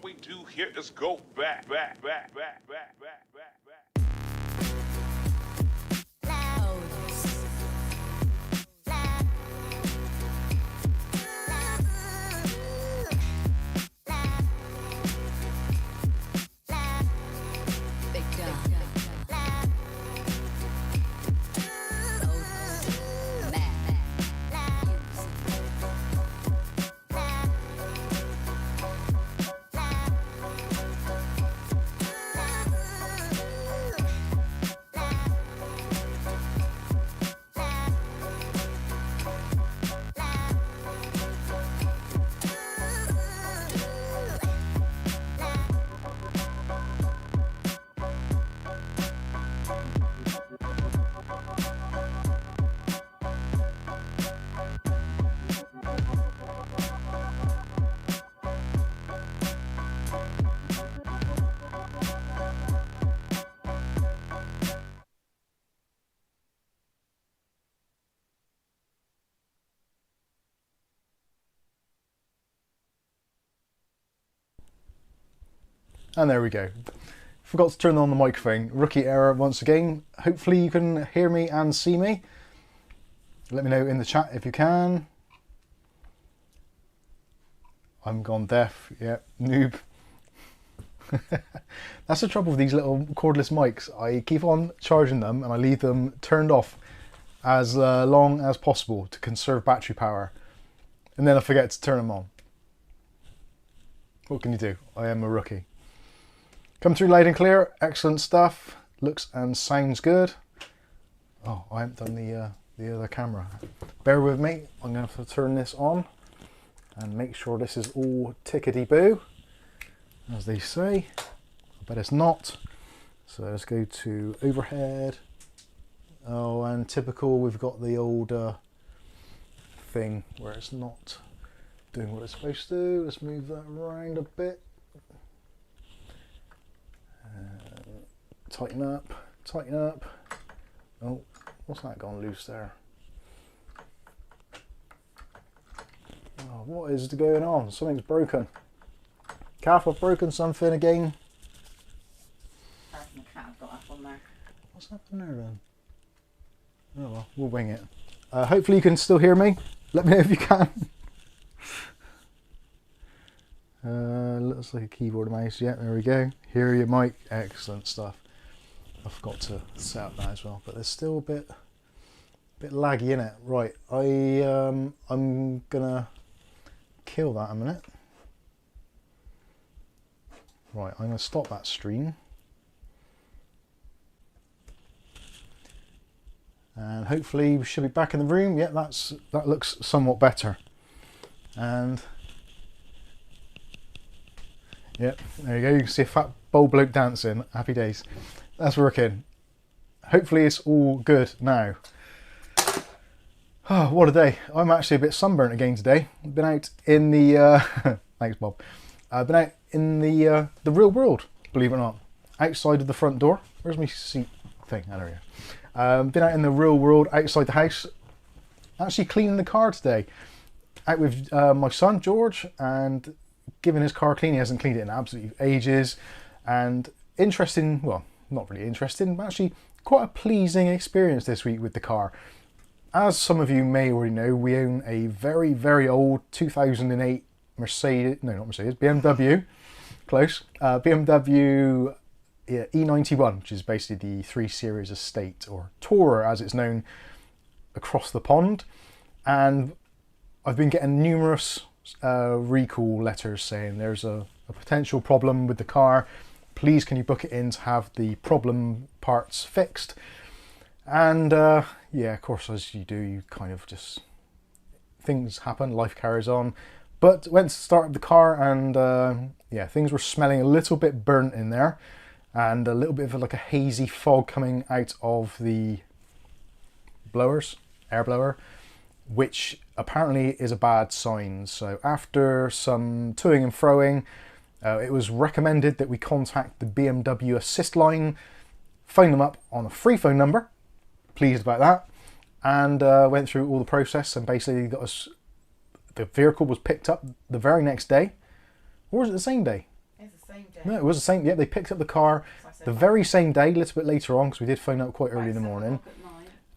we do here is go back. And there we go. Forgot to turn on the microphone. Rookie error once again. Hopefully you can hear me and see me. Let me know in the chat if you can. I'm gone deaf. Yep, noob. That's the trouble with these little cordless mics. I keep on charging them and I leave them turned off as long as possible to conserve battery power. And then I forget to turn them on. What can you do? I am a rookie. Come through loud and clear, excellent stuff. Looks and sounds good. Oh, I haven't done the other camera. Bear with me, I'm going to have to turn this on and make sure this is all tickety-boo, as they say. I bet it's not. So let's go to overhead. Oh, and typical, we've got the old thing where it's not doing what it's supposed to. Let's move that around a bit. Tighten up, tighten up. Oh, what's that gone loose there? Oh, what is going on? Something's broken. Calf, I've broken something again. The cat got up on there. What's happened there then? Oh well, we'll wing it. Hopefully you can still hear me. Let me know if you can. Looks like a keyboard and mouse. Yeah, there we go. Hear your mic. Excellent stuff. I forgot to set up that as well, but there's still a bit laggy in it. Right, I'm gonna kill that a minute. Right, I'm gonna stop that stream. And hopefully we should be back in the room. Yeah, that looks somewhat better. And yep, there you go. You can see a fat bold bloke dancing. Happy days. That's working. Hopefully it's all good now. Oh, what a day. I'm actually a bit sunburnt again today. I've been out in the... thanks, Bob. I've been out in the real world, believe it or not. Outside of the front door. Where's my seat thing? Oh, there we go. Been out in the real world, outside the house. Actually cleaning the car today. Out with my son, George, and giving his car a clean. He hasn't cleaned it in absolutely ages. And interesting, well, not really interesting, but actually quite a pleasing experience this week with the car. As some of you may already know, we own a very, very old 2008 BMW, close, BMW E91, which is basically the 3 Series estate, or Tourer as it's known across the pond. And I've been getting numerous recall letters saying there's a potential problem with the car. Please can you book it in to have the problem parts fixed? And yeah, of course, as you do, you kind of just, things happen, life carries on. But went to start up the car and yeah, things were smelling a little bit burnt in there, and a little bit of like a hazy fog coming out of the blowers, air blower, which apparently is a bad sign. So after some toing and froing, it was recommended that we contact the BMW assist line, phone them up on a free phone number, pleased about that, and went through all the process, and basically got us, the vehicle was picked up the very next day. Or was it the same day? It same day. No, it was the same. Yeah, they picked up the car the very same day, a little bit later on, because we did phone up quite early in the morning.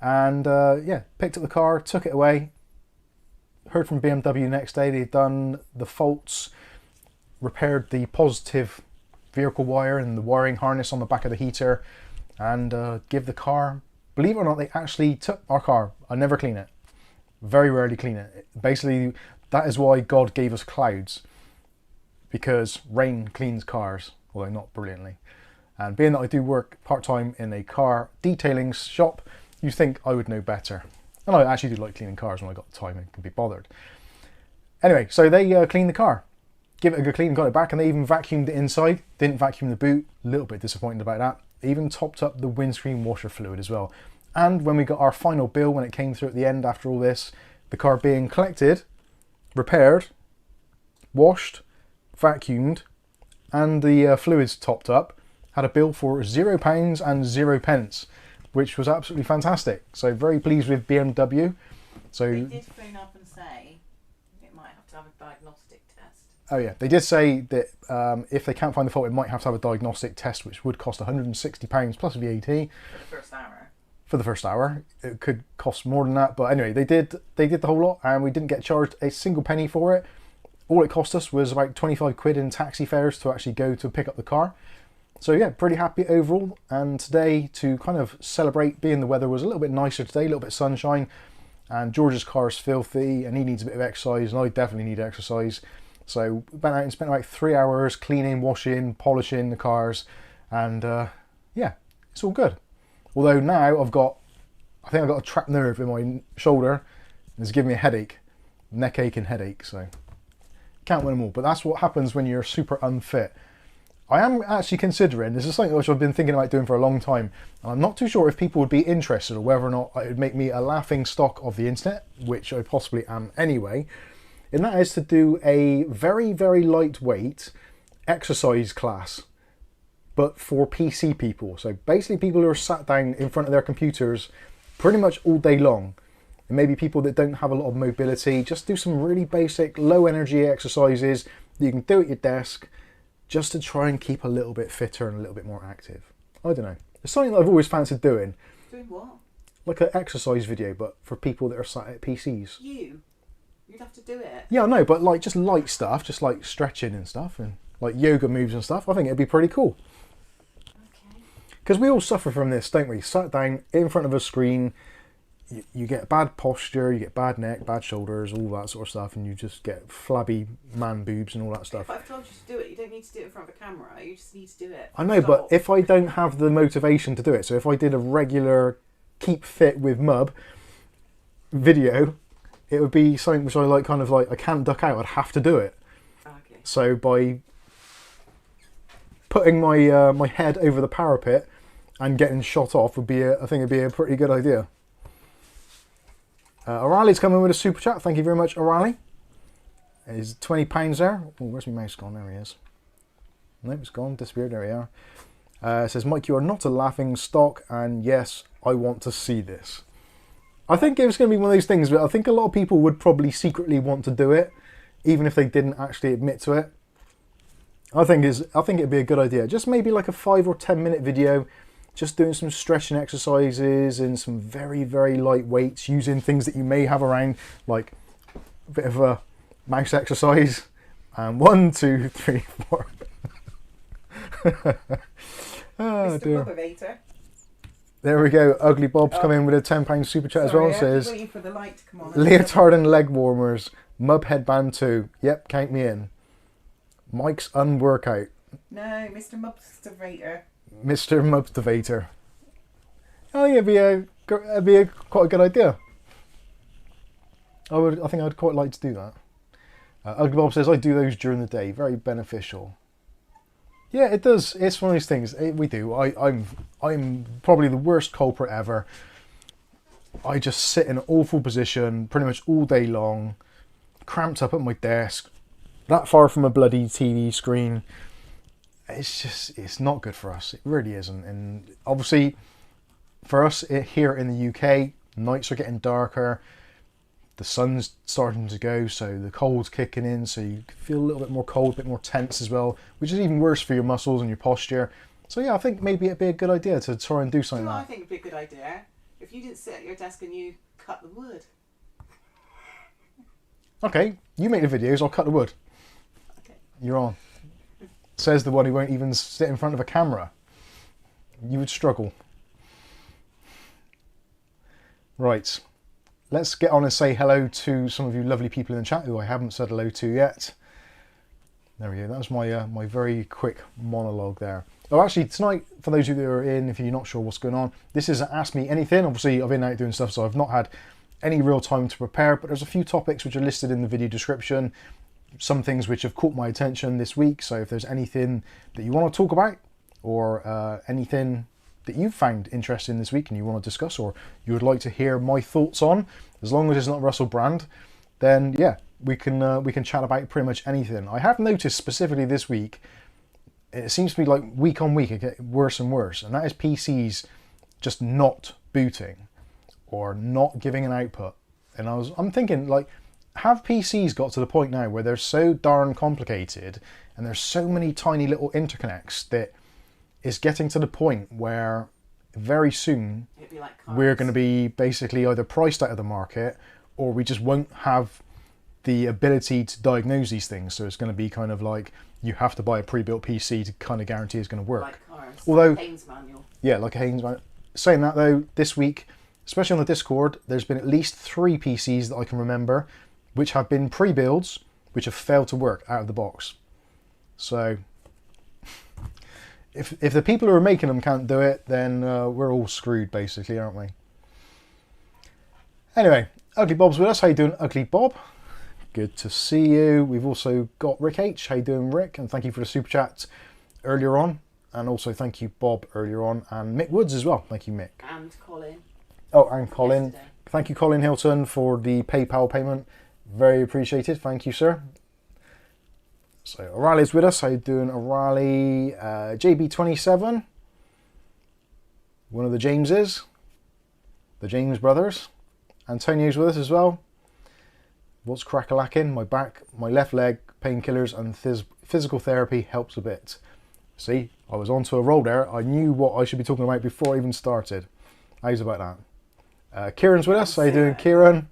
And yeah, picked up the car, took it away. Heard from BMW next day they'd done the faults, repaired the positive vehicle wire and the wiring harness on the back of the heater, and give the car. Believe it or not, they actually took our car. I never clean it. Very rarely clean it. Basically, that is why God gave us clouds, because rain cleans cars, although not brilliantly. And being that I do work part-time in a car detailing shop, you think I would know better. And I actually do like cleaning cars when I got the time and can be bothered. Anyway, so they cleaned the car. Give it a good clean, got it back, and they even vacuumed it inside. Didn't vacuum the boot. A little bit disappointed about that. They even topped up the windscreen washer fluid as well. And when we got our final bill, when it came through at the end after all this, the car being collected, repaired, washed, vacuumed, and the fluids topped up, had a bill for £0 and 0 pence, which was absolutely fantastic. So very pleased with BMW. So they did phone up and say it might have to have a diagnostic test. Oh yeah, they did say that if they can't find the fault, it might have to have a diagnostic test, which would cost £160 plus VAT. For the first hour. For the first hour. It could cost more than that, but anyway, they did the whole lot, and we didn't get charged a single penny for it. All it cost us was about 25 quid in taxi fares to actually go to pick up the car. So yeah, pretty happy overall. And today, to kind of celebrate, being the weather was a little bit nicer today, a little bit of sunshine, and George's car is filthy and he needs a bit of exercise, and I definitely need exercise. So we went out and spent about 3 hours cleaning, washing, polishing the cars, and yeah, it's all good. Although now I think I've got a trapped nerve in my shoulder, and it's giving me a headache, neck ache and headache, so can't win them all. But that's what happens when you're super unfit. I am actually considering, this is something which I've been thinking about doing for a long time, and I'm not too sure if people would be interested or whether or not it would make me a laughing stock of the internet, which I possibly am anyway, and that is to do a very, very lightweight exercise class, but for PC people. So basically people who are sat down in front of their computers pretty much all day long, and maybe people that don't have a lot of mobility, just do some really basic low energy exercises that you can do at your desk, just to try and keep a little bit fitter and a little bit more active. I don't know. It's something that I've always fancied doing. Doing what? Like an exercise video, but for people that are sat at PCs. You'd have to do it. Yeah, I know, but like just light stuff, just like stretching and stuff, and like yoga moves and stuff. I think it'd be pretty cool. Okay. Because we all suffer from this, don't we? Sat down in front of a screen, you get bad posture, you get bad neck, bad shoulders, all that sort of stuff, and you just get flabby man boobs and all that stuff. If I've told you to do it, you don't need to do it in front of a camera. You just need to do it. I know, but if I don't have the motivation to do it, so if I did a regular keep fit with Mub video, it would be something which I like, kind of like, I can't duck out, I'd have to do it. Okay. So by putting my my head over the parapet and getting shot off would be, I think it'd be a pretty good idea. O'Reilly's coming with a super chat. Thank you very much, O'Reilly. Is £20 there? Oh, where's my mouse gone? There he is. Nope, it's gone, disappeared. There we are. It says, Mike, you are not a laughing stock, and yes, I want to see this. I think it's going to be one of those things, but I think a lot of people would probably secretly want to do it, even if they didn't actually admit to it. I think it'd be a good idea. Just maybe like a 5 or 10 minute video, just doing some stretching exercises and some very, very light weights, using things that you may have around, like a bit of a mouse exercise. And 1, 2, 3, 4. Oh dear. Motivator. There we go. Ugly Bob's come in with a £10 super chat as well. Says, waiting for the light to come on. leotard and leg warmers, Mub headband too. Yep, count me in. Mike's unworkout. No, Mr. Motivator. Mr. Motivator. Oh yeah, it'd be quite a good idea. I think I'd quite like to do that. Ugly Bob says, I do those during the day. Very beneficial. Yeah, it does. It's one of those things. We do. I'm probably the worst culprit ever. I just sit in an awful position pretty much all day long, cramped up at my desk, that far from a bloody TV screen. It's not good for us. It really isn't. And obviously, for us here in the UK, nights are getting darker. the sun's starting to go, so the cold's kicking in, so you feel a little bit more cold, a bit more tense as well, which is even worse for your muscles and your posture. So yeah, I think maybe it'd be a good idea to try and do something Well, I like that. think it'd be a good idea if you didn't sit at your desk and you cut the wood. Okay, you make the videos, I'll cut the wood. Okay. You're on. Says the one who won't even sit in front of a camera. You would struggle. Right. Let's get on and say hello to some of you lovely people in the chat who I haven't said hello to yet. There we go. That was my my very quick monologue there. Oh, actually, tonight, for those of you that are in, if you're not sure what's going on, this is Ask Me Anything. Obviously, I've been out doing stuff, so I've not had any real time to prepare, but there's a few topics which are listed in the video description. Some things which have caught my attention this week, so if there's anything that you want to talk about, or anything that you've found interesting this week and you want to discuss, or you would like to hear my thoughts on, as long as it's not Russell Brand, then yeah, we can chat about pretty much anything. I have noticed specifically this week, it seems to be like week on week it gets worse and worse, and that is PCs just not booting or not giving an output. And I'm thinking, like, have PCs got to the point now where they're so darn complicated and there's so many tiny little interconnects that it's getting to the point where very soon It'd be like we're going to be basically either priced out of the market, or we just won't have the ability to diagnose these things. So it's going to be kind of like you have to buy a pre-built PC to kind of guarantee it's going to work. like cars. Although, like Haynes manual. yeah, like a Haynes manual. Saying that though, this week, especially on the Discord, there's been at least 3 PCs that I can remember which have been pre-builds which have failed to work out of the box. So if the people who are making them can't do it, then we're all screwed basically, aren't we? Anyway, Ugly Bob's with us. How you doing, Ugly Bob? Good to see you. We've also got Rick H. How you doing, Rick? And thank you for the super chat earlier on. And also thank you, Bob, earlier on. And Mick Woods as well. Thank you, Mick. And Colin. Oh, and Colin. Yesterday. Thank you, Colin Hilton, for the PayPal payment. Very appreciated. Thank you, sir. So O'Reilly's with us. How you doing, O'Reilly? JB27. One of the Jameses. The James brothers. Antonio's with us as well. What's crack-a-lacking? My back, my left leg, painkillers and physical therapy helps a bit. See, I was onto a roll there. I knew what I should be talking about before I even started. How's about that? Kieran's with us. How you doing, Kieran?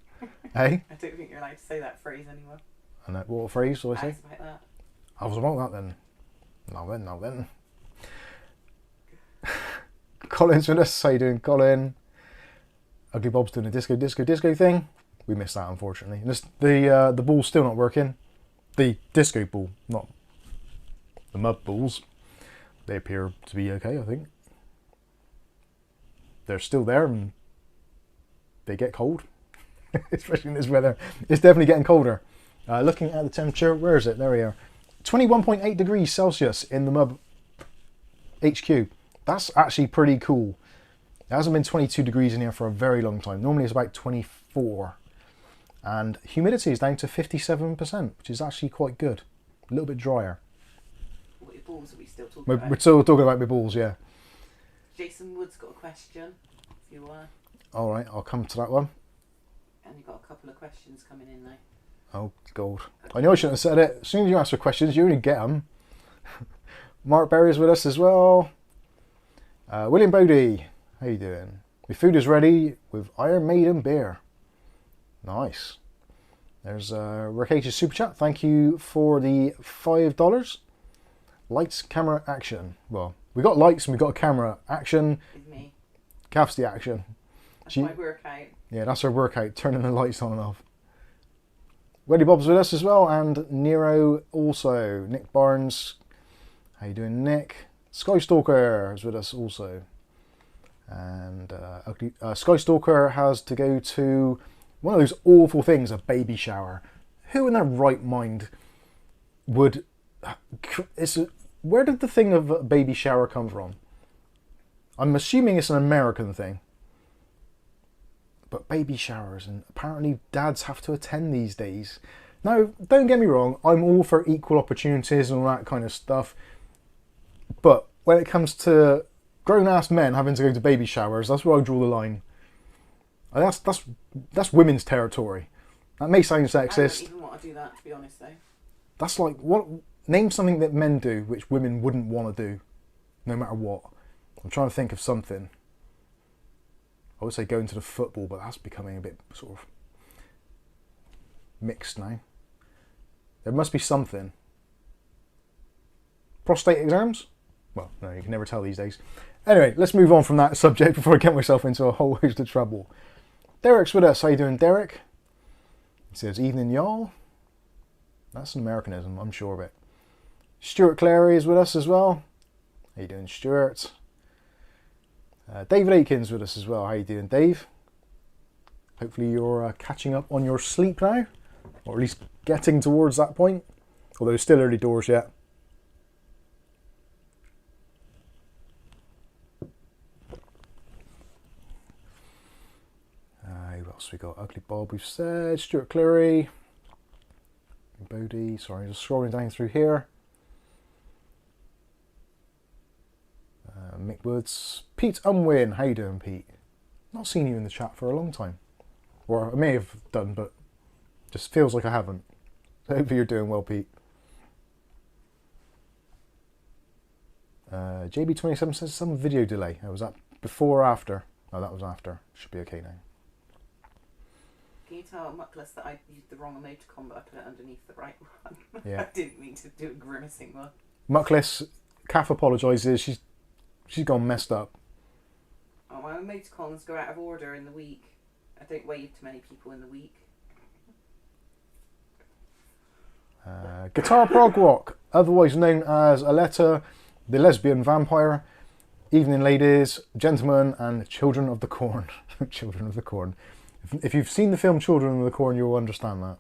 Hey? I don't think you're allowed to say that phrase anymore. And that, what phrase did I say? Ask about that. I was about that then. Now then. Colin's with us. How you doing, Colin? Ugly Bob's doing a disco thing. We missed that, unfortunately. The ball's still not working. The disco ball, not the mud balls. They appear to be okay, I think. They're still there and they get cold. Especially in this weather. It's definitely getting colder. Looking at the temperature, where is it? There we are. 21.8 degrees Celsius in the Mub HQ. That's actually pretty cool. It hasn't been 22 degrees in here for a very long time. Normally it's about 24. And humidity is down to 57%, which is actually quite good. A little bit drier. What your balls are we still talking about? We're still talking about my balls, yeah. Jason Wood's got a question, if you want. All right, I'll come to that one. And you've got a couple of questions coming in now. Oh, God. I know I shouldn't have said it. As soon as you ask for questions, you only get them. Mark Berry's with us as well. William Bodie, how you doing? My food is ready with Iron Maiden beer. Nice. There's Rickage's super chat. Thank you for the $5. Lights, camera, action. Well, we got lights and we got a camera. Action. With me. Cav's the action. That's my workout. Yeah, that's her workout, turning the lights on and off. Weddy Bob's with us as well, and Nero also. Nick Barnes, how you doing, Nick? Skystalker is with us also. And Skystalker has to go to one of those awful things, a baby shower. Who in their right mind would... where did the thing of a baby shower come from? I'm assuming it's an American thing. But baby showers, and apparently dads have to attend these days. Now, don't get me wrong, I'm all for equal opportunities and all that kind of stuff. But when it comes to grown-ass men having to go to baby showers, that's where I draw the line. And that's women's territory. That may sound I don't sexist. even want to do that, to be honest, though. That's like, what? Name something that men do which women wouldn't want to do, no matter what. I'm trying to think of something. I would say going to the football, but that's becoming a bit sort of mixed now. There must be something. Prostate exams? Well, no, you can never tell these days. Anyway, let's move on from that subject before I get myself into a whole host of trouble. Derek's with us. How you doing, Derek? He says, evening, y'all. That's an Americanism, I'm sure of it. Stuart Clary is with us as well. How you doing, Stuart? David Aikens with us as well. How you doing, Dave? Hopefully you're catching up on your sleep now, or at least getting towards that point, although it's still early doors yet. Who else we got? Ugly Bob, we've said. Stuart Cleary. Bodie. Sorry, just scrolling down through here. Mick Woods. Pete Unwin. How you doing, Pete? Not seen you in the chat for a long time. Or I may have done, but just feels like I haven't. Hopefully you're doing well, Pete. JB27 says some video delay. Was that before or after? Oh, that was after. Should be okay now. Can you tell Muckless that I used the wrong emoticon, but I put it underneath the right one? Yeah. I didn't mean to do a grimacing one. Muckless, Kath apologises. She's gone messed up. Oh, my emoticons go out of order in the week. I don't wave to many people in the week. Guitar Prog Rock, otherwise known as Aletta, the lesbian vampire. Evening, ladies, gentlemen, and children of the corn. Children of the corn. If you've seen the film Children of the Corn, you'll understand that.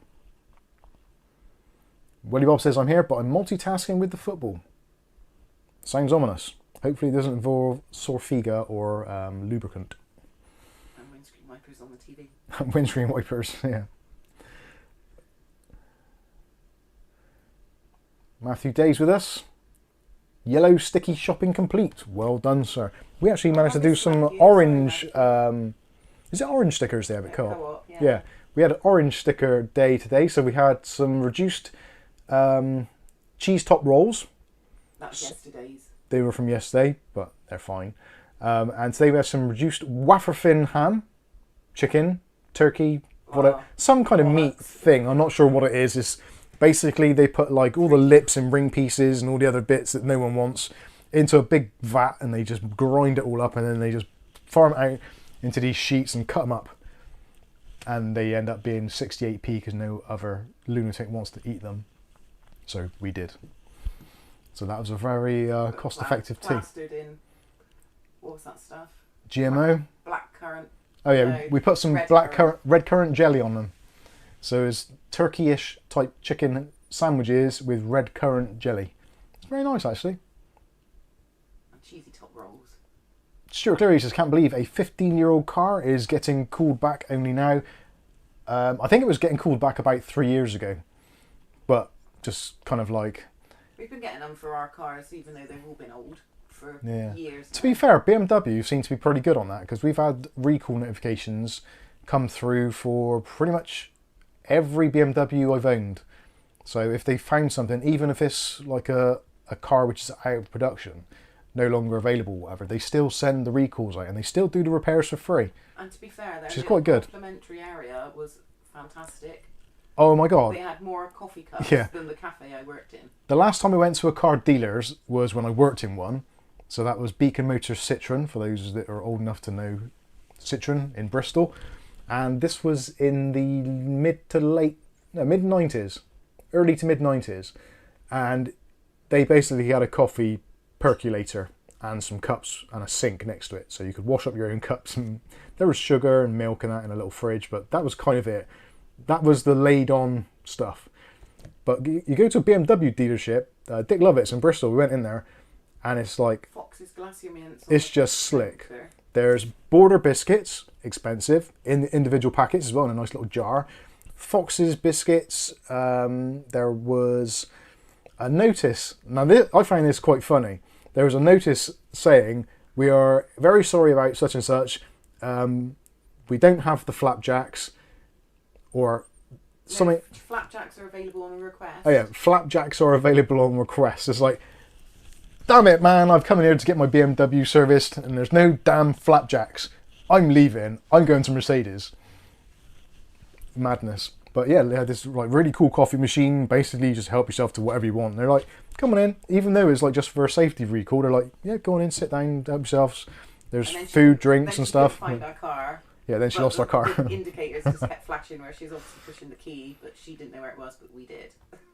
Willie Bob says, I'm here, but I'm multitasking with the football. Sounds ominous. Hopefully it doesn't involve Sorfiga or lubricant. And windscreen wipers on the TV. Windscreen wipers, yeah. Matthew Day's with us. Yellow sticky shopping complete. Well done, sir. We actually managed to do some orange... is it orange stickers they have at Co-op? Yeah. We had an orange sticker day today, so we had some reduced cheese top rolls. That was yesterday's. They were from yesterday, but they're fine. And today we have some reduced wafer thin ham, chicken, turkey, some kind of meat thing. I'm not sure what it is. It's basically they put like all the lips and ring pieces and all the other bits that no one wants into a big vat, and they just grind it all up, and then they just farm it out into these sheets and cut them up, and they end up being 68p because no other lunatic wants to eat them. So we did. So that was a very cost-effective tea. Plastered in, what was that stuff? GMO? Black currant. Oh yeah, no, we put some red currant jelly on them. So it's Turkey-ish type chicken sandwiches with red currant jelly. It's very nice actually. And cheesy top rolls. Stuart Cleary says, can't believe a 15-year-old car is getting cooled back only now. I think it was getting cooled back about 3 years ago. But just kind of like... We've been getting them for our cars, even though they've all been old for years. To be fair, BMW seem to be pretty good on that, because we've had recall notifications come through for pretty much every BMW I've owned. So if they found something, even if it's like a car which is out of production, no longer available, whatever, they still send the recalls out and they still do the repairs for free. And to be fair, their quite good. complimentary area was fantastic. Oh my god. They had more coffee cups than the cafe I worked in. The last time I went to a car dealer's was when I worked in one. So that was Beacon Motors Citroen, for those that are old enough to know Citroen in Bristol. And this was in the mid-90s, early to mid-90s. And they basically had a coffee percolator and some cups and a sink next to it, so you could wash up your own cups, and there was sugar and milk and that in a little fridge, but that was kind of it. That was the laid on stuff. But you go to a BMW dealership, Dick Lovett's in Bristol, we went in there, and it's like Fox's Glacier Mints. It's just slick. There's Border biscuits, expensive, in the individual packets as well, in a nice little jar. Fox's biscuits, there was a notice. Now I find this quite funny. There was a notice saying, we are very sorry about such and such. We don't have the flapjacks, or something. Flapjacks are available on request. Oh yeah, flapjacks are available on request. It's like, damn it, man! I've come in here to get my BMW serviced, and there's no damn flapjacks. I'm leaving. I'm going to Mercedes. Madness. But yeah, they had this like really cool coffee machine. Basically, you just help yourself to whatever you want. And they're like, come on in. Even though it's like just for a safety recall, they're like, yeah, go on in, sit down, help yourselves. There's food, drinks, and stuff. Find our car. Yeah, then she lost her car. The indicators just kept flashing where she was obviously pushing the key, but she didn't know where it was, but we did.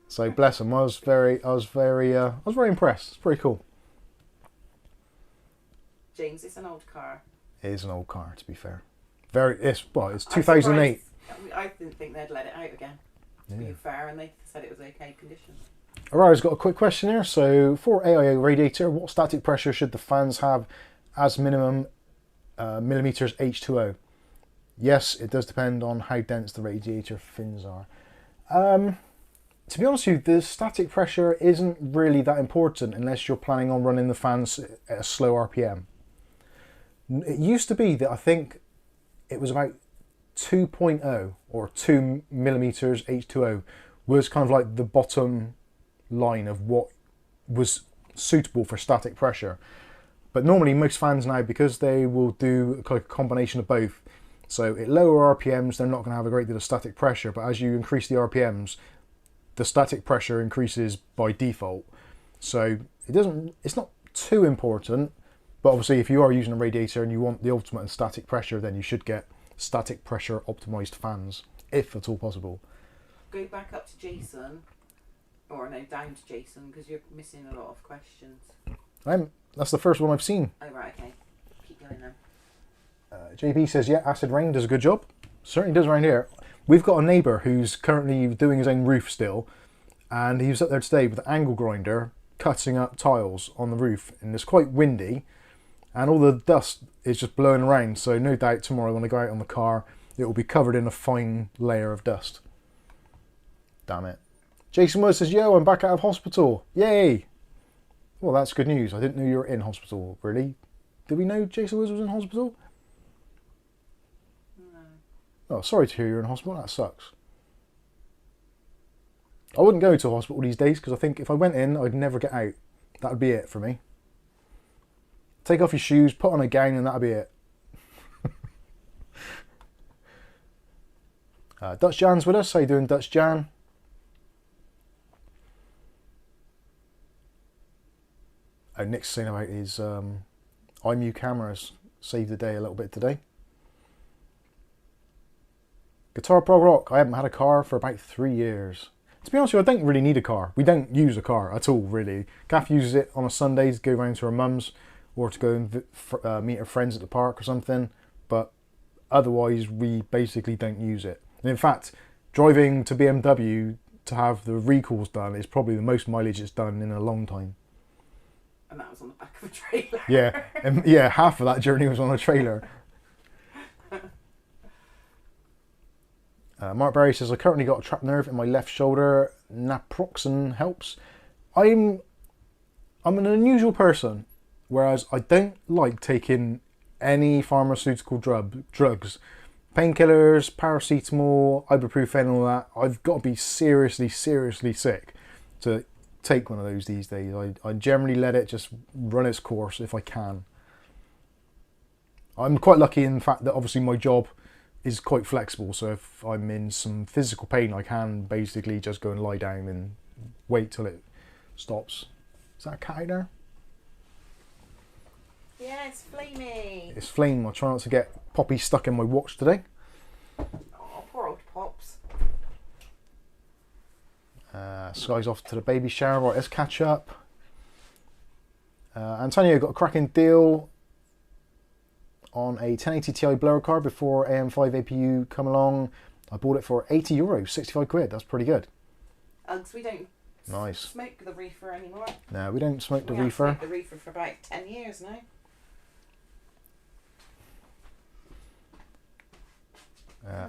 So bless them. I was very impressed. It's pretty cool. James, it's an old car. It is an old car, to be fair. It's 2008. I didn't think they'd let it out again. To be fair, and they said it was okay condition. Alright, I've got a quick question here. So for AIO Radiator, what static pressure should the fans have as minimum millimeters H2O? Yes, it does depend on how dense the radiator fins are. To be honest with you, the static pressure isn't really that important unless you're planning on running the fans at a slow RPM. It used to be that I think it was about 2.0 or 2 millimeters H2O was kind of like the bottom line of what was suitable for static pressure. But normally most fans now, because they will do a combination of both, so at lower RPMs they're not going to have a great deal of static pressure, but as you increase the RPMs the static pressure increases by default. So it's not too important, but obviously if you are using a radiator and you want the ultimate in static pressure, then you should get static pressure optimized fans, if at all possible. Go back up to Jason, or no, down to Jason, because you're missing a lot of questions. That's the first one I've seen. Oh right, okay. Keep going then. JP says, yeah, acid rain does a good job. Certainly does around here. We've got a neighbour who's currently doing his own roof still, and he was up there today with an angle grinder cutting up tiles on the roof, and it's quite windy and all the dust is just blowing around, so no doubt tomorrow when I go out on the car it will be covered in a fine layer of dust. Damn it. Jason Wood says, yo, I'm back out of hospital. Yay! Well, that's good news. I didn't know you were in hospital, really. Did we know Jason Woods was in hospital? No. Oh, sorry to hear you're in hospital. That sucks. I wouldn't go to a hospital these days because I think if I went in, I'd never get out. That would be it for me. Take off your shoes, put on a gown, and that'll be it. Dutch Jan's with us. How you doing, Dutch Jan? Oh, Nick's saying about his IMU cameras. Saved the day a little bit today. Guitar Prog Rock. I haven't had a car for about 3 years. To be honest with you, I don't really need a car. We don't use a car at all, really. Gaff uses it on a Sunday to go round to her mum's or to go and meet her friends at the park or something. But otherwise, we basically don't use it. And in fact, driving to BMW to have the recalls done is probably the most mileage it's done in a long time. And that was on the back of a trailer. Yeah, and yeah, half of that journey was on a trailer. Mark Barry says, I currently got a trapped nerve in my left shoulder. Naproxen helps. I'm an unusual person, whereas I don't like taking any pharmaceutical drugs. Painkillers, paracetamol, ibuprofen, all that. I've got to be seriously, seriously sick to take one of those these days. I generally let it just run its course if I can. I'm quite lucky in the fact that obviously my job is quite flexible, so if I'm in some physical pain I can basically just go and lie down and wait till it stops. Is that a cat out there? Yeah, it's Flamey. It's Flame. I'll try not to get Poppy stuck in my watch today. Oh, poor old Pops. Sky's off to the baby shower. Right, let's catch up. Antonio got a cracking deal on a 1080 Ti blower card before AM5 APU come along. I bought it for €80, 65 quid. That's pretty good. Uggs, we don't smoke the reefer anymore. No, we don't smoke the We haven't reefer. smoked the reefer for about 10 years now.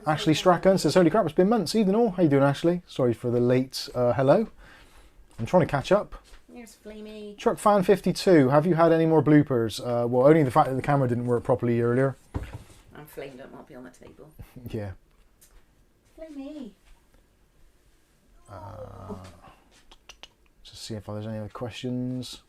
Ashley Strachan says, holy crap, it's been months. Evening all. How you doing, Ashley? Sorry for the late hello. I'm trying to catch up. Here's Flamey. Truck Fan 52, have you had any more bloopers? Well, only the fact that the camera didn't work properly earlier. And Flame don't want to be on the table. Yeah. Flamey. Just see if there's any other questions.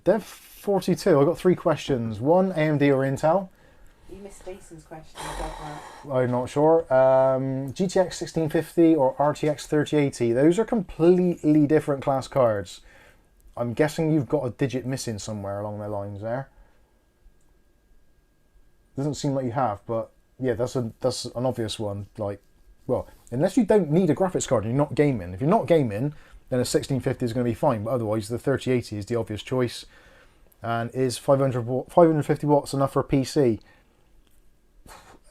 Dev42, I've got 3 questions. 1, AMD or Intel? You missed Jason's question. I got that. I'm not sure. GTX 1650 or RTX 3080? Those are completely different class cards. I'm guessing you've got a digit missing somewhere along the lines there. Doesn't seem like you have, but yeah, that's an obvious one. Like, well, unless you don't need a graphics card and you're not gaming. If you're not gaming, then a 1650 is going to be fine, but otherwise the 3080 is the obvious choice. And is 550 watts enough for a PC?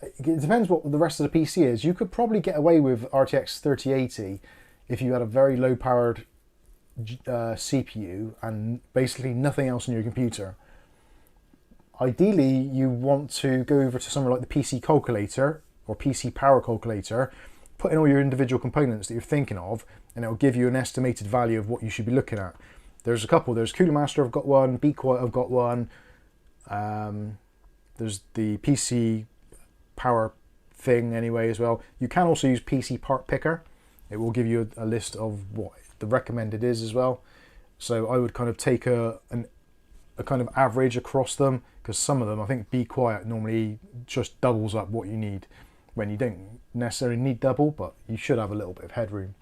It depends what the rest of the PC is. You could probably get away with RTX 3080 if you had a very low powered CPU and basically nothing else on your computer. Ideally, you want to go over to somewhere like the PC calculator or PC power calculator, put in all your individual components that you're thinking of, and it'll give you an estimated value of what you should be looking at. There's a couple. There's Cooler Master, I've got one. Be Quiet, I've got one. There's the PC power thing anyway as well. You can also use PC Part Picker. It will give you a list of what the recommended is as well. So I would kind of take a kind of average across them, because some of them, I think Be Quiet normally just doubles up what you need when you don't necessarily need double, but you should have a little bit of headroom.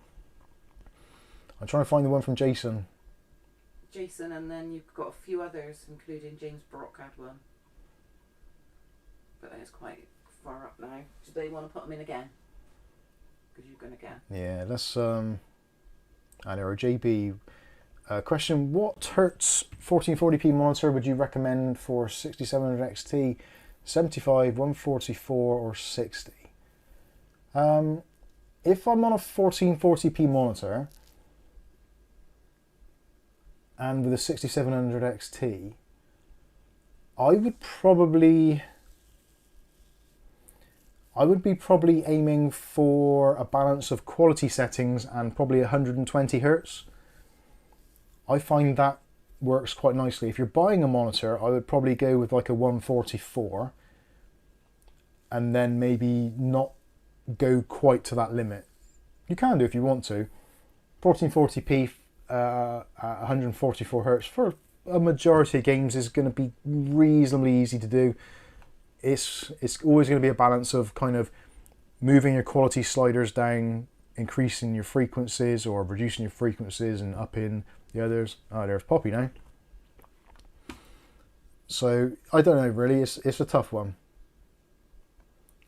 I'm trying to find the one from Jason. Jason, and then you've got a few others, including James Brock had one. But then it's quite far up now. Do they want to put them in again? Because you're going again. Yeah, let's... and there are JB... question, what Hertz 1440p monitor would you recommend for 6700 XT, 75, 144 or 60? If I'm on a 1440p monitor and with a 6700 XT, I would be probably aiming for a balance of quality settings and probably 120 Hertz. I find that works quite nicely. If you're buying a monitor, I would probably go with like a 144 and then maybe not go quite to that limit. You can do if you want to. 1440p at 144 Hertz for a majority of games is going to be reasonably easy to do. It's always going to be a balance of kind of moving your quality sliders down, increasing your frequencies or reducing your frequencies and upping the others. Oh, there's Poppy now. So I don't know really, it's a tough one.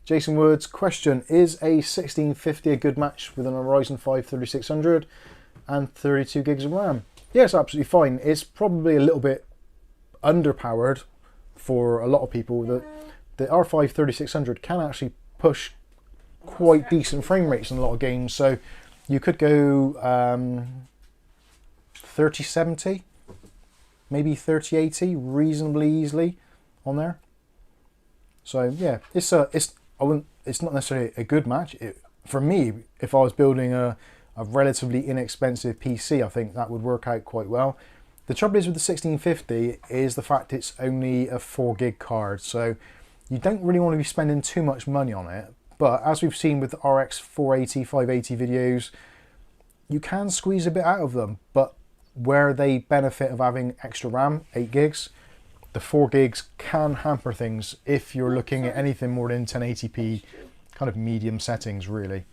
Jason Woods, question, is a 1650 a good match with an Ryzen 5 3600 and 32 gigs of RAM? Yes, absolutely fine. It's probably a little bit underpowered for a lot of people. The R5 3600 can actually push quite decent frame rates in a lot of games, so you could go 3070, maybe 3080 reasonably easily on there. So yeah, it's not necessarily a good match. For me, if I was building a relatively inexpensive PC, I think that would work out quite well. The trouble is with the 1650 is the fact it's only a 4 gig card, so you don't really want to be spending too much money on it. But as we've seen with RX 480, 580 videos, you can squeeze a bit out of them, but where they benefit of having extra RAM, 8 gigs, the 4 gigs can hamper things if you're looking at anything more than 1080p kind of medium settings, really.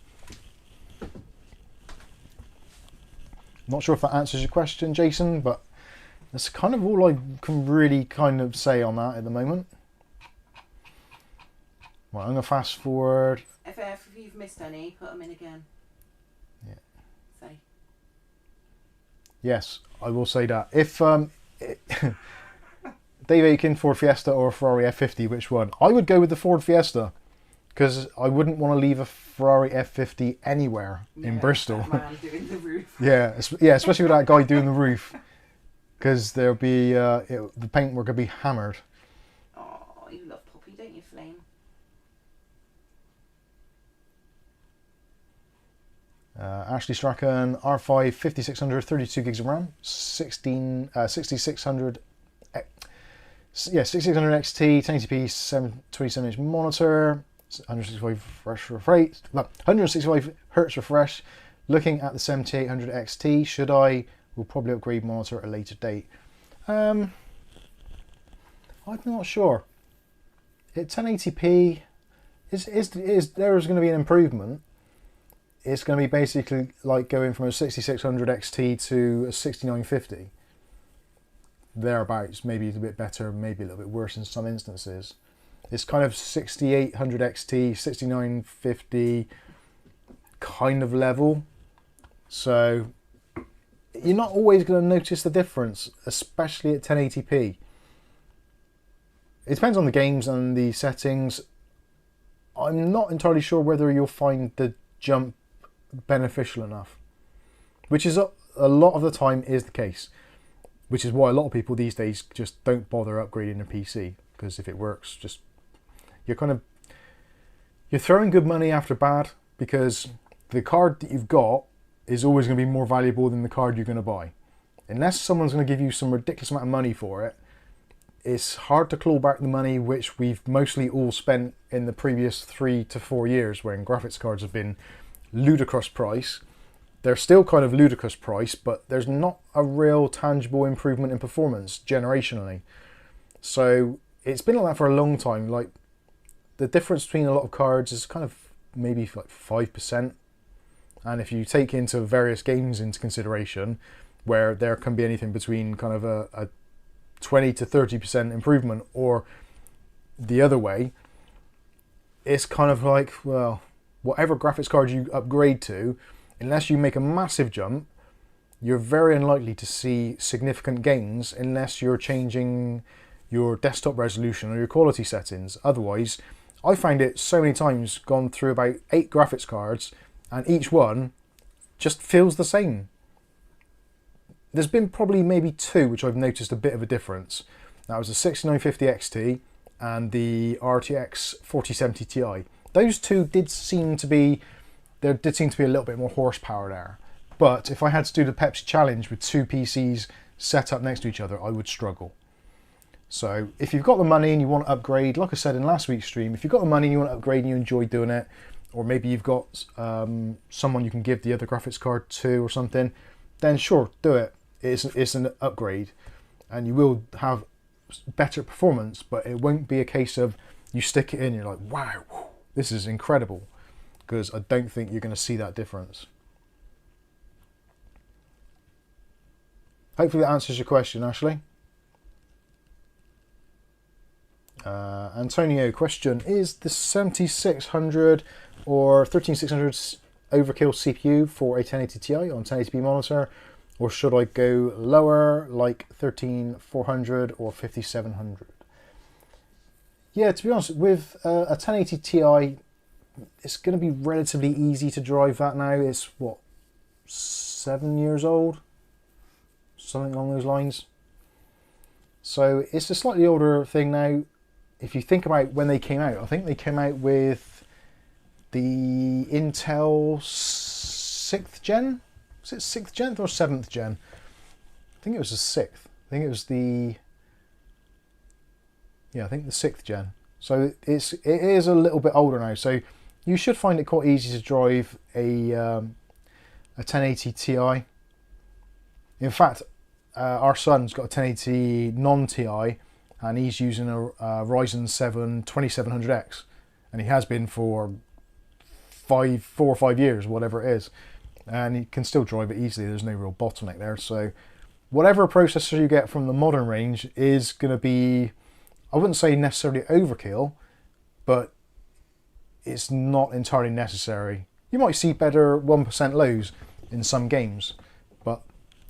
Not sure if that answers your question, Jason, but that's kind of all I can really kind of say on that at the moment. Right, I'm going to fast forward. If you've missed any, put them in again. Yeah. Say. Yes, I will say that. If Dave Aiken, Ford Fiesta or Ferrari F50, which one? I would go with the Ford Fiesta, because I wouldn't want to leave a Ferrari F50 anywhere in Bristol. That man doing the roof. yeah, especially with that guy doing the roof, because there'll be the paintwork will be hammered. Oh, you love Poppy, don't you, Flame? Ashley Strachan R5 5600, 32 gigs of RAM, 6600 XT, 1080p, 27-inch monitor, 165 hertz refresh. Looking at the 7800 XT, should I? Will probably upgrade monitor at a later date. I'm not sure. At 1080p, there is going to be an improvement. It's going to be basically like going from a 6600 XT to a 6950. Thereabouts, maybe a little bit better, maybe a little bit worse in some instances. It's kind of 6800 XT, 6950 kind of level. So you're not always going to notice the difference, especially at 1080p. It depends on the games and the settings. I'm not entirely sure whether you'll find the jump beneficial enough, which is a lot of the time is the case, which is why a lot of people these days just don't bother upgrading their PC, because if it works, just you're throwing good money after bad, because the card that you've got is always going to be more valuable than the card you're going to buy. Unless someone's going to give you some ridiculous amount of money for it, it's hard to claw back the money which we've mostly all spent in the previous 3 to 4 years, when graphics cards have been ludicrous price. They're still kind of ludicrous price, but there's not a real tangible improvement in performance generationally. So it's been like that for a long time. Like, the difference between a lot of cards is kind of maybe like 5%. And if you take into various games into consideration, where there can be anything between kind of a 20 to 30% improvement, or the other way, it's kind of like, well, whatever graphics card you upgrade to, unless you make a massive jump, you're very unlikely to see significant gains unless you're changing your desktop resolution or your quality settings. Otherwise, I find it so many times gone through about 8 graphics cards and each one just feels the same. There's been probably maybe 2 which I've noticed a bit of a difference. That was the 6950 XT and the RTX 4070 Ti. Those 2 did seem to be a little bit more horsepower there. But if I had to do the Pepsi challenge with 2 PCs set up next to each other, I would struggle. So if you've got the money and you want to upgrade, like I said in last week's stream, if you've got the money and you want to upgrade and you enjoy doing it, or maybe you've got someone you can give the other graphics card to or something, then sure, do it. It's an upgrade and you will have better performance, but it won't be a case of you stick it in and you're like, wow, this is incredible, because I don't think you're going to see that difference. Hopefully that answers your question, Ashley. Antonio, question, is the 7600 or 13600 overkill CPU for a 1080 Ti on 1080p monitor, or should I go lower like 13400 or 5700? Yeah, to be honest, with a 1080 Ti, it's going to be relatively easy to drive that now. It's, what, 7 years old? Something along those lines. So it's a slightly older thing now. If you think about when they came out, I think they came out with the Intel 6th gen? Was it 6th gen or 7th gen? I think it was the 6th. I think it was the... Yeah, I think the 6th gen. So it is a little bit older now. So you should find it quite easy to drive a 1080 Ti. In fact, our son's got a 1080 non-Ti, and he's using a Ryzen 7 2700X, and he has been for 4 or 5 years, whatever it is, and he can still drive it easily. There's no real bottleneck there. So whatever processor you get from the modern range is going to be, I wouldn't say necessarily overkill, but it's not entirely necessary. You might see better 1% lows in some games, but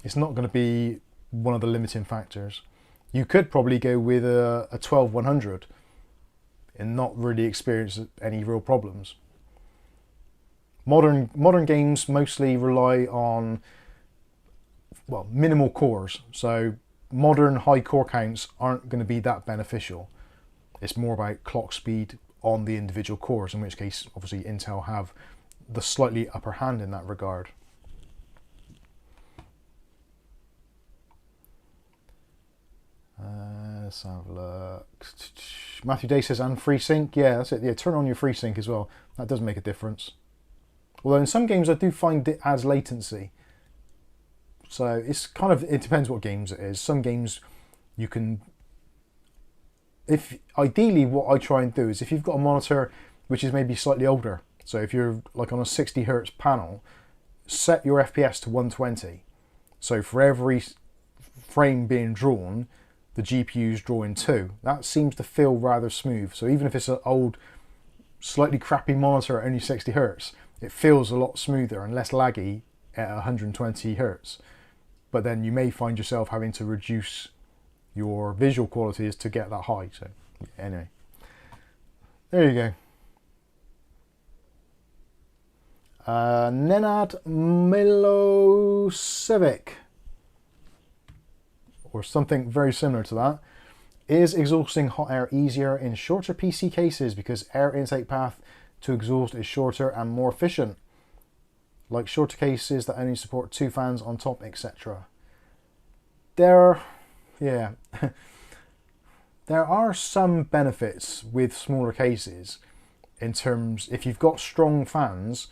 it's not going to be one of the limiting factors. You could probably go with a 12100 and not really experience any real problems. Modern games mostly rely on, well, minimal cores, so modern high core counts aren't going to be that beneficial. It's more about clock speed on the individual cores, in which case obviously Intel have the slightly upper hand in that regard. Let's have a look. Matthew Day says, and FreeSync. Yeah, that's it. Yeah, turn on your FreeSync as well. That does make a difference. Although in some games I do find it adds latency. So it's kind of, it depends what games it is. Some games you can, ideally what I try and do is if you've got a monitor which is maybe slightly older, so if you're like on a 60 Hertz panel, set your FPS to 120. So for every frame being drawn, the GPU's drawing 2. That seems to feel rather smooth. So even if it's an old, slightly crappy monitor at only 60 Hertz, it feels a lot smoother and less laggy at 120 Hertz. But then you may find yourself having to reduce your visual qualities to get that high. So anyway, there you go. Nenad Milosevic, or something very similar to that. Is exhausting hot air easier in shorter PC cases because air intake path to exhaust is shorter and more efficient? Like shorter cases that only support 2 fans on top, etc. There are some benefits with smaller cases in terms, if you've got strong fans,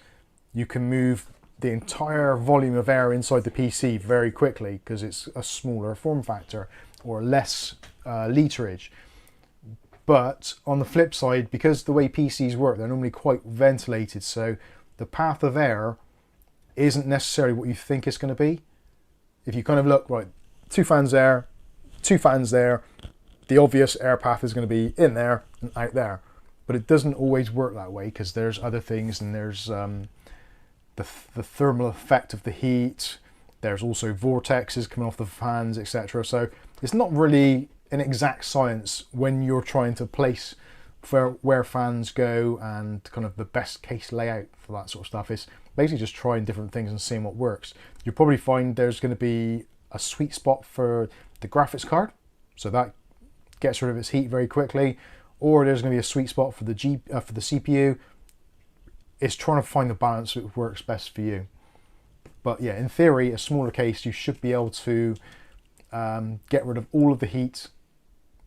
you can move the entire volume of air inside the PC very quickly because it's a smaller form factor or less literage. But on the flip side, because the way PCs work, they're normally quite ventilated, so the path of air isn't necessarily what you think it's going to be. If you kind of look, right, 2 fans there, 2 fans there, the obvious air path is going to be in there and out there. But it doesn't always work that way because there's other things, and there's the thermal effect of the heat. There's also vortexes coming off the fans, etc. So it's not really an exact science when you're trying to place where fans go and kind of the best case layout for that sort of stuff. It's basically just trying different things and seeing what works. You'll probably find there's going to be a sweet spot for the graphics card, so that gets rid of its heat very quickly, or there's going to be a sweet spot for the CPU. It's trying to find the balance that works best for you. But yeah, in theory, a smaller case, you should be able to get rid of all of the heat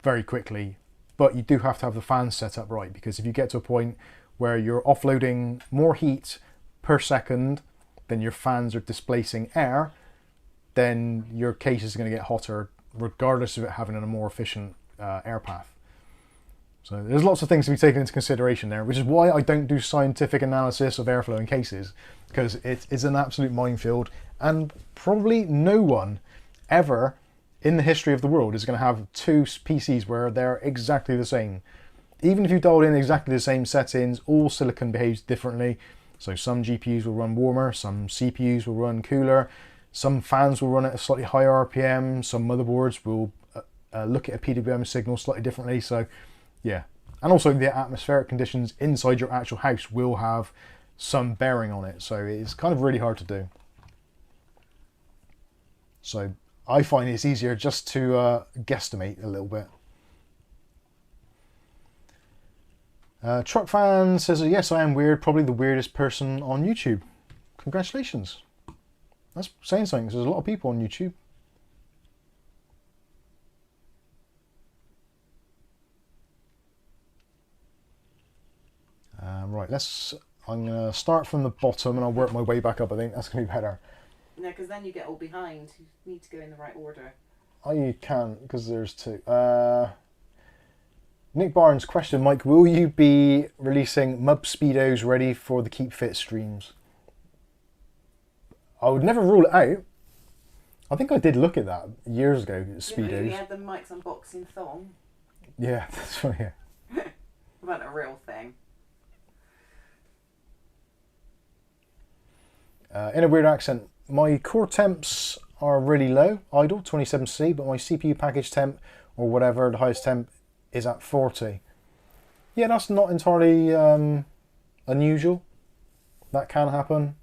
very quickly. But you do have to have the fans set up right, because if you get to a point where you're offloading more heat per second than your fans are displacing air, then your case is going to get hotter regardless of it having a more efficient air path. So there's lots of things to be taken into consideration there, which is why I don't do scientific analysis of airflow in cases, because it is an absolute minefield, and probably no one ever in the history of the world is going to have 2 PCs where they're exactly the same. Even if you dialed in exactly the same settings, all silicon behaves differently. So some GPUs will run warmer, some CPUs will run cooler, some fans will run at a slightly higher RPM, some motherboards will look at a PWM signal slightly differently. So yeah, and also the atmospheric conditions inside your actual house will have some bearing on it. So it's kind of really hard to do. So I find it's easier just to guesstimate a little bit. Truck fan says, yes, I am weird, probably the weirdest person on YouTube. Congratulations. That's saying something, because there's a lot of people on YouTube. Right, I'm going to start from the bottom and I'll work my way back up. I think that's going to be better. No, because then you get all behind. You need to go in the right order. Oh, you can't, because there's 2. Nick Barnes, question, Mike, will you be releasing Mub Speedos ready for the Keep Fit streams? I would never rule it out. I think I did look at that years ago, Speedos. We had the Mike's unboxing thong. Yeah, that's right, yeah. About a real thing. In a weird accent, my core temps are really low, idle, 27C, but my CPU package temp, or whatever, the highest temp, is at 40. Yeah, that's not entirely unusual. That can happen.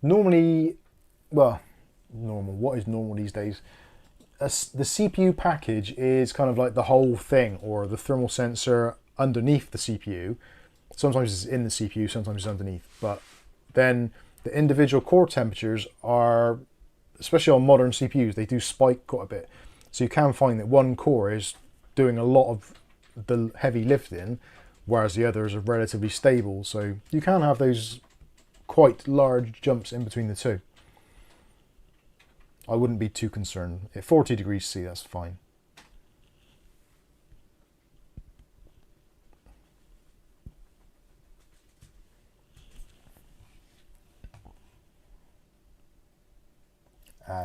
Normally, well, normal. What is normal these days? The CPU package is kind of like the whole thing, or the thermal sensor underneath the CPU. Sometimes it's in the CPU, sometimes it's underneath. But then the individual core temperatures are, especially on modern CPUs, they do spike quite a bit. So you can find that one core is doing a lot of the heavy lifting, whereas the others are relatively stable. So you can have those quite large jumps in between the two. I wouldn't be too concerned. At 40 degrees C, that's fine.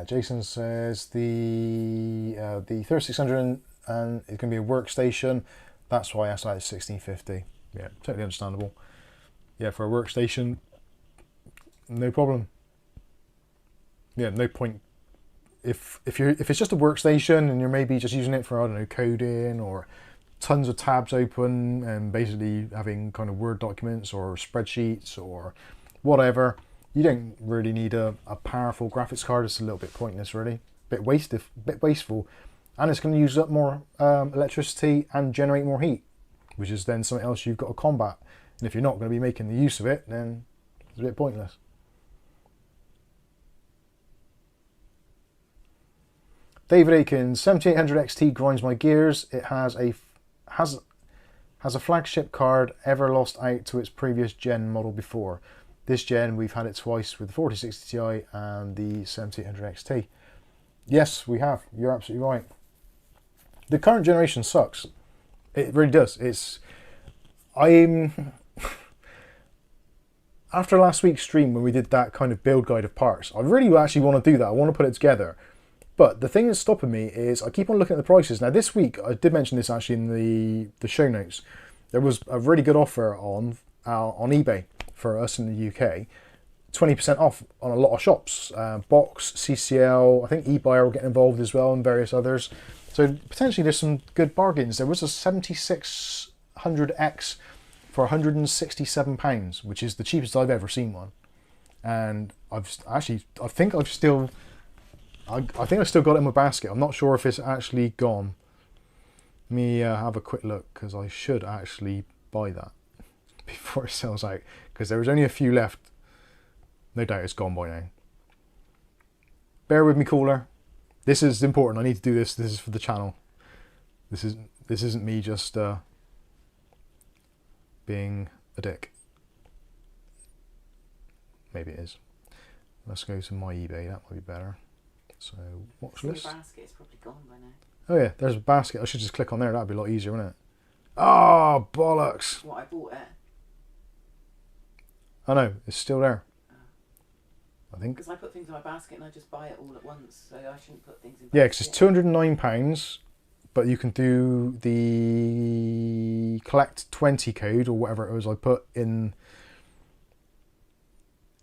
Jason says the 3600 and it's going to be a workstation. That's why I started 1650. Yeah, totally understandable. Yeah, for a workstation, no problem. Yeah, no point. If it's just a workstation and you're maybe just using it for, I don't know, coding or tons of tabs open and basically having kind of Word documents or spreadsheets or whatever, you don't really need a powerful graphics card. It's a little bit pointless, really. Bit wasteful, and it's going to use up more electricity and generate more heat, which is then something else you've got to combat. And if you're not going to be making the use of it, then it's a bit pointless. David Aikens, 7800 XT grinds my gears. It has a flagship card ever lost out to its previous gen model before. This gen, we've had it twice with the 4060 Ti and the 7800 XT. Yes, we have. You're absolutely right. The current generation sucks. It really does. After last week's stream when we did that kind of build guide of parts, I really actually want to do that. I want to put it together. But the thing that's stopping me is I keep on looking at the prices. Now this week, I did mention this actually in the show notes. There was a really good offer on eBay for us in the UK, 20% off on a lot of shops. Box, CCL, I think eBuyer will get involved as well, and various others. So potentially there's some good bargains. There was a 7600X for £167, which is the cheapest I've ever seen one. And I think I've still got it in my basket. I'm not sure if it's actually gone. Let me have a quick look, because I should actually buy that before it sells out, because there was only a few left. No doubt it's gone by now. Bear with me, caller. This is important. I need to do this. This is for the channel. This isn't me just being a dick. Maybe it is. Let's go to my eBay. That might be better. So watch list. Your basket's probably gone by now. Oh yeah, there's a basket. I should just click on there. That'd be a lot easier, wouldn't it? Oh, bollocks. What, I bought it? I know, it's still there. I think. Because I put things in my basket and I just buy it all at once, so I shouldn't put things in. Yeah, because it's £209, but you can do the collect 20 code or whatever it was I put in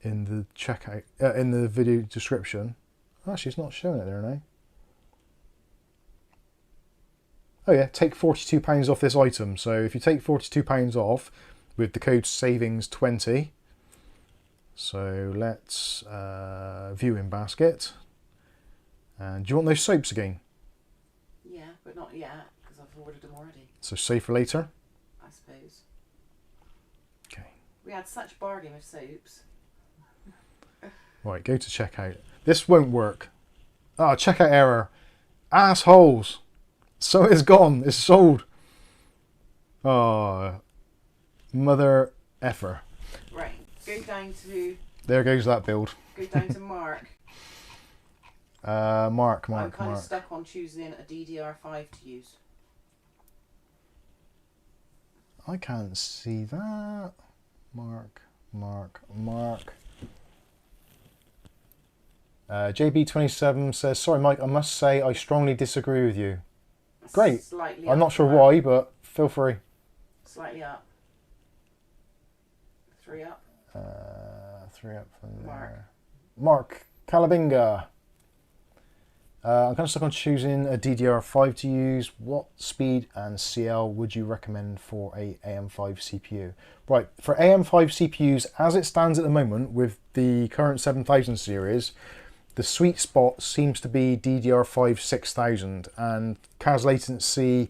the checkout, in the video description. Actually, it's not showing it there now. Oh yeah, take £42 off this item. So if you take £42 off with the code savings20, so let's view in basket. And do you want those soaps again? Yeah, but not yet, because I've ordered them already. So save for later? I suppose. Okay. We had such bargain with soaps. Right, go to checkout. This won't work. Ah, checkout error. Assholes. So it's gone. It's sold. Oh, mother effer. Right, go down to... There goes that build. Go down to Mark. Mark. I'm kind of stuck on choosing a DDR5 to use. I can't see that. Mark. JB27 says, sorry Mike, I must say I strongly disagree with you. Great. Slightly I'm not sure why, but feel free. Slightly up. 3 up. 3 up from Mark. there. Mark Calabinga. I'm kind of stuck on choosing a DDR5 to use. What speed and CL would you recommend for a AM5 CPU? Right, for AM5 CPUs, as it stands at the moment with the current 7000 series, the sweet spot seems to be DDR5 6000, and CAS latency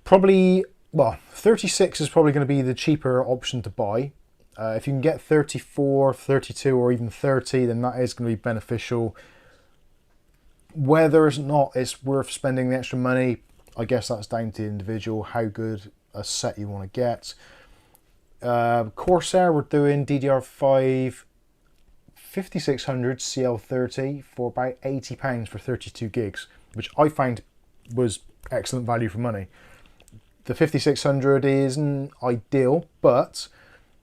probably well, 36 is probably going to be the cheaper option to buy. If you can get 34, 32 or even 30, then that is going to be beneficial. Whether or not it's worth spending the extra money, I guess that's down to the individual, how good a set you want to get. Corsair were doing DDR5 5600 CL30 for about £80 for 32 gigs, which I find was excellent value for money. The 5600 isn't ideal, but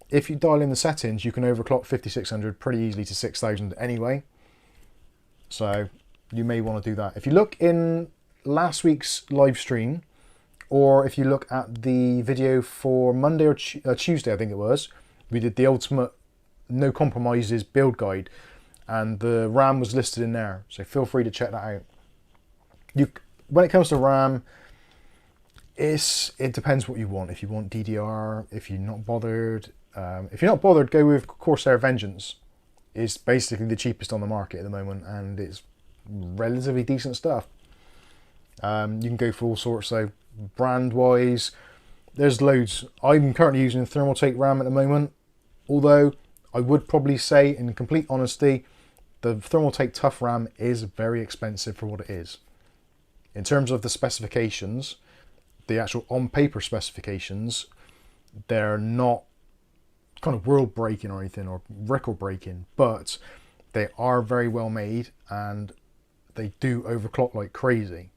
if you dial in the settings, you can overclock 5600 pretty easily to 6000 anyway. So you may want to do that. If you look in last week's live stream, or if you look at the video for Monday or Tuesday, I think it was, we did the ultimate no compromises build guide, and the RAM was listed in there. So feel free to check that out. When it comes to RAM, it depends what you want. If you want DDR, if you're not bothered, go with Corsair Vengeance. It's basically the cheapest on the market at the moment, and it's relatively decent stuff. You can go for all sorts. So brand wise, there's loads. I'm currently using Thermaltake RAM at the moment, although I would probably say, in complete honesty, the Thermaltake Tough RAM is very expensive for what it is. In terms of the specifications, the actual on-paper specifications, they're not kind of world-breaking or anything, or record-breaking, but they are very well made, and they do overclock like crazy.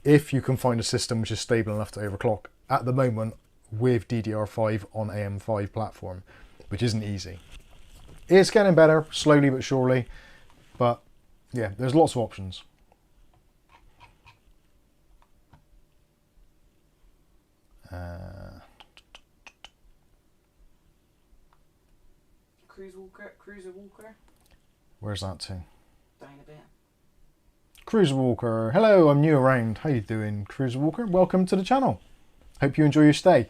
If you can find a system which is stable enough to overclock at the moment with DDR5 on AM5 platform, which isn't easy. It's getting better, slowly but surely, but yeah, there's lots of options. Cruiser Walker. Where's that to? Down a bit. Cruiser Walker, hello, I'm new around. How you doing, Cruiser Walker? Welcome to the channel. Hope you enjoy your stay.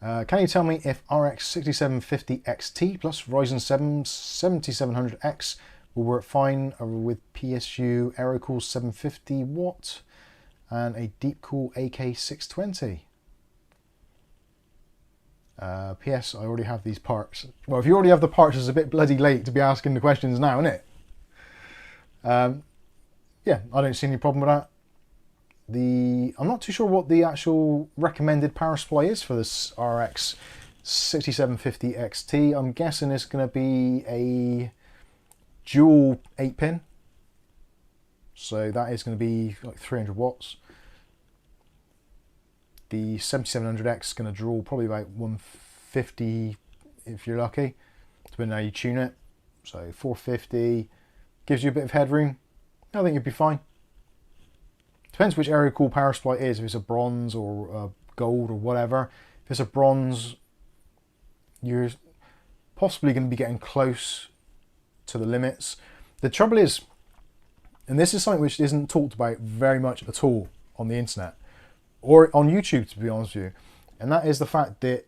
Can you tell me if RX 6750 XT plus Ryzen 7 7700X will work fine with PSU AeroCool 750 watt and a Deepcool AK620? PS, I already have these parts. Well, if you already have the parts, it's a bit bloody late to be asking the questions now, isn't it? Yeah, I don't see any problem with that. I'm not too sure what the actual recommended power supply is for this RX 6750 XT. I'm guessing it's going to be a dual 8-pin. So that is going to be like 300 watts. The 7700X is going to draw probably about 150 if you're lucky, depending on how you tune it. So 450 gives you a bit of headroom. I think you'd be fine. Depends which AeroCool power supply it is, if it's a bronze or a gold or whatever. If it's a bronze, you're possibly going to be getting close to the limits. The trouble is, and this is something which isn't talked about very much at all on the internet, or on YouTube to be honest with you, and that is the fact that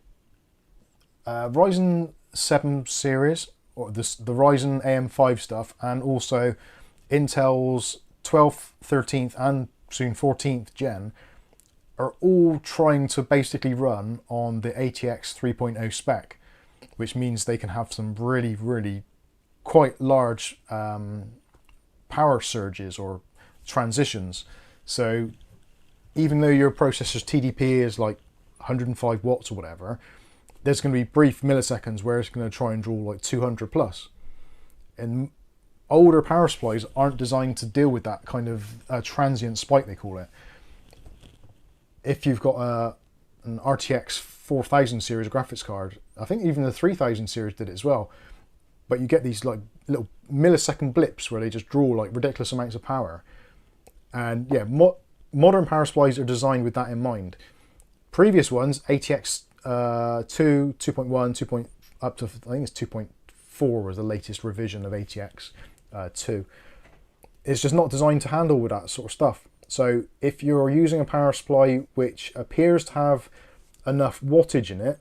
Ryzen 7 series, or the Ryzen AM5 stuff, and also Intel's 12th, 13th and soon 14th gen are all trying to basically run on the ATX 3.0 spec, which means they can have some really quite large power surges or transitions. So even though your processor's TDP is like 105 watts or whatever, there's going to be brief milliseconds where it's going to try and draw like 200 plus. And older power supplies aren't designed to deal with that kind of transient spike, they call it. If you've got an RTX 4000 series graphics card, I think even the 3000 series did it as well, but you get these like little millisecond blips where they just draw like ridiculous amounts of power. And yeah, modern power supplies are designed with that in mind. Previous ones, ATX 2, 2.1, up to I think it's 2.4 was the latest revision of ATX 2. It's just not designed to handle with that sort of stuff. So if you're using a power supply which appears to have enough wattage in it,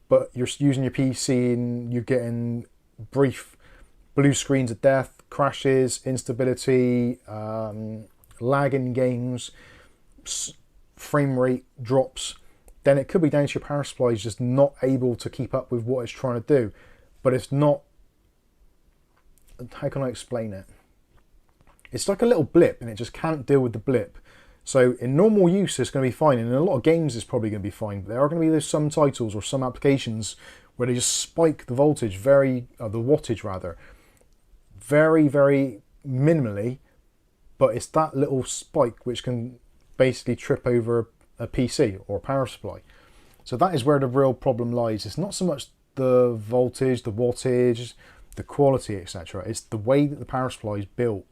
but you're using your PC and you're getting brief blue screens of death, crashes, instability, lag in games, frame rate drops, then it could be down to your power supply is just not able to keep up with what it's trying to do. But it's not, how can I explain it? It's like a little blip and it just can't deal with the blip. So in normal use it's going to be fine, and in a lot of games it's probably going to be fine. But there are going to be some titles or some applications where they just spike the voltage the wattage rather, very, very minimally, but it's that little spike which can basically trip over a PC or a power supply. So that is where the real problem lies. It's not so much the voltage, the wattage, the quality, etc. It's the way that the power supply is built.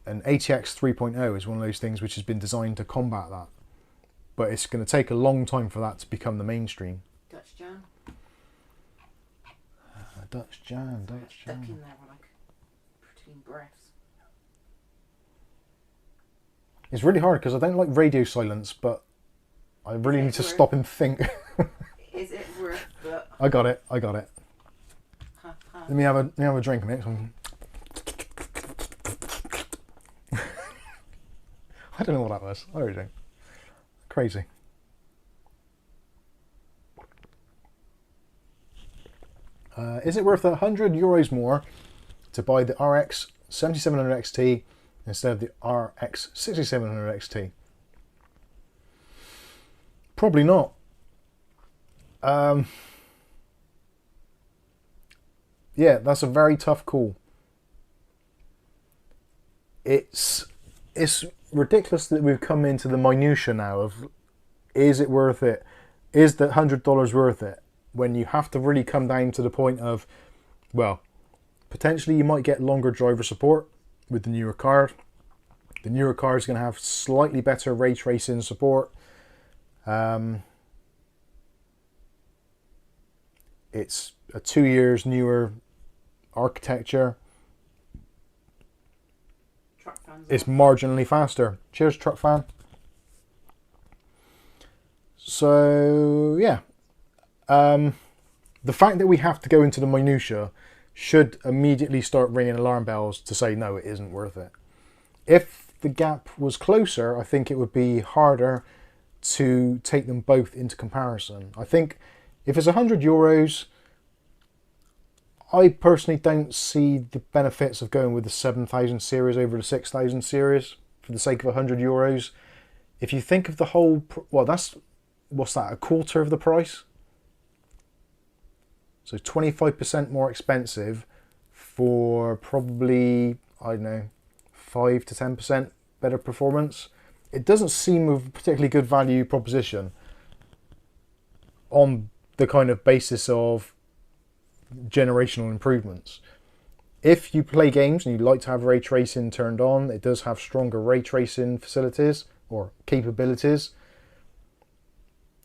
And ATX 3.0 is one of those things which has been designed to combat that. But it's going to take a long time for that to become the mainstream. Dutch jam. Dutch jam. Stuck in there like between breaths. It's really hard because I don't like radio silence, but I really need to stop and think. Is it worth the... I got it. Ha, ha. Let me have a drink a minute. I don't know what that was. I really don't. Crazy. Is it worth €100 more to buy the RX 7700 XT instead of the RX 6700 XT? Probably not. Yeah, that's a very tough call. It's ridiculous that we've come into the minutia now of, is it worth it? Is the $100 worth it? When you have to really come down to the point of, well, potentially you might get longer driver support with the newer card. The newer card is going to have slightly better ray tracing support. It's a 2 years newer architecture. It's marginally faster. Cheers, truck fan. So yeah, the fact that we have to go into the minutia should immediately start ringing alarm bells to say no, it isn't worth it. If the gap was closer, I think it would be harder to take them both into comparison. I think if it's €100, I personally don't see the benefits of going with the 7000 series over the 6000 series for the sake of €100. If you think of the whole, well, what's that, a quarter of the price? So 25% more expensive for probably, I don't know, 5 to 10% better performance. It doesn't seem a particularly good value proposition on the kind of basis of generational improvements. If you play games and you like to have ray tracing turned on, it does have stronger ray tracing facilities or capabilities.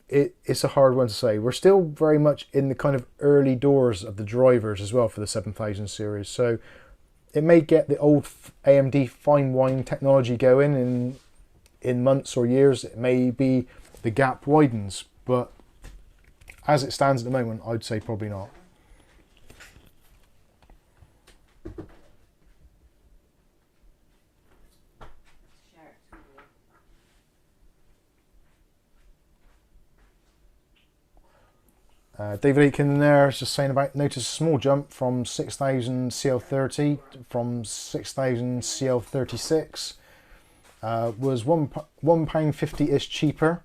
It's a hard one to say. We're still very much in the kind of early doors of the drivers as well for the 7000 series, so it may get the old AMD fine wine technology going in months or years. It may be the gap widens, but as it stands at the moment, I'd say probably not. David Aitken there is just saying about notice a small jump from 6000 CL30 from 6000 CL36. Was £1.50-ish cheaper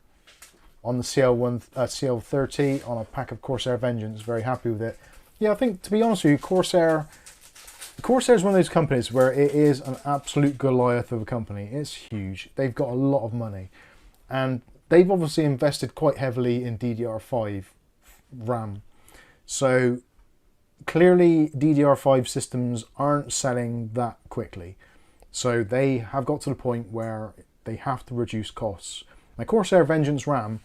on the CL30 on a pack of Corsair Vengeance. Very happy with it. Yeah, I think, to be honest with you, Corsair is one of those companies where it is an absolute Goliath of a company. It's huge. They've got a lot of money, and they've obviously invested quite heavily in DDR5 RAM. So clearly DDR5 systems aren't selling that quickly. So they have got to the point where they have to reduce costs. Now, Corsair Vengeance RAM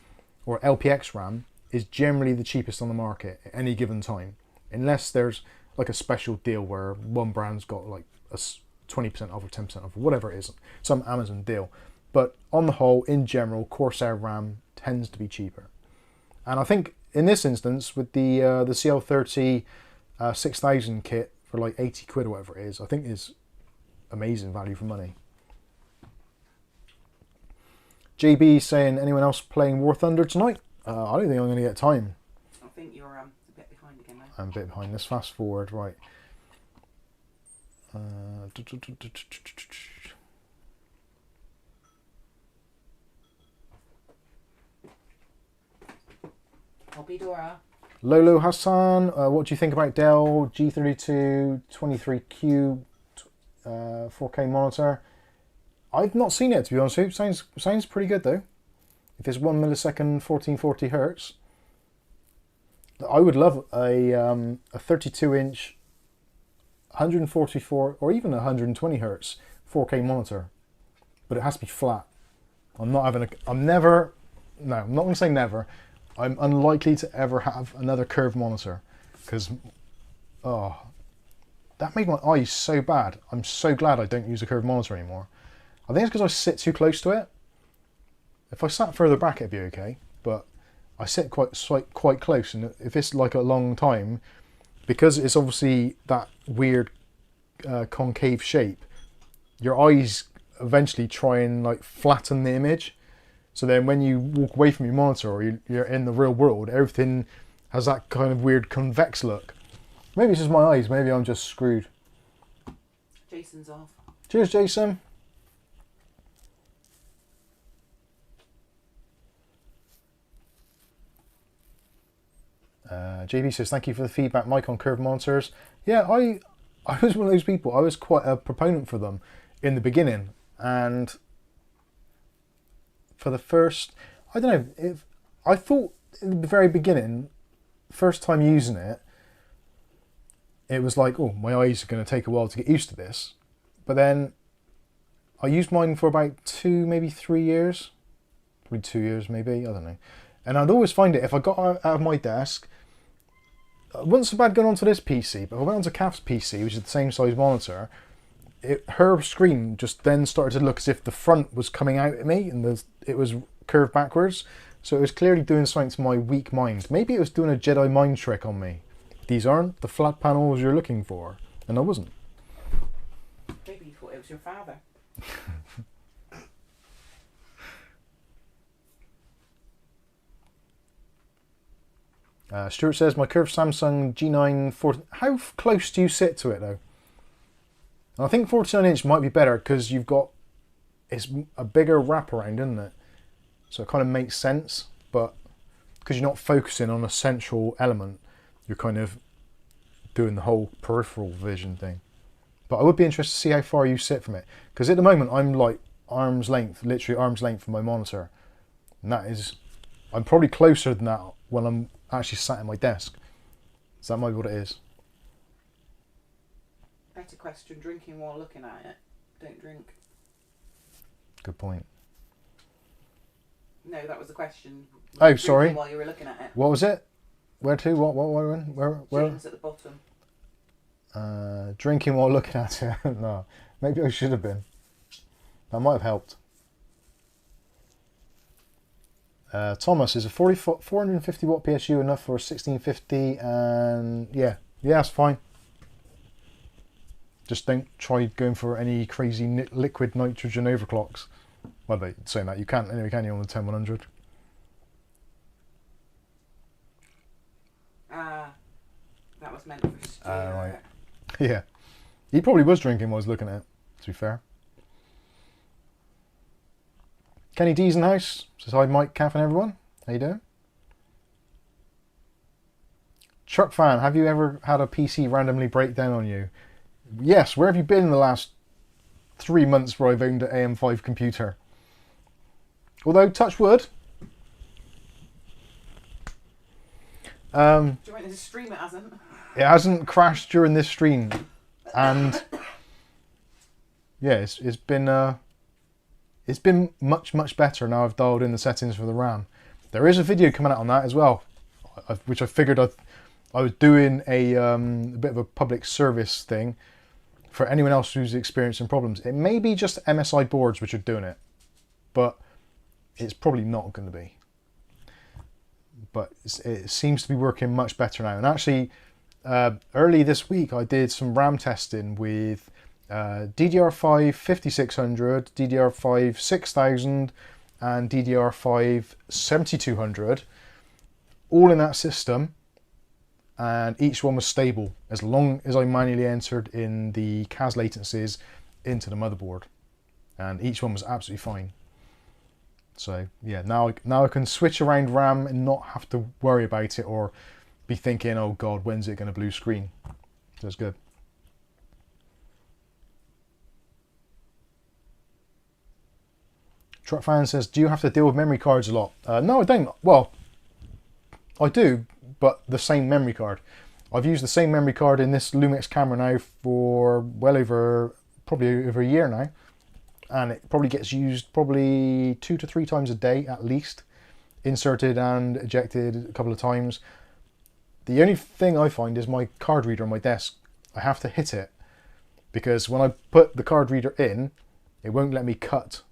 or LPX RAM is generally the cheapest on the market at any given time, unless there's like a special deal where one brand's got like a 20% off or 10% off or whatever it is, some Amazon deal. But on the whole, in general, Corsair RAM tends to be cheaper. And I think in this instance, with the CL30 6000 kit for like 80 quid or whatever it is, I think is amazing value for money. JB saying, anyone else playing War Thunder tonight? I don't think I'm going to get time. I think you're a bit behind again, though. I'm a bit behind. Let's fast forward. Right. Hobby Dora. Lolo Hassan, what do you think about Dell G32 23Q 4K monitor? I've not seen it, to be honest with you. Sounds pretty good though. If it's 1 millisecond 1440 hertz, I would love a 32-inch 144 or even 120 hertz 4K monitor, but it has to be flat. I'm not going to say never. I'm unlikely to ever have another curved monitor because, that made my eyes so bad. I'm so glad I don't use a curved monitor anymore. I think it's because I sit too close to it. If I sat further back, it'd be okay, but I sit quite close, and if it's like a long time, because it's obviously that weird concave shape, your eyes eventually try and like flatten the image. So then when you walk away from your monitor or you're in the real world, everything has that kind of weird convex look. Maybe it's just my eyes, maybe I'm just screwed. Jason's off. Cheers, Jason. JB says, thank you for the feedback, Mike, on curved monitors. Yeah, I was one of those people. I was quite a proponent for them in the beginning, and for the first, I don't know, I thought in the very beginning, first time using it, it was like, oh, my eyes are going to take a while to get used to this. But then I used mine for about 2, maybe 3 years, probably 2 years maybe, I don't know. And I'd always find it, if I got out of my desk, it wasn't so bad going onto this PC, but if I went onto Kath's PC, which is the same size monitor, her screen just then started to look as if the front was coming out at me and it was curved backwards. So it was clearly doing something to my weak mind. Maybe it was doing a Jedi mind trick on me. These aren't the flat panels you're looking for. And I wasn't. Maybe you thought it was your father. Stuart says, my curved Samsung G9 40... How close do you sit to it though? And I think 49-inch might be better because it's a bigger wraparound, isn't it? So it kind of makes sense, but because you're not focusing on a central element, you're kind of doing the whole peripheral vision thing. But I would be interested to see how far you sit from it, because at the moment I'm like arm's length, literally arm's length from my monitor, and that is, I'm probably closer than that when I'm actually sat at my desk. So that might be what it is. Better question, drinking while looking at it. Don't drink. Good point. No, that was the question. Oh, sorry. While you were looking at it. What was it? Where to? What? Where? James at the bottom. Drinking while looking at it. No, maybe I should have been. That might have helped. Thomas, is a 450 watt PSU enough for 1650? And yeah, that's fine. Just don't try going for any crazy liquid nitrogen overclocks. Well, they're saying that you can't anyway, can you, on the 10100? That was meant for Stu. Right. Yeah. He probably was drinking while I was looking at it, to be fair. Kenny D's in the house. Says hi, Mike, Kath, and everyone. How you doing? Chuck fan, have you ever had a PC randomly break down on you? Yes, where have you been in the last 3 months where I've owned an AM5 computer? Although, touch wood. Do you want to stream it hasn't? It hasn't crashed during this stream. And yeah, it's been much better now I've dialed in the settings for the RAM. There is a video coming out on that as well, which I figured I was doing a bit of a public service thing for anyone else who's experiencing problems. It may be just MSI boards which are doing it, but it's probably not going to be. But it seems to be working much better now. And actually, early this week I did some RAM testing with DDR5 5600, DDR5 6000, and DDR5 7200, all in that system, and each one was stable as long as I manually entered in the CAS latencies into the motherboard, and each one was absolutely fine. So yeah, now I can switch around RAM and not have to worry about it or be thinking, oh god, when's it going to blue screen? So it's good. Truck fan says, do you have to deal with memory cards a lot? No, I don't. Well, I do, but the same memory card. I've used the same memory card in this Lumix camera now for well over, probably over a year now. And it probably gets used probably 2 to 3 times a day at least. Inserted and ejected a couple of times. The only thing I find is my card reader on my desk. I have to hit it because when I put the card reader in, it won't let me cut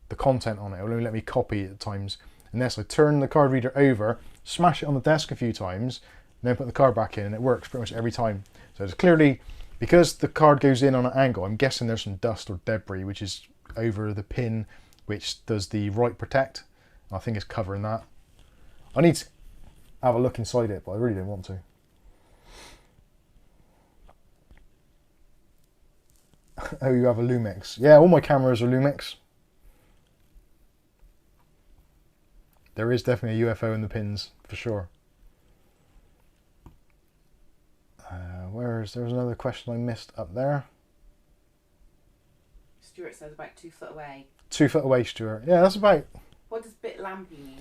the content on it. It will only let me copy at times. Unless I turn the card reader over, smash it on the desk a few times, and then put the card back in, and it works pretty much every time. So it's clearly, because the card goes in on an angle, I'm guessing there's some dust or debris which is over the pin which does the write protect. I think it's covering that. I need to have a look inside it, but I really don't want to. Oh, you have a Lumix. Yeah, all my cameras are Lumix. There is definitely a UFO in the pins, for sure. There was another question I missed up there. Stuart says about 2 foot away. 2 foot away, Stuart. Yeah, that's about... What does bit lampy mean?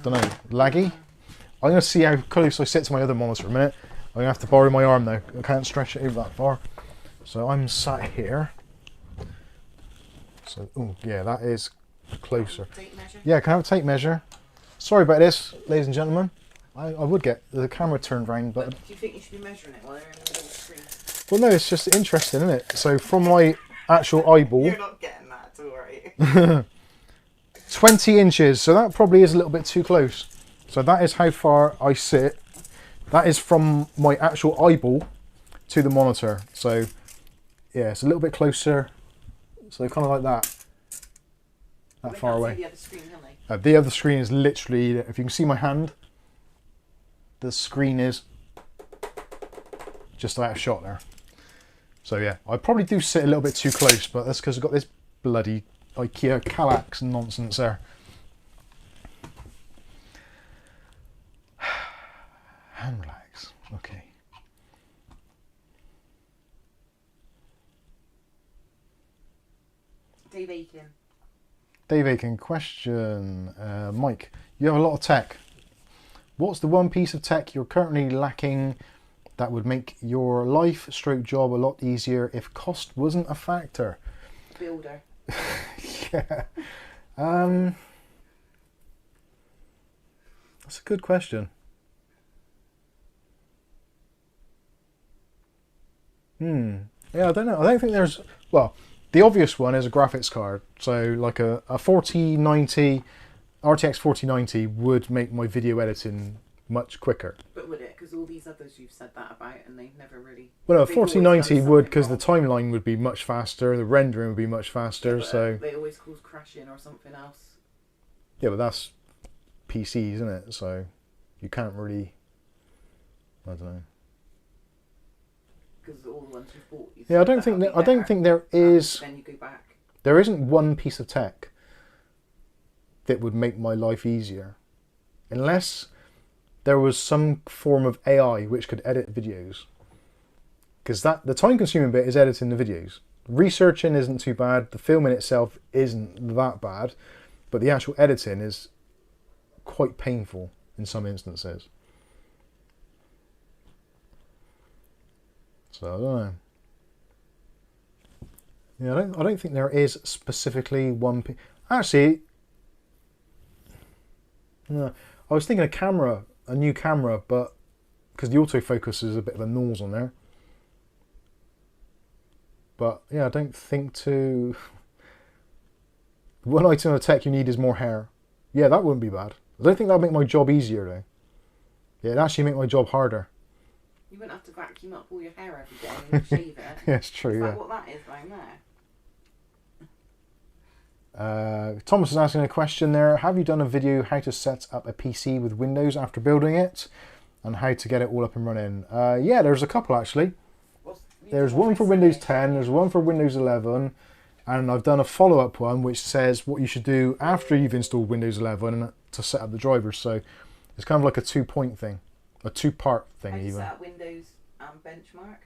Don't know, laggy? I'm going to see how close I sit to my other monitor a minute. I'm going to have to borrow my arm though. I can't stretch it over that far. So I'm sat here. So, oh yeah, that is closer. Tape measure? Yeah, can I have a tape measure? Sorry about this, ladies and gentlemen. I would get the camera turned round, but... Do you think you should be measuring it while they're in the middle of the screen? Well, no, it's just interesting, isn't it? So from my actual eyeball... You're not getting that at all, right? 20 inches, so that probably is a little bit too close. So that is how far I sit. That is from my actual eyeball to the monitor. So yeah, it's a little bit closer. So kind of like that. That far away. The other screen, can they? The other screen is literally, if you can see my hand, the screen is just out of shot there. So yeah, I probably do sit a little bit too close, but that's because I've got this bloody IKEA Kallax nonsense there. Hand relax. Okay. Dave Aiken. Dave Aiken, question. Mike, you have a lot of tech. What's the one piece of tech you're currently lacking that would make your life stroke job a lot easier if cost wasn't a factor? Builder. Yeah. That's a good question. Yeah, I don't know. I don't think there's... Well, the obvious one is a graphics card. So like a 4090, RTX 4090 would make my video editing much quicker. But would it? Because all these others you've said that about and they've never really... Well, no, they've always 4090 done would, something because the wrong. timeline would be much faster, the rendering would be much faster, But so... they always cause crashing or something else. Yeah, but that's PCs, isn't it? So you can't really... I don't know. Because all the ones you've bought... You've Yeah, I said don't that think would that, be I don't better. think there is... Then you go back. There isn't one piece of tech that would make my life easier. Unless there was some form of AI which could edit videos. Because the time consuming bit is editing the videos. Researching isn't too bad, the filming itself isn't that bad, but the actual editing is quite painful in some instances. So I don't know. Yeah, I don't think there is specifically one. Actually, no, I was thinking a new camera, but because the autofocus is a bit of a nose on there. But yeah, I don't think to. One item of tech you need is more hair. Yeah, that wouldn't be bad. I don't think that would make my job easier though. Yeah, it'd actually make my job harder. You wouldn't have to vacuum up all your hair every day and shave it. Yeah, it's true. Is Yeah. that what that is down there? Thomas is asking a question there. Have you done a video how to set up a PC with Windows after building it and how to get it all up and running? Yeah, there's a couple actually. There's one for Windows 10, there's one for Windows 11, and I've done a follow-up one which says what you should do after you've installed Windows 11 to set up the drivers. So it's kind of like a two-point thing, a two-part thing even. Set up Windows and benchmark?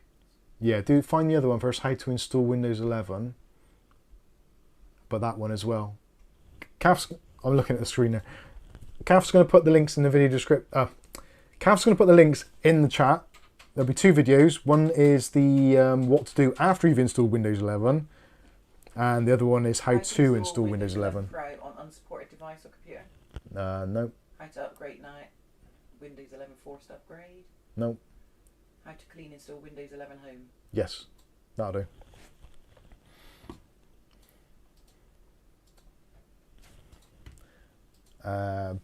Yeah, find the other one first, how to install Windows 11. But that one as well. I'm looking at the screen there. Kath's going to put the links in the video description. Kath's going to put the links in the chat. There'll be two videos. One is the what to do after you've installed Windows 11, and the other one is how to install Windows 11. Pro on unsupported device or computer? No. How to upgrade now? Windows 11 forced upgrade? No. How to clean install Windows 11 home? Yes, that'll do.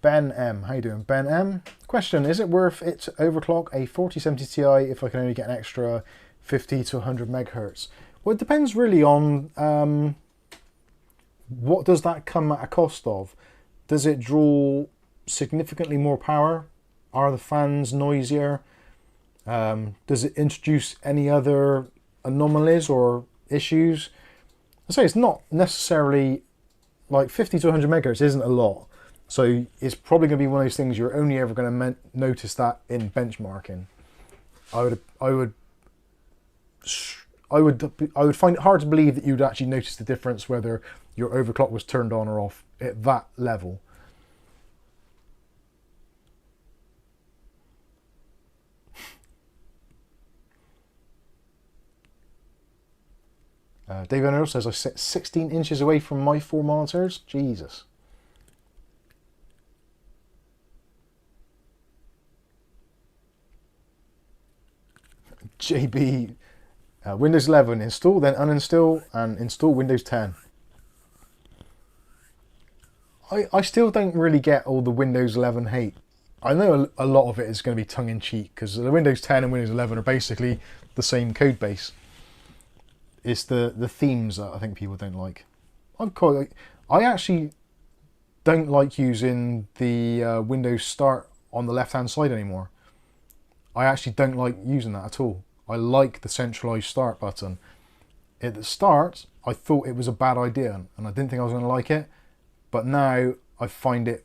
Ben M, how you doing? Ben M, question, is it worth it to overclock a 4070 Ti if I can only get an extra 50 to 100 megahertz? Well, it depends really on what does that come at a cost of. Does it draw significantly more power? Are the fans noisier? Does it introduce any other anomalies or issues? I say it's not necessarily like 50 to 100 megahertz isn't a lot. So it's probably going to be one of those things you're only ever going to notice that in benchmarking. I would find it hard to believe that you'd actually notice the difference whether your overclock was turned on or off at that level. David Earl says I sit 16 inches away from my 4 monitors. Jesus. JB, Windows 11 install, then uninstall and install Windows 10. I still don't really get all the Windows 11 hate. I know a lot of it is going to be tongue-in-cheek because the Windows 10 and Windows 11 are basically the same code base. It's the themes that I think people don't like. I actually don't like using the Windows Start on the left-hand side anymore. I actually don't like using that at all. I like the centralized start button. At the start, I thought it was a bad idea and I didn't think I was going to like it. But now I find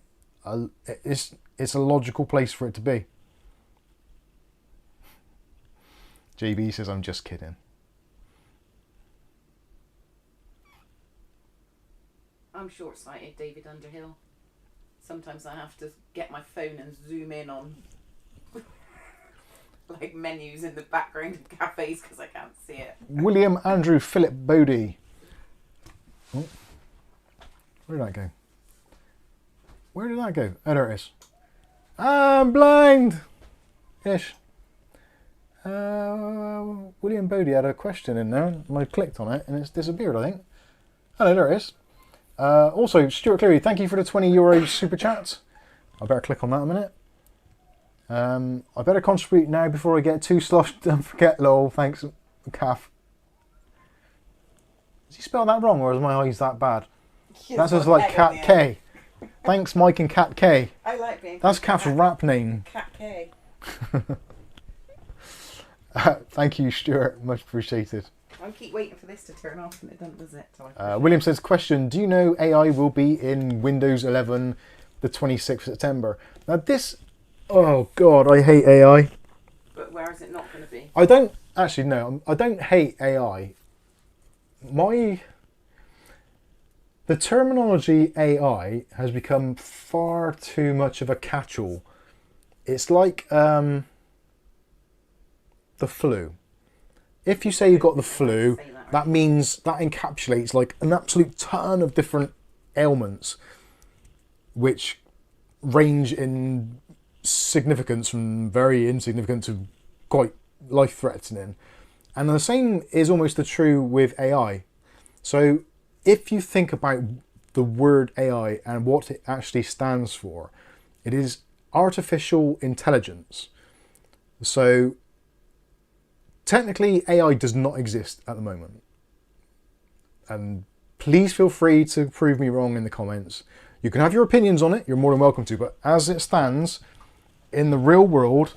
it's a logical place for it to be. JB says, I'm just kidding. I'm short-sighted, David Underhill. Sometimes I have to get my phone and zoom in on like menus in the background of cafes because I can't see it. William Andrew Philip Bodie. Oh, where did that go? Where did that go? Oh, there it is. I'm blind! Ish. William Bodie had a question in there and I clicked on it and it's disappeared, I think. Oh, no, there it is. Also, Stuart Cleary, thank you for the €20 super chat. I better click on that in a minute. I better contribute now before I get too sloshed. Don't forget, lol. Thanks, Kath. Did he spell that wrong, or is my eyes that bad? That sounds like Cat K. Thanks, Mike and Cat K. I like being. That's Kath's rap name. Cat K. Thank you, Stuart. Much appreciated. I keep waiting for this to turn off, and it doesn't, does it? William says, question: do you know AI will be in Windows 11 the 26th of September? Now this. Oh God, I hate AI. But where is it not going to be? I don't actually no. I don't hate AI. The terminology AI has become far too much of a catch-all. It's like the flu. If you say you've got the flu, that means that encapsulates like an absolute ton of different ailments, which range in significance from very insignificant to quite life-threatening. And the same is almost true with AI. So if you think about the word AI and what it actually stands for, it is artificial intelligence. So technically AI does not exist at the moment. And Please feel free to prove me wrong in the comments. You can have your opinions on it, you're more than welcome to, but as it stands, in the real world,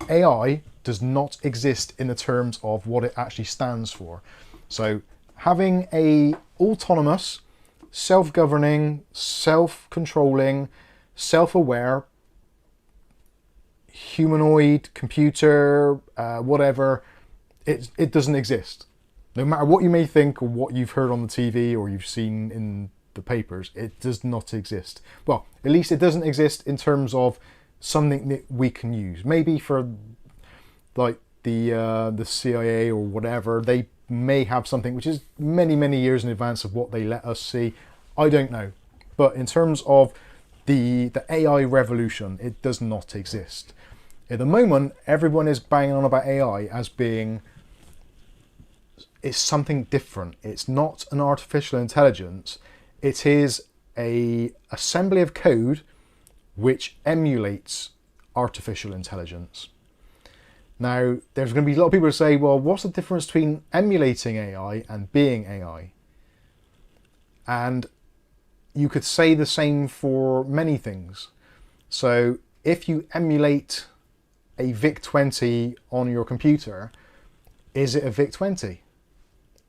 AI does not exist in the terms of what it actually stands for. So having a autonomous, self-governing, self-controlling, self-aware, humanoid, computer, whatever, it doesn't exist. No matter what you may think or what you've heard on the TV or you've seen in the papers, it does not exist. Well, at least it doesn't exist in terms of something that we can use. Maybe for like the CIA or whatever, they may have something which is many, many years in advance of what they let us see. I don't know. But in terms of the AI revolution, it does not exist. At the moment, everyone is banging on about AI as being, it's something different. It's not an artificial intelligence. It is a assembly of code which emulates artificial intelligence. Now, there's going to be a lot of people who say, well, what's the difference between emulating AI and being AI? And you could say the same for many things. So if you emulate a VIC-20 on your computer, is it a VIC-20?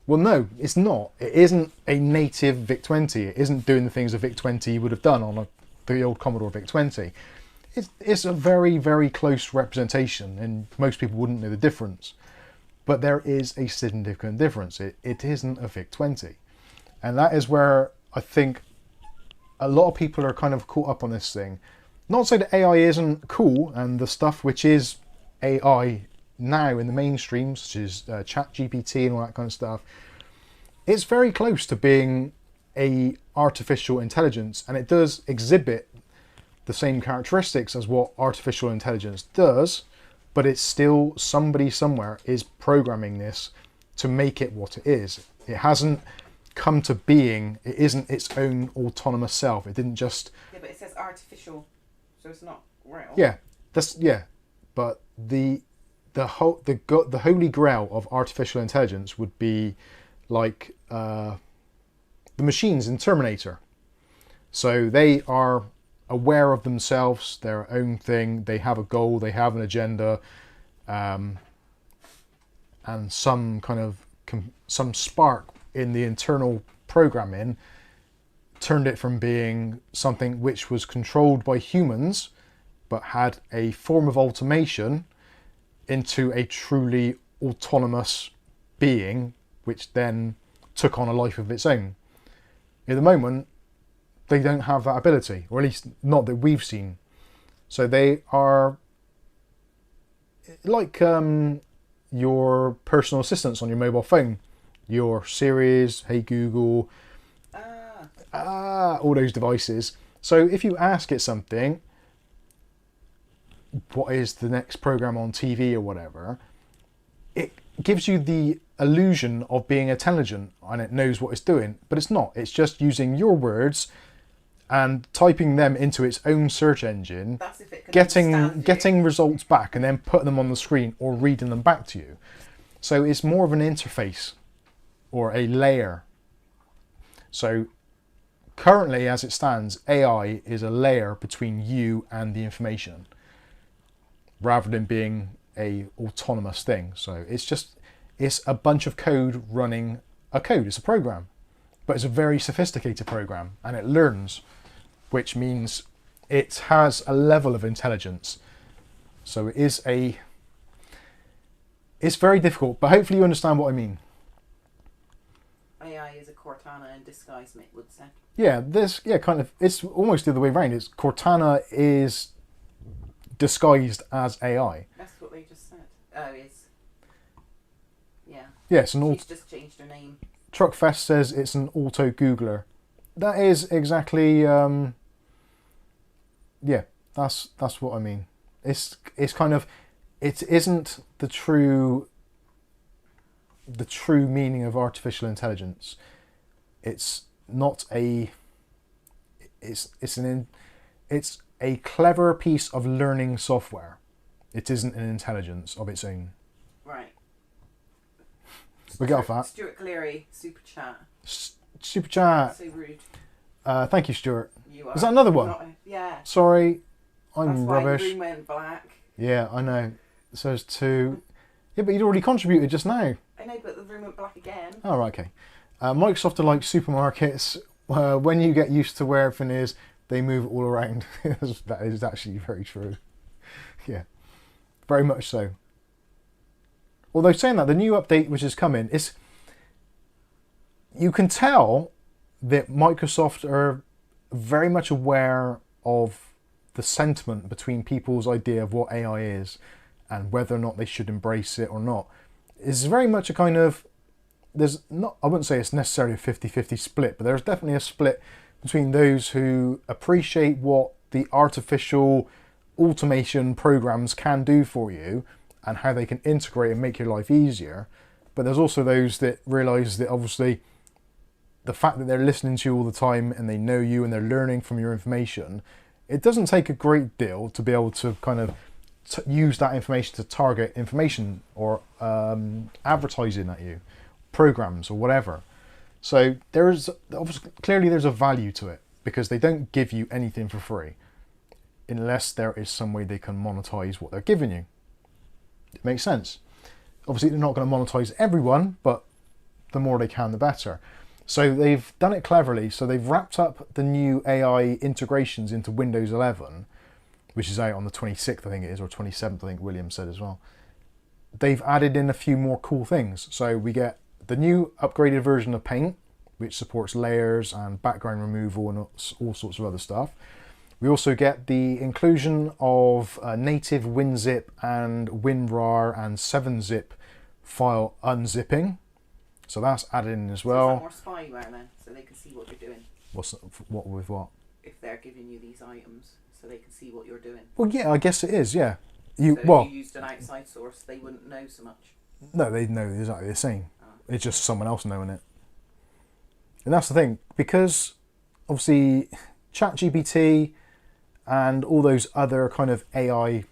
Well, no, it's not. It isn't a native VIC-20. It isn't doing the things a VIC-20 would have done on the old Commodore VIC-20. It's a very, very close representation, and most people wouldn't know the difference. But there is a significant difference. It isn't a VIC-20. And that is where I think a lot of people are kind of caught up on this thing. Not to say that AI isn't cool, and the stuff which is AI now in the mainstream, such as ChatGPT and all that kind of stuff, it's very close to being a artificial intelligence, and it does exhibit the same characteristics as what artificial intelligence does, but it's still somebody somewhere is programming this to make it what it is. It hasn't come to being. It isn't its own autonomous self. It didn't just... Yeah, but it says artificial, so it's not real. Yeah, but the holy grail of artificial intelligence would be like the machines in Terminator. So they are aware of themselves, their own thing, they have a goal, they have an agenda, and some kind of some spark in the internal programming turned it from being something which was controlled by humans but had a form of automation into a truly autonomous being, which then took on a life of its own. At the moment, they don't have that ability, or at least not that we've seen. So they are like your personal assistants on your mobile phone, your Siri's, Hey Google, all those devices. So if you ask it something, what is the next program on TV or whatever, it gives you the illusion of being intelligent and it knows what it's doing, but it's not. It's just using your words and typing them into its own search engine, That's if it can getting results back and then putting them on the screen or reading them back to you. So it's more of an interface or a layer. So currently, as it stands, AI is a layer between you and the information, rather than being a autonomous thing. So it's a bunch of code running a code. It's a program, but it's a very sophisticated program, and it learns, which means it has a level of intelligence. So it's very difficult, but hopefully you understand what I mean. AI is a Cortana in disguise, Mick would say. Yeah, kind of, it's almost the other way around. It's Cortana is disguised as AI. That's what they just said. Oh, is. Yeah. Yeah, She's just changed her name. Truckfest says it's an auto Googler. That is exactly, yeah, that's what I mean. It's kind of, it isn't the true meaning of artificial intelligence. It's not a, it's a clever piece of learning software. It isn't an intelligence of its own. Right. We get off that. Stuart Cleary, super chat. super chat. So rude. Thank you, Stuart. You are. Is that another one? Yeah. Sorry, That's I'm why rubbish. the room went black. Yeah, I know. So there's two. Yeah, but you'd already contributed just now. I know, but the room went black again. Oh, right, okay. Microsoft are like supermarkets. When you get used to where everything is, they move it all around. That is actually very true. Yeah, very much so. Although saying that, the new update which is coming, you can tell that Microsoft are very much aware of the sentiment between people's idea of what AI is and whether or not they should embrace it or not. It's very much a kind of, I wouldn't say it's necessarily a 50-50 split, but there's definitely a split between those who appreciate what the artificial automation programs can do for you and how they can integrate and make your life easier. But there's also those that realise that obviously the fact that they're listening to you all the time and they know you and they're learning from your information, it doesn't take a great deal to be able to kind of use that information to target information or advertising at you, programs or whatever. So there's obviously, clearly there's a value to it because they don't give you anything for free unless there is some way they can monetize what they're giving you. It makes sense. Obviously they're not going to monetize everyone, but the more they can, the better. So they've done it cleverly. So they've wrapped up the new AI integrations into Windows 11, which is out on the 26th, I think it is, or 27th, I think William said as well. They've added in a few more cool things. So we get the new upgraded version of Paint, which supports layers and background removal and all sorts of other stuff. We also get the inclusion of native WinZip and WinRAR and 7-zip file unzipping. So that's added in as well. So is that more spyware then, so they can see what you're doing? What with what? If they're giving you these items, so they can see what you're doing. Well, yeah, I guess it is. Yeah. So if you used an outside source, they wouldn't know so much. No, they know exactly the same. It's just someone else knowing it. And that's the thing, because obviously ChatGPT and all those other kind of AI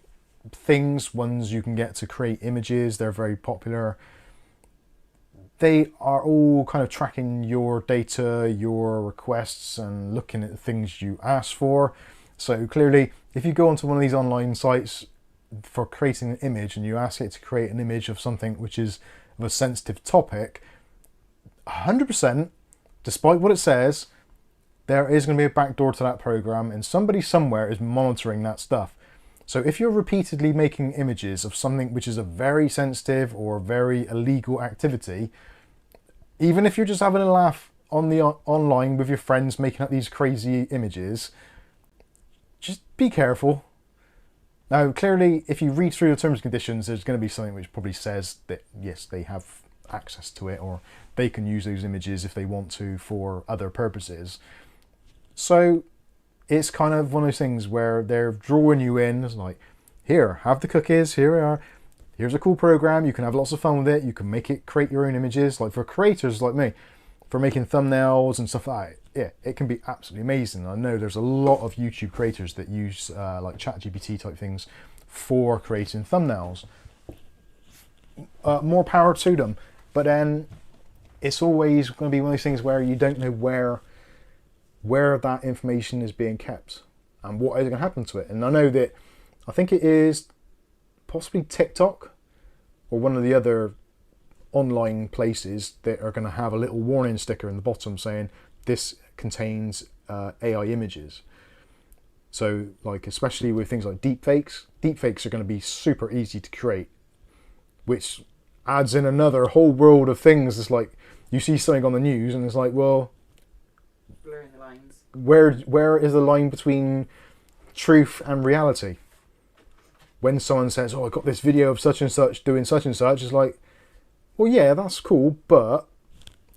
things, ones you can get to create images, they're very popular. They are all kind of tracking your data, your requests, and looking at the things you ask for. So clearly, if you go onto one of these online sites for creating an image and you ask it to create an image of something which is of a sensitive topic, 100%, despite what it says, there is going to be a backdoor to that program and somebody somewhere is monitoring that stuff. So if you're repeatedly making images of something which is a very sensitive or very illegal activity, even if you're just having a laugh on the online with your friends making up these crazy images, just be careful. Now, clearly, if you read through the terms and conditions, there's going to be something which probably says that, yes, they have access to it or they can use those images if they want to for other purposes. So it's kind of one of those things where they're drawing you in. It's like, here, have the cookies, here we are. Here's a cool program, you can have lots of fun with it, you can create your own images. Like for creators like me, for making thumbnails and stuff like that, yeah, it can be absolutely amazing. I know there's a lot of YouTube creators that use like ChatGPT type things for creating thumbnails. More power to them. But then it's always going to be one of those things where you don't know where that information is being kept and what is going to happen to it. And I know that, I think it is possibly TikTok or one of the other online places that are going to have a little warning sticker in the bottom saying this contains AI images. So like, especially with things like deepfakes are going to be super easy to create, which adds in another whole world of things. It's like you see something on the news and it's like, well, Blurring the lines. Where is the line between truth and reality? When someone says, oh, I got this video of such and such doing such and such, it's like, well, yeah, that's cool, but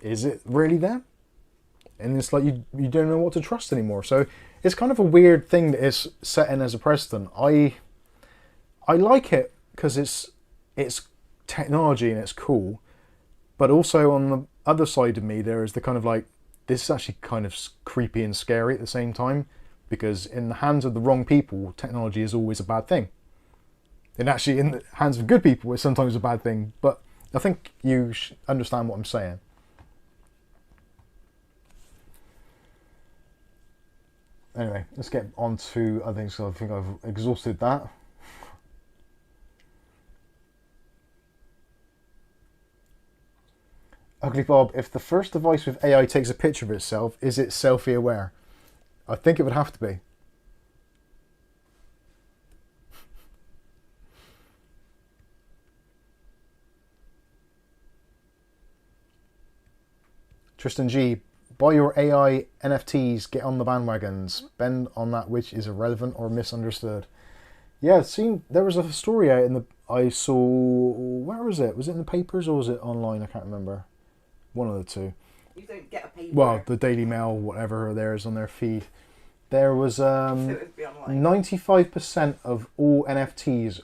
is it really there? And it's like you don't know what to trust anymore. So it's kind of a weird thing that is set in as a precedent. I like it because it's technology and it's cool, but also on the other side of me there is the kind of like, this is actually kind of creepy and scary at the same time, because in the hands of the wrong people, technology is always a bad thing. And actually in the hands of good people, it's sometimes a bad thing. But I think you understand what I'm saying. Anyway, let's get on to other things. So I think I've exhausted that. Ugly Bob, if the first device with AI takes a picture of itself, is it selfie aware? I think it would have to be. Tristan G, buy your AI NFTs, get on the bandwagons, spend on that which is irrelevant or misunderstood. Yeah, there was a story out in the, I saw, where was it? Was it in the papers or was it online? I can't remember. One of the two. You don't get a paper. Well, the Daily Mail, whatever there is on their feed. There was So it would be online. 95% of all NFTs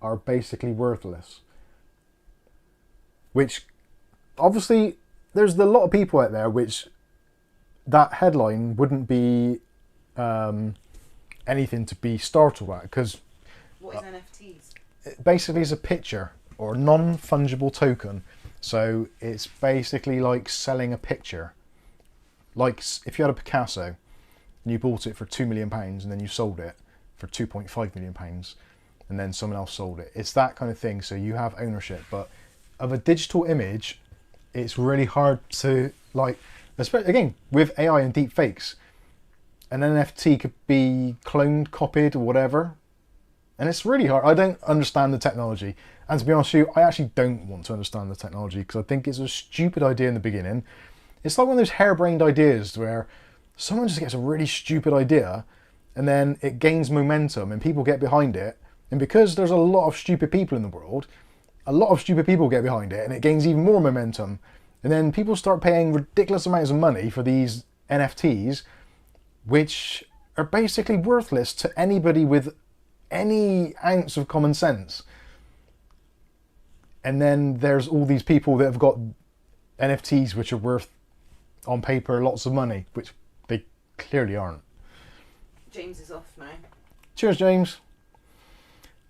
are basically worthless. Which, obviously, there's a lot of people out there which that headline wouldn't be anything to be startled at, because What is NFTs? it basically is a picture or non-fungible token. So it's basically like selling a picture. Like if you had a Picasso and you bought it for £2 million and then you sold it for £2.5 million and then someone else sold it. It's that kind of thing. So you have ownership, but of a digital image, it's really hard to, like, especially again with AI and deep fakes, an NFT could be cloned, copied, or whatever, and it's really hard. I don't understand the technology, and to be honest with you, I actually don't want to understand the technology because I think it's a stupid idea in the beginning. It's like one of those harebrained ideas where someone just gets a really stupid idea and then it gains momentum and people get behind it, and because there's a lot of stupid people in the world, a lot of stupid people get behind it and it gains even more momentum, and then people start paying ridiculous amounts of money for these NFTs, which are basically worthless to anybody with any ounce of common sense. And then there's all these people that have got NFTs which are worth on paper lots of money, which they clearly aren't. James is off now. Cheers, James.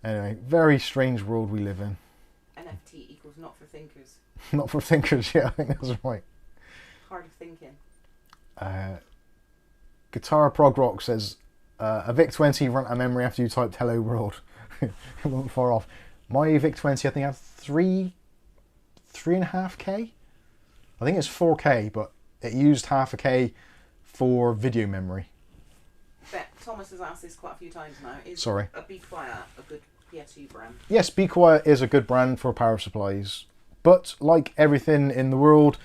Anyway, very strange world we live in. NFT equals not for thinkers. Not for thinkers, yeah, I think that's right. Hard of thinking. Guitar Prog Rock says, a VIC-20 ran out of memory after you typed hello world. It wasn't far off. My VIC-20, I think I have 3.5K? I think it's 4K, but it used half a K for video memory. Bet Thomas has asked this quite a few times now. Is Sorry. a Be Quiet a good PSU brand? Yes, Be Quiet is a good brand for power supplies, but like everything in the world,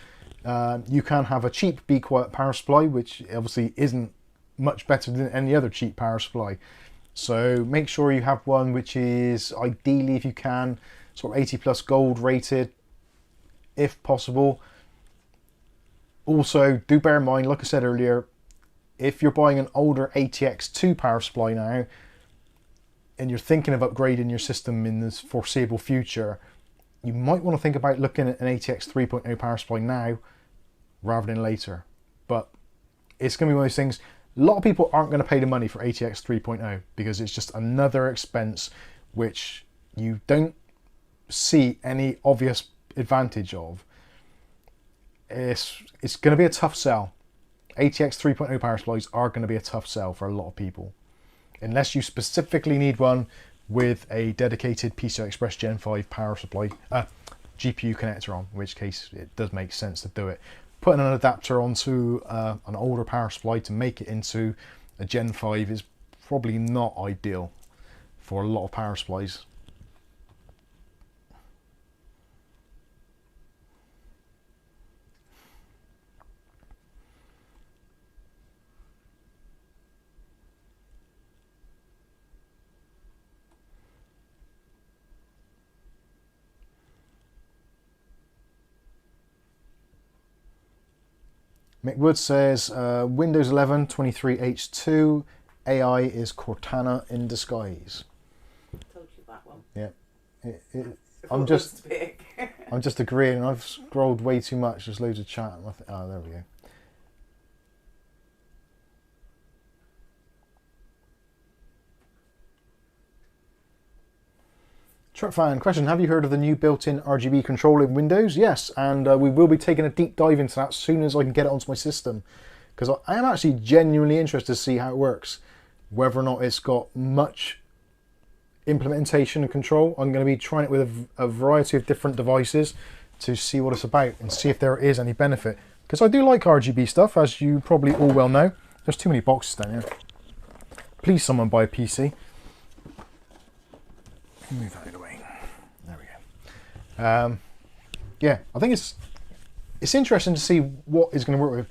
you can have a cheap Be Quiet power supply, which obviously isn't much better than any other cheap power supply. So make sure you have one which is ideally, if you can, sort of 80 plus gold rated, if possible. Also, do bear in mind, like I said earlier, if you're buying an older ATX2 power supply now, and you're thinking of upgrading your system in the foreseeable future, you might want to think about looking at an ATX 3.0 power supply now, rather than later. But it's going to be one of those things, a lot of people aren't going to pay the money for ATX 3.0 because it's just another expense which you don't see any obvious advantage of. It's going to be a tough sell. ATX 3.0 power supplies are going to be a tough sell for a lot of people. Unless you specifically need one with a dedicated PCI Express Gen 5 power supply, GPU connector on, in which case it does make sense to do it. Putting an adapter onto an older power supply to make it into a Gen 5 is probably not ideal for a lot of power supplies. Mick Wood says, Windows 11 23H2 AI is Cortana in disguise. Told you that one. Yeah, I'm just big. I'm just agreeing. I've scrolled way too much. There's loads of chat. Oh, there we go. Truck fan question, have you heard of the new built-in RGB control in Windows? Yes, and we will be taking a deep dive into that as soon as I can get it onto my system, because I am actually genuinely interested to see how it works, whether or not it's got much implementation and control. I'm going to be trying it with a variety of different devices to see what it's about and see if there is any benefit, because I do like RGB stuff, as you probably all well know. There's too many boxes down here. Please someone buy a PC. Move that out of the way. There we go. Yeah, I think it's interesting to see what is going to work with.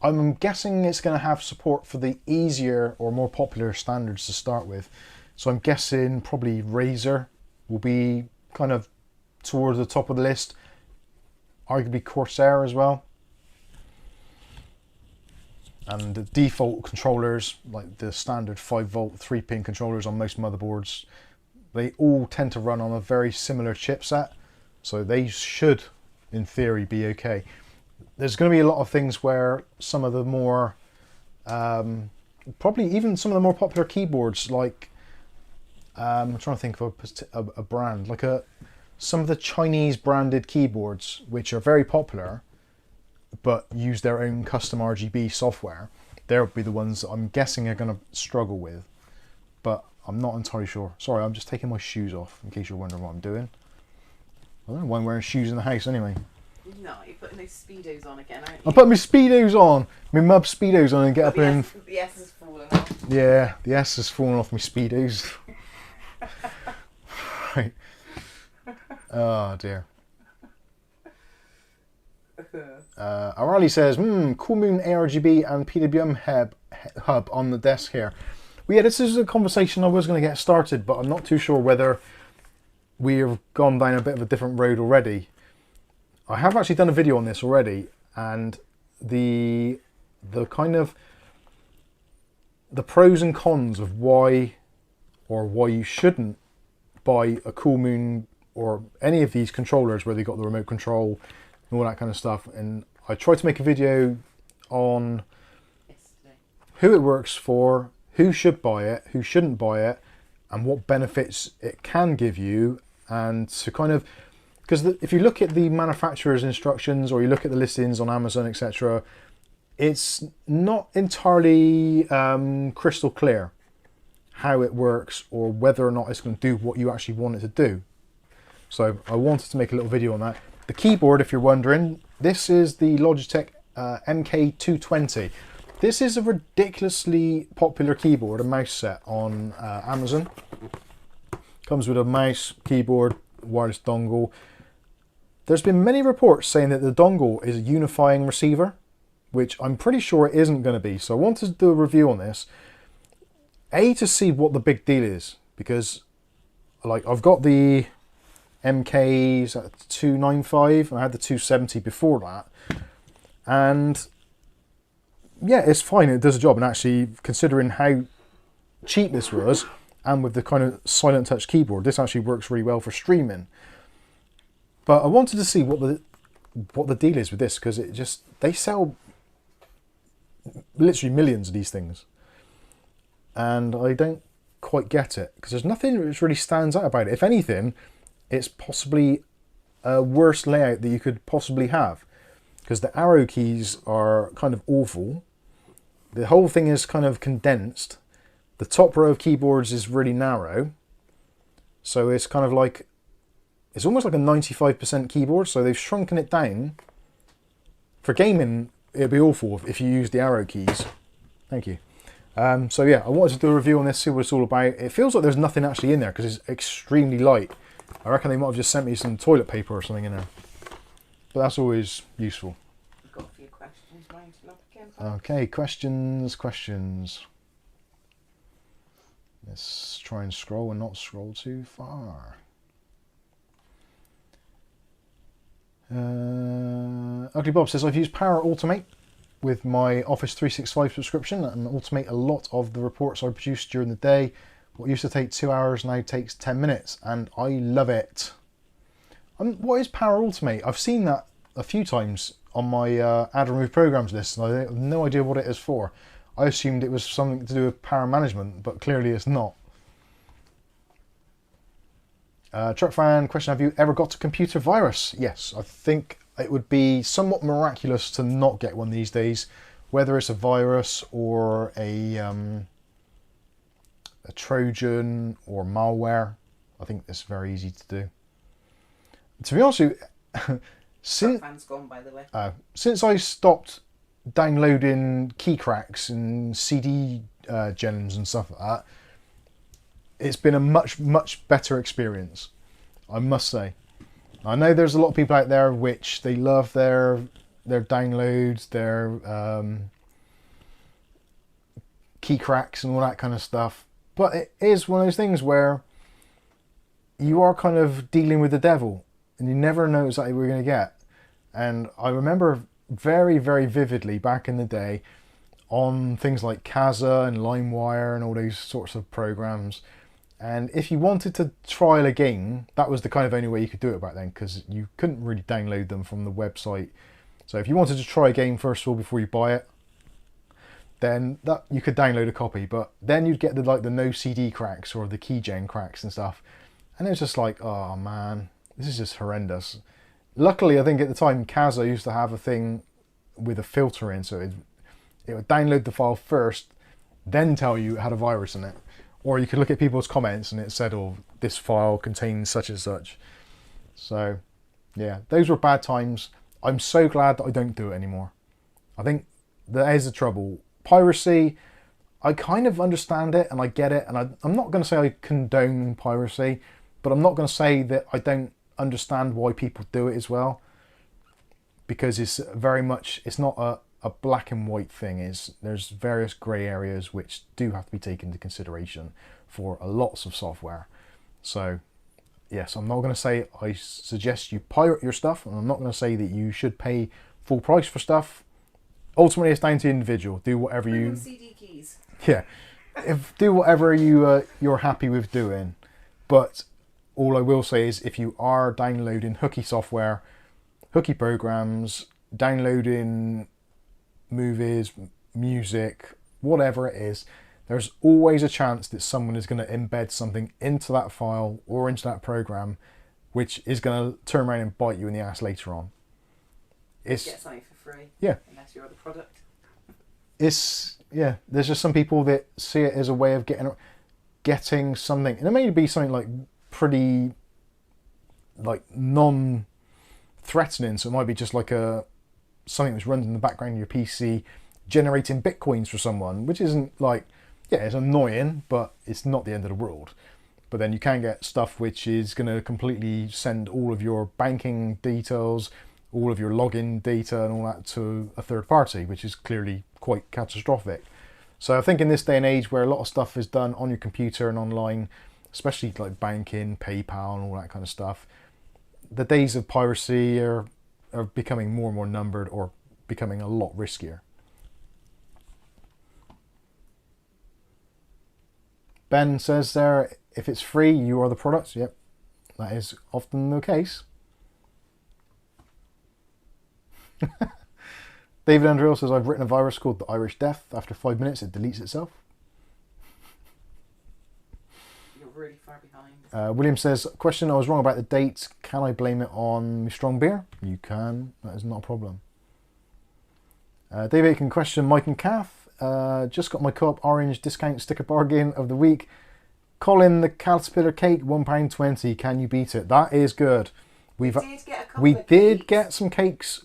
I'm guessing it's going to have support for the easier or more popular standards to start with. So I'm guessing probably Razer will be kind of towards the top of the list. Arguably Corsair as well. And the default controllers, like the standard 5-volt 3-pin controllers on most motherboards, they all tend to run on a very similar chipset. So they should, in theory, be okay. There's going to be a lot of things where some of the more, probably even some of the more popular keyboards, like, I'm trying to think of a brand, like some of the Chinese branded keyboards, which are very popular, but use their own custom RGB software. They'll be the ones that I'm guessing are going to struggle with, but I'm not entirely sure. Sorry, I'm just taking my shoes off, in case you're wondering what I'm doing. I don't know why I'm wearing shoes in the house anyway. No, you're putting those Speedos on again, aren't you? I'll put my Speedos on, my Mub Speedos on, and get up here and... The S has fallen off. Yeah, the S has fallen off my Speedos. Right. Oh dear. O'Reilly says, Cool Moon ARGB and PWM hub on the desk here. Well, yeah, this is a conversation I was going to get started, but I'm not too sure whether we've gone down a bit of a different road already. I have actually done a video on this already, and the kind of the pros and cons of why you shouldn't buy a Cool Moon or any of these controllers where they got the remote control and all that kind of stuff. And I tried to make a video on who it works for, who should buy it, who shouldn't buy it, and what benefits it can give you. And to kind of, because if you look at the manufacturer's instructions or you look at the listings on Amazon, etc., it's not entirely crystal clear how it works or whether or not it's going to do what you actually want it to do. So I wanted to make a little video on that. The keyboard, if you're wondering, this is the Logitech MK220. This is a ridiculously popular keyboard, a mouse set on Amazon. Comes with a mouse, keyboard, wireless dongle. There's been many reports saying that the dongle is a unifying receiver, which I'm pretty sure it isn't going to be. So I wanted to do a review on this. To see what the big deal is, because like I've got the MKs at 295 and I had the 270 before that, and yeah, it's fine, it does a job. And actually, considering how cheap this was, and with the kind of silent touch keyboard, this actually works really well for streaming. But I wanted to see what the deal is with this, because they sell literally millions of these things, and I don't quite get it, because there's nothing which really stands out about it. If anything, it's possibly a worse layout that you could possibly have, because the arrow keys are kind of awful. The whole thing is kind of condensed. The top row of keyboards is really narrow, so it's kind of like, it's almost like a 95% keyboard, so they've shrunken it down. For gaming, it'd be awful if you use the arrow keys. Thank you. So yeah, I wanted to do a review on this, see what it's all about. It feels like there's nothing actually in there, because it's extremely light. I reckon they might have just sent me some toilet paper or something in there. But that's always useful. We've got a few questions lined up again. Okay, questions. Let's try and scroll and not scroll too far. Ugly Bob says, I've used Power Automate with my Office 365 subscription and automate a lot of the reports I produce during the day. What used to take 2 hours now takes 10 minutes, and I love it. What is Power Automate? I've seen that a few times on my add remove programs list, and I have no idea what it is for. I assumed it was something to do with power management, but clearly it's not. Truck fan question, have you ever got a computer virus? Yes, I think it would be somewhat miraculous to not get one these days, whether it's a virus or a Trojan or malware. I think it's very easy to do. To be honest with you, Fan's gone, by the way. since I stopped downloading key cracks and CD gems and stuff like that, it's been a much better experience, I must say. I know there's a lot of people out there which they love their downloads, their key cracks and all that kind of stuff, but it is one of those things where you are kind of dealing with the devil and you never know exactly what you're going to get. And I remember very, very vividly back in the day on things like Kazaa and LimeWire and all those sorts of programs. And if you wanted to trial a game, that was the kind of only way you could do it back then, because you couldn't really download them from the website. So if you wanted to try a game first of all before you buy it, then that you could download a copy. But then you'd get the no CD cracks or the keygen cracks and stuff. And it was just like, oh man, this is just horrendous. Luckily, I think at the time, Kazaa used to have a thing with a filter in, so it would download the file first, then tell you it had a virus in it. Or you could look at people's comments and it said, oh, this file contains such and such. So, yeah, those were bad times. I'm so glad that I don't do it anymore. I think that is the trouble. Piracy, I kind of understand it and I get it. And I'm not going to say I condone piracy, but I'm not going to say that I don't understand why people do it as well. Because it's very much, it's not a black and white thing. There's various grey areas which do have to be taken into consideration for lots of software. So yes, I'm not going to say I suggest you pirate your stuff, and I'm not going to say that you should pay full price for stuff. Ultimately, it's down to the individual. Do whatever you... CD keys. Yeah, do whatever you're happy with doing. But all I will say is, if you are downloading hooky software, hooky programs, downloading movies, music, whatever it is, there's always a chance that someone is going to embed something into that file or into that program which is going to turn around and bite you in the ass later on. Get something for free. Yeah. Unless you're the product. Yeah, there's just some people that see it as a way of getting something, and it may be something like pretty like non-threatening, so it might be just like something that's running in the background of your PC generating bitcoins for someone, which isn't like, yeah, it's annoying, but it's not the end of the world. But then you can get stuff which is going to completely send all of your banking details, all of your login data and all that to a third party, which is clearly quite catastrophic. So I think in this day and age where a lot of stuff is done on your computer and online, especially like banking, PayPal and all that kind of stuff, the days of piracy are becoming more and more numbered, or becoming a lot riskier. Ben says there, if it's free, you are the product. Yep, that is often the case. David Andrew says, I've written a virus called the Irish Death. After 5 minutes, it deletes itself. You're really far behind. William says, question, I was wrong about the dates. Can I blame it on my strong beer? You can. That is not a problem. David can question Mike and Kath. Just got my Co-op Orange discount sticker bargain of the week. Colin the Caterpillar cake, £1.20. Can you beat it? That is good. We did get some cakes.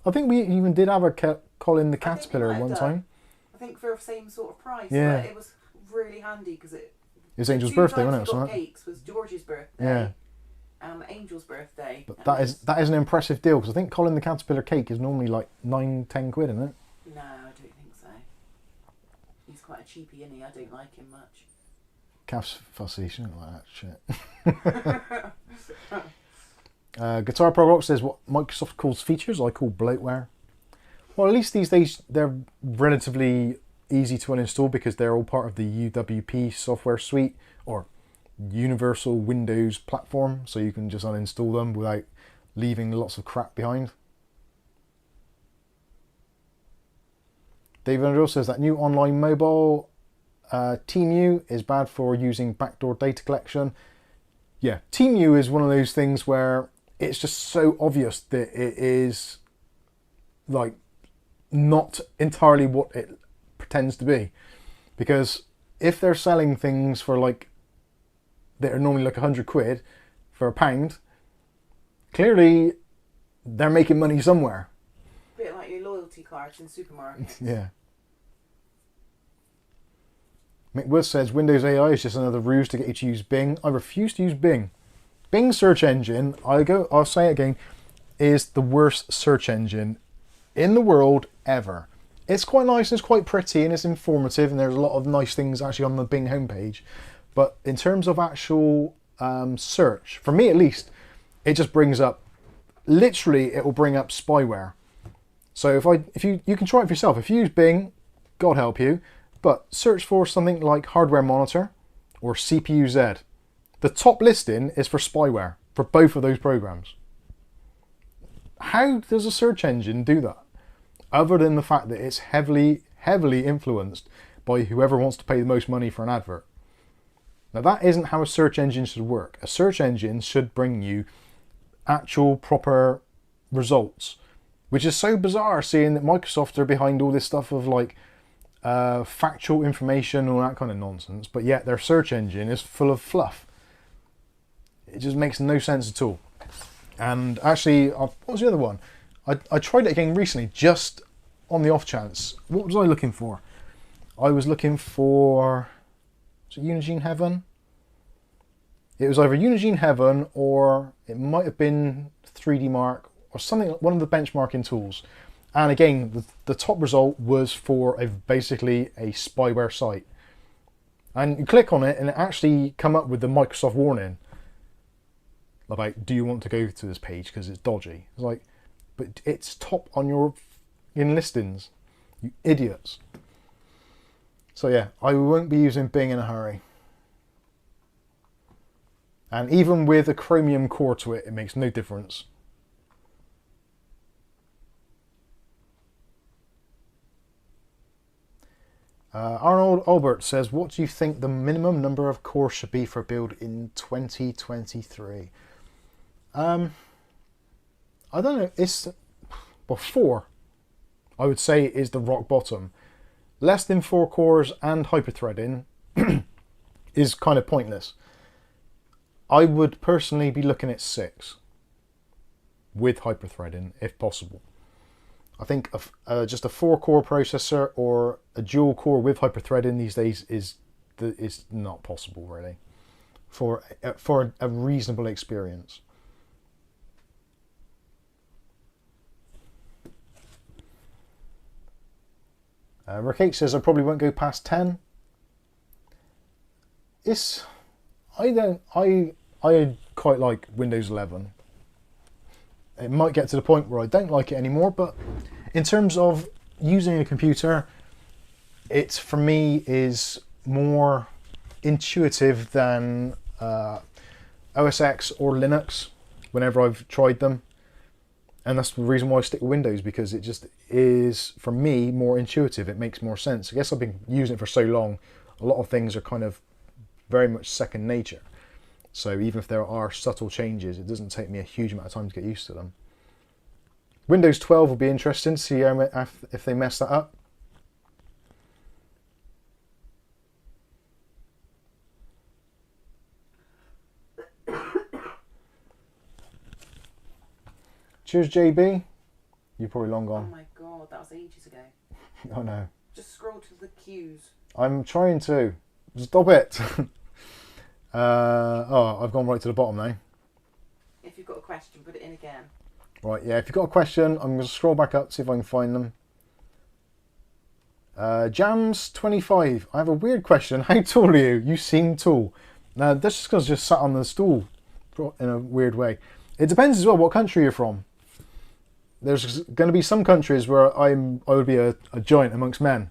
I think we even did have a Colin the Caterpillar one time. I think for the same sort of price. Yeah. But it was really handy because it was Angel's birthday, wasn't it? Got cakes was George's birthday. Yeah. Angel's birthday. But that is an impressive deal, because I think Colin the Caterpillar cake is normally like 9-10 quid, isn't it? No, I don't think so. He's quite a cheapie, isn't he? I don't like him much. Kath's fussy, she don't like that shit. Guitar Pro Rock says, what Microsoft calls features, I call bloatware. Well, at least these days they're relatively easy to uninstall because they're all part of the UWP software suite, or Universal Windows Platform, so you can just uninstall them without leaving lots of crap behind. David Andrew says that new online mobile TeamU is bad for using backdoor data collection. Yeah, TeamU is one of those things where it's just so obvious that it is like not entirely what it pretends to be. Because if they're selling things for like, that are normally like £100 for £1, clearly they're making money somewhere. Bit like your loyalty cards in supermarkets. Yeah. Mick Wood says Windows AI is just another ruse to get you to use Bing. I refuse to use Bing. Bing search engine, I'll say it again, is the worst search engine in the world ever. It's quite nice, it's quite pretty, and it's informative, and there's a lot of nice things actually on the Bing homepage. But in terms of actual search, for me at least, it just brings up, literally it will bring up spyware. So if you can try it for yourself. If you use Bing, God help you, but search for something like hardware monitor or CPU-Z. The top listing is for spyware for both of those programs. How does a search engine do that? Other than the fact that it's heavily influenced by whoever wants to pay the most money for an advert. Now that isn't how a search engine should work. A search engine should bring you actual proper results, which is so bizarre seeing that Microsoft are behind all this stuff of like factual information, all that kind of nonsense, but yet their search engine is full of fluff. It just makes no sense at all. And actually, what was the other one? I tried it again recently, just on the off chance. What was I looking for? I was looking for, was it Unigine Heaven? It was either Unigine Heaven or it might have been 3D Mark or something, one of the benchmarking tools. And again, the top result was for basically a spyware site. And you click on it and it actually come up with the Microsoft warning about, do you want to go to this page because it's dodgy? It's like, but it's top on your listings, you idiots. So yeah, I won't be using Bing in a hurry. And even with a Chromium core to it, it makes no difference. Arnold Albert says, what do you think the minimum number of cores should be for a build in 2023? I don't know, it's, well, 4, I would say, is the rock bottom. Less than 4 cores and hyperthreading is kind of pointless. I would personally be looking at 6 with hyperthreading if possible. I think just a 4-core processor or a dual core with hyperthreading these days is not possible really for a reasonable experience. Rick says I probably won't go past 10. I quite like Windows 11. It might get to the point where I don't like it anymore, but in terms of using a computer, it for me is more intuitive than OS X or Linux whenever I've tried them. And that's the reason why I stick with Windows, because it just is, for me, more intuitive. It makes more sense. I guess I've been using it for so long, a lot of things are kind of very much second nature. So even if there are subtle changes, it doesn't take me a huge amount of time to get used to them. Windows 12 will be interesting to see if they mess that up. Cheers, JB. You're probably long gone. Oh my god, that was ages ago. Oh no. Just scroll to the queues. I'm trying to. Stop it. Oh, I've gone right to the bottom now. If you've got a question, put it in again. Right, yeah, if you've got a question, I'm going to scroll back up, see if I can find them. Jams25, I have a weird question. How tall are you? You seem tall. Now, that's just because I just sat on the stool in a weird way. It depends as well what country you're from. There's going to be some countries where I would be a giant amongst men.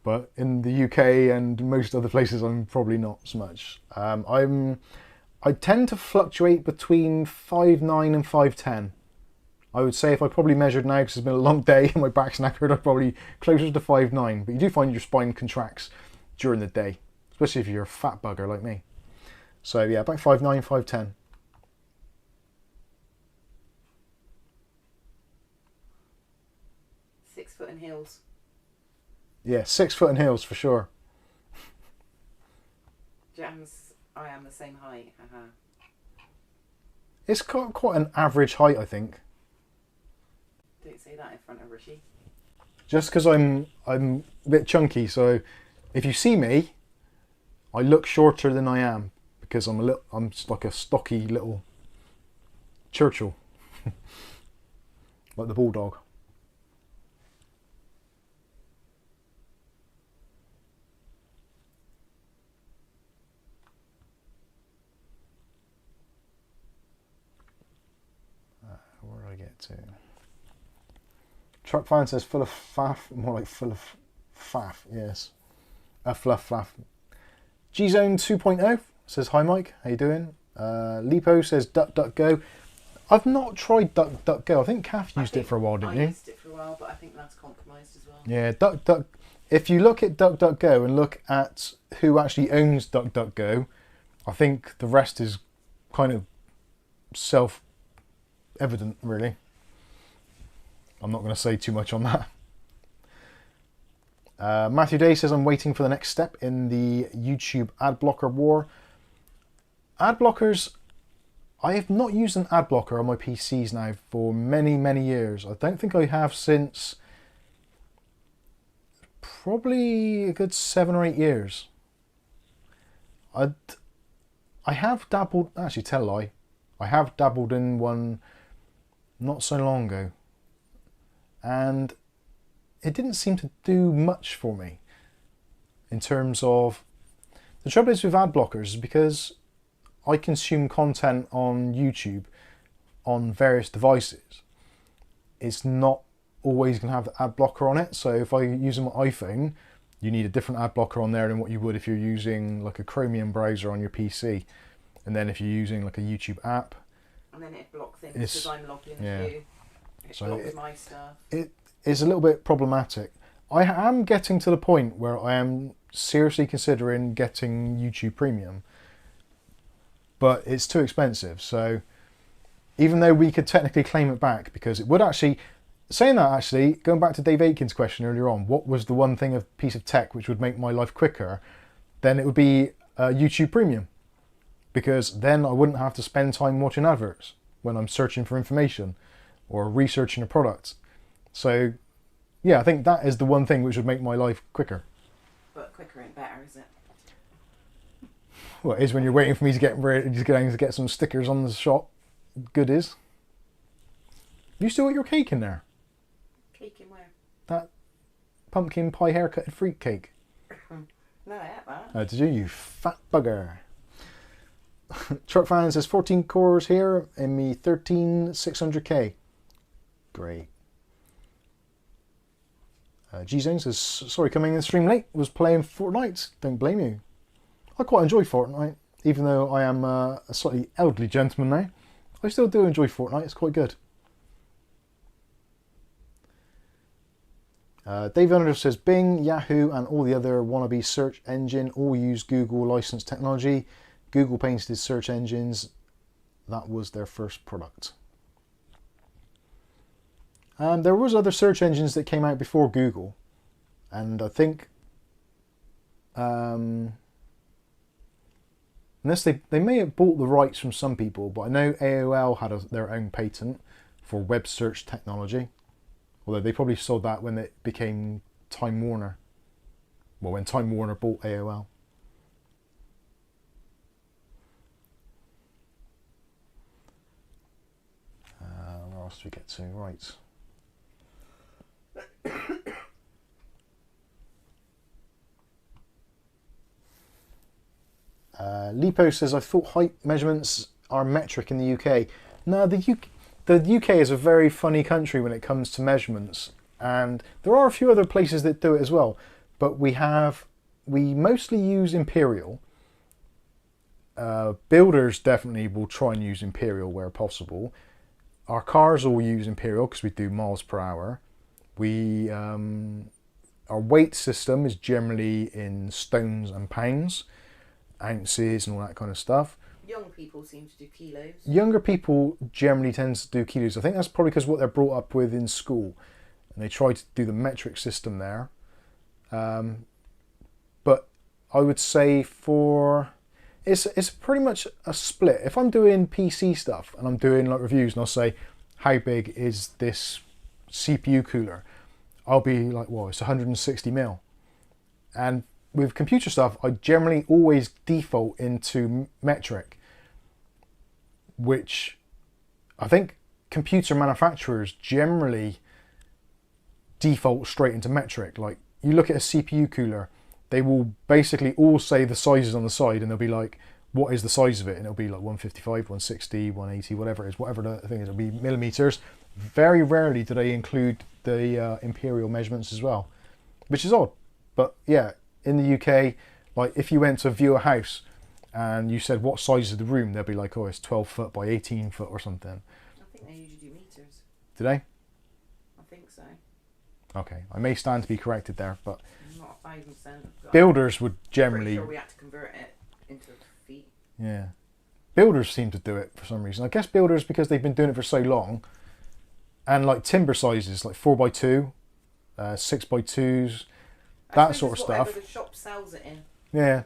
But in the UK and most other places, I'm probably not so much. I tend to fluctuate between 5'9" and 5'10". I would say if I probably measured now, because it's been a long day and my back's knackered, I'm probably closer to 5'9". But you do find your spine contracts during the day, especially if you're a fat bugger like me. So yeah, about 5'9", 5'10". foot in heels. Yeah, 6 foot in heels for sure. Jams, I am the same height. Haha. It's quite an average height, I think. Don't say that in front of Rishi. Just because I'm a bit chunky, so if you see me, I look shorter than I am because I'm just like a stocky little Churchill, like the bulldog. Where did I get to? Truck fan says full of faff, more like full of faff, yes. Fluff faff. G-Zone 2.0 says, hi Mike, how you doing? Lipo says DuckDuckGo. I've not tried DuckDuckGo. I think Kath used it for a while, didn't you? I used it for a while, but I think that's compromised as well. Yeah, DuckDuck. If you look at DuckDuckGo and look at who actually owns DuckDuckGo, I think the rest is kind of self-evident, really. I'm not going to say too much on that. Matthew Day says, I'm waiting for the next step in the YouTube ad blocker war. Ad blockers, I have not used an ad blocker on my PCs now for many, many years. I don't think I have since probably a good 7 or 8 years. I have dabbled, actually tell a lie, I have dabbled in one not so long ago. And it didn't seem to do much for me in terms of... The trouble is with ad blockers is because I consume content on YouTube on various devices. It's not always going to have the ad blocker on it. So if I use my iPhone, you need a different ad blocker on there than what you would if you're using like a Chromium browser on your PC. And then if you're using like a YouTube app. And then it blocks things because I'm logged in too. It blocks my stuff. It is a little bit problematic. I am getting to the point where I am seriously considering getting YouTube Premium, but it's too expensive. So even though we could technically claim it back, because it would actually, saying that actually, going back to Dave Aiken's question earlier on, what was the one thing, a piece of tech which would make my life quicker, then it would be YouTube Premium, because then I wouldn't have to spend time watching adverts when I'm searching for information or researching a product. So yeah, I think that is the one thing which would make my life quicker. But quicker ain't better, is it? Well, it is when you're waiting for me to get ready, just going to get some stickers on the shop. Good is. You still got your cake in there? Cake in where? That pumpkin pie haircut fruit cake. No, I have that. Oh, did you? You fat bugger. Truck fan says 14 cores here in me 13600K. Great. G-Zone says, sorry coming in the stream late, was playing Fortnite. Don't blame you. I quite enjoy Fortnite, even though I am a slightly elderly gentleman now. I still do enjoy Fortnite, it's quite good. Dave Under says, Bing, Yahoo and all the other wannabe search engine all use Google licensed technology. Google patented search engines. That was their first product. There was other search engines that came out before Google, and I think unless they may have bought the rights from some people, but I know AOL had their own patent for web search technology, although they probably sold that when it became Time Warner. Well, when Time Warner bought AOL. Where else do we get to? Right. Lipo says, I thought height measurements are metric in the UK. No, the UK is a very funny country when it comes to measurements, and there are a few other places that do it as well, but we mostly use imperial. Builders definitely will try and use imperial where possible. Our cars will use imperial because we do miles per hour. Our weight system is generally in stones and pounds, ounces and all that kind of stuff. Young people seem to do kilos. Younger people generally tend to do kilos. I think that's probably because what they're brought up with in school. and they tried to do the metric system there. But I would say it's pretty much a split. If I'm doing PC stuff and I'm doing like reviews and I'll say, how big is this CPU cooler? I'll be like, well, it's 160 mil. And with computer stuff, I generally always default into metric, which I think computer manufacturers generally default straight into metric. Like, you look at a CPU cooler, they will basically all say the sizes on the side, and they'll be like, what is the size of it? And it'll be like 155, 160, 180, whatever it is, whatever the thing is, it'll be millimeters. Very rarely do they include the imperial measurements as well, which is odd. But yeah, in the UK, like if you went to view a house and you said what size is the room, they'll be like, oh, it's 12 foot by 18 foot or something. I think they usually do meters. Do they? I think so. Okay, I may stand to be corrected there, but I'm not 1,000%. builders would I'm generally... sure we had to convert it into feet. Yeah. Builders seem to do it for some reason. I guess builders, because they've been doing it for so long, and like timber sizes, like 4x2, 6x2s, that sort of stuff. Whatever the shop sells it in. Yeah.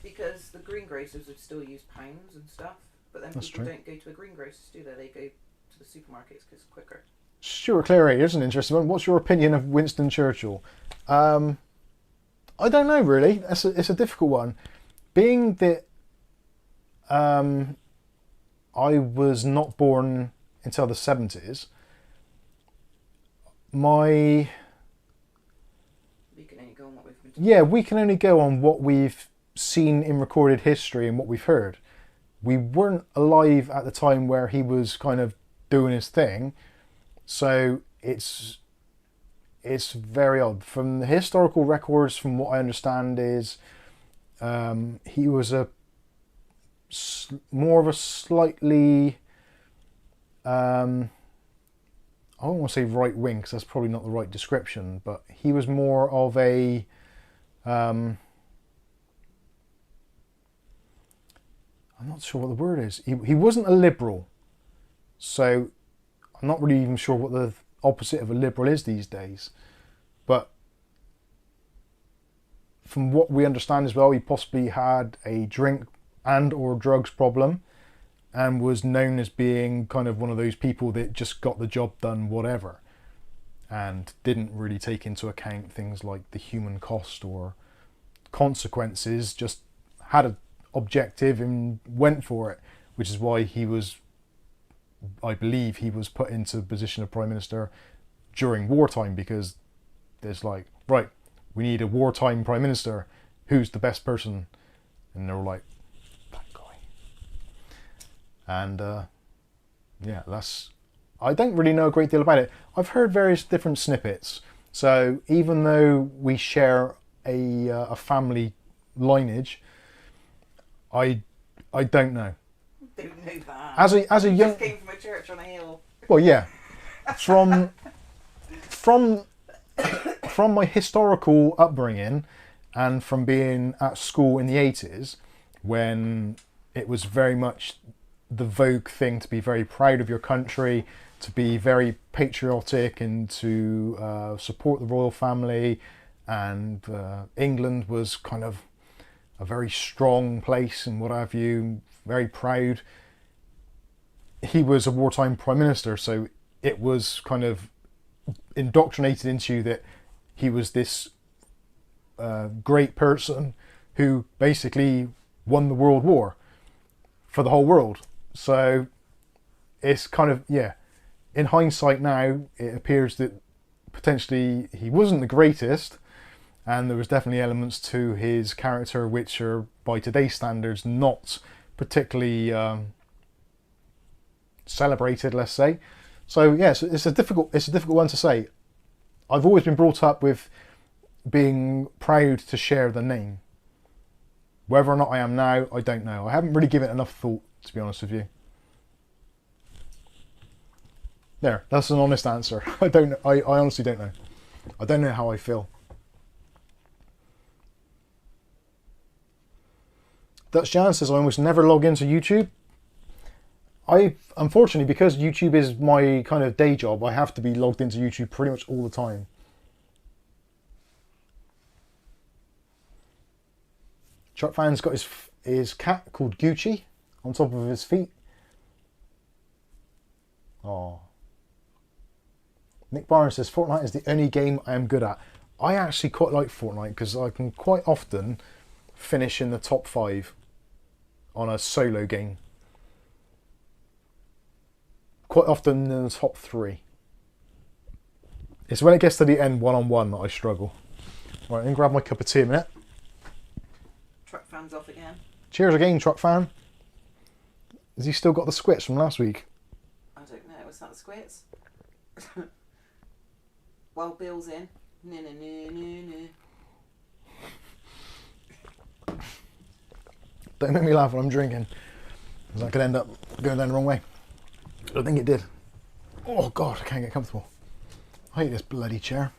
Because the greengrocers would still use pounds and stuff, but then That's people true. don't go to a greengrocer's, do they? They go to the supermarkets because it's quicker. Stuart Clary, here's an interesting one. What's your opinion of Winston Churchill? I don't know, really. It's a difficult one. Being that I was not born until the 70s, We can only go on what we've been told. yeah, we can only go on what we've seen in recorded history and what we've heard. We weren't alive at the time where he was kind of doing his thing, so it's very odd. From the historical records, from what I understand, is he was more of a slightly I don't want to say right wing, because that's probably not the right description, but he was more of a I'm not sure what the word is. He wasn't a liberal, so I'm not really even sure what the opposite of a liberal is these days. But from what we understand as well, he possibly had a drink and or drugs problem, and was known as being kind of one of those people that just got the job done whatever, and didn't really take into account things like the human cost or consequences, just had an objective and went for it, which is why he was, I believe he was put into the position of Prime Minister during wartime, because there's like, right, we need a wartime Prime Minister, who's the best person? And they were like, that guy. And yeah, I don't really know a great deal about it. I've heard various different snippets, so even though we share a family lineage, I don't know. Don't know that. As a young, Just came from a church on a hill. well, yeah, from my historical upbringing, and from being at school in the 80s, when it was very much the vogue thing to be very proud of your country, to be very patriotic, and to support the royal family, and England was kind of a very strong place and what have you, very proud. He was a wartime Prime Minister, so it was kind of indoctrinated into you that he was this great person who basically won the World War for the whole world. So it's kind of, yeah, in hindsight now, it appears that potentially he wasn't the greatest, and there was definitely elements to his character which are, by today's standards, not particularly celebrated, let's say. So yes, it's a difficult one to say. I've always been brought up with being proud to share the name. Whether or not I am now, I don't know. I haven't really given it enough thought, to be honest with you. There, that's an honest answer. I don't know. I honestly don't know. I don't know how I feel. Dutch Jan says, I almost never log into YouTube. Unfortunately, because YouTube is my kind of day job, I have to be logged into YouTube pretty much all the time. Truck fan's got his cat called Gucci on top of his feet. Oh. Nick Barnes says Fortnite is the only game I am good at. I actually quite like Fortnite because I can quite often finish in the top 5 on a solo game. Quite often in the top 3. It's when it gets to the end one-on-one that I struggle. Right, I'm going to grab my cup of tea in a minute. Truck fan's off again. Cheers again, Truck fan. Has he still got the squits from last week? I don't know. Was that the squits? While Bill's in. No. Don't make me laugh when I'm drinking. Because that could end up going down the wrong way. I don't think it did. Oh God, I can't get comfortable. I hate this bloody chair.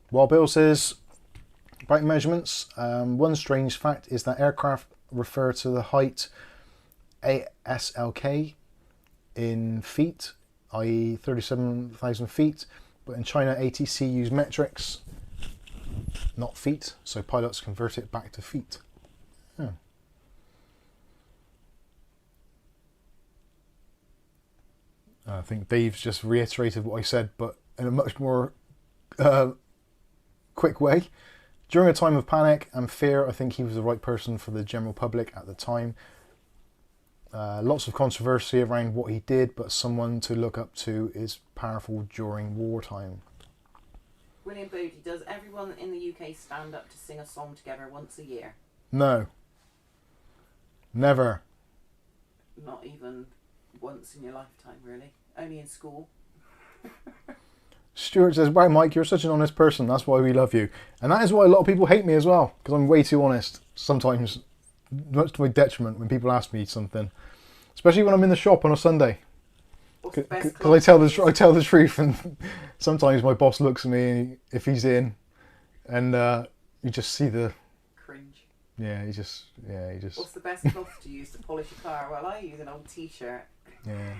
While Bill says, about measurements, one strange fact is that aircraft refer to the height ASLK in feet, i.e. 37,000 feet, but in China ATC use metrics, not feet, so pilots convert it back to feet. I think Dave's just reiterated what I said, but in a much more quick way. During a time of panic and fear, I think he was the right person for the general public at the time. Lots of controversy around what he did, but someone to look up to is powerful during wartime. William Bodie, does everyone in the UK stand up to sing a song together once a year? No. Never. Not even once in your lifetime, really. Only in school. Stuart says, wow, Mike, you're such an honest person. That's why we love you. And that is why a lot of people hate me as well, because I'm way too honest. Sometimes, much to my detriment, when people ask me something. Especially when I'm in the shop on a Sunday. Because I tell the truth, and sometimes my boss looks at me if he's in, and you just see the cringe. Yeah, he just. What's the best cloth to use to polish a car? Well, I use an old t-shirt. Yeah.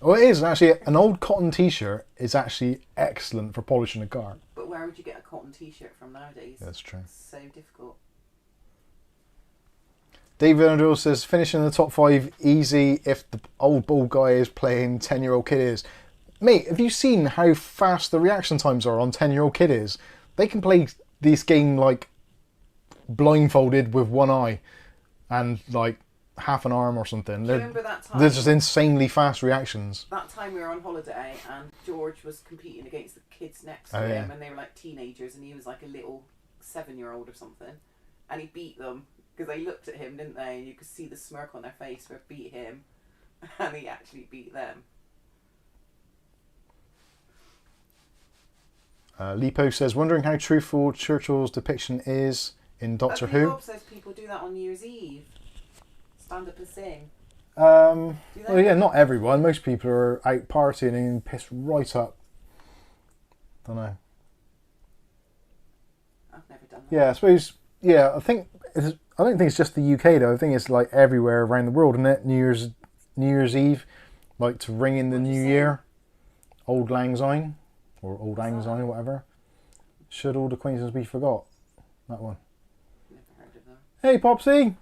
Well, it is actually an old cotton t-shirt is actually excellent for polishing a car. But where would you get a cotton t-shirt from nowadays? That's true. It's so difficult. David Andrew says, finishing in the top 5 easy if the old bald guy is playing 10-year-old kiddies. Mate, have you seen how fast the reaction times are on 10-year-old kiddies? They can play this game like blindfolded with one eye and like half an arm or something. Do you remember that time? There's just insanely fast reactions. That time we were on holiday and George was competing against the kids next to him and they were like teenagers and he was like a little 7-year-old or something and he beat them because they looked at him, didn't they? And you could see the smirk on their face where it beat him and he actually beat them. Lipo says, wondering how truthful Churchill's depiction is in Doctor Who. Rob says people do that on New Year's Eve. Stand up and sing. Well, yeah, not everyone. Most people are out partying and pissed right up. Don't know. I've never done that. Yeah, I suppose. Yeah, I don't think it's just the UK though. I think it's like everywhere around the world, isn't it? New Year's Eve, like to ring in the new year. Old Lang Syne, or Old Lang Syne, whatever. Should old acquaintances be forgot? That one. Never heard of that. Hey, Popsy.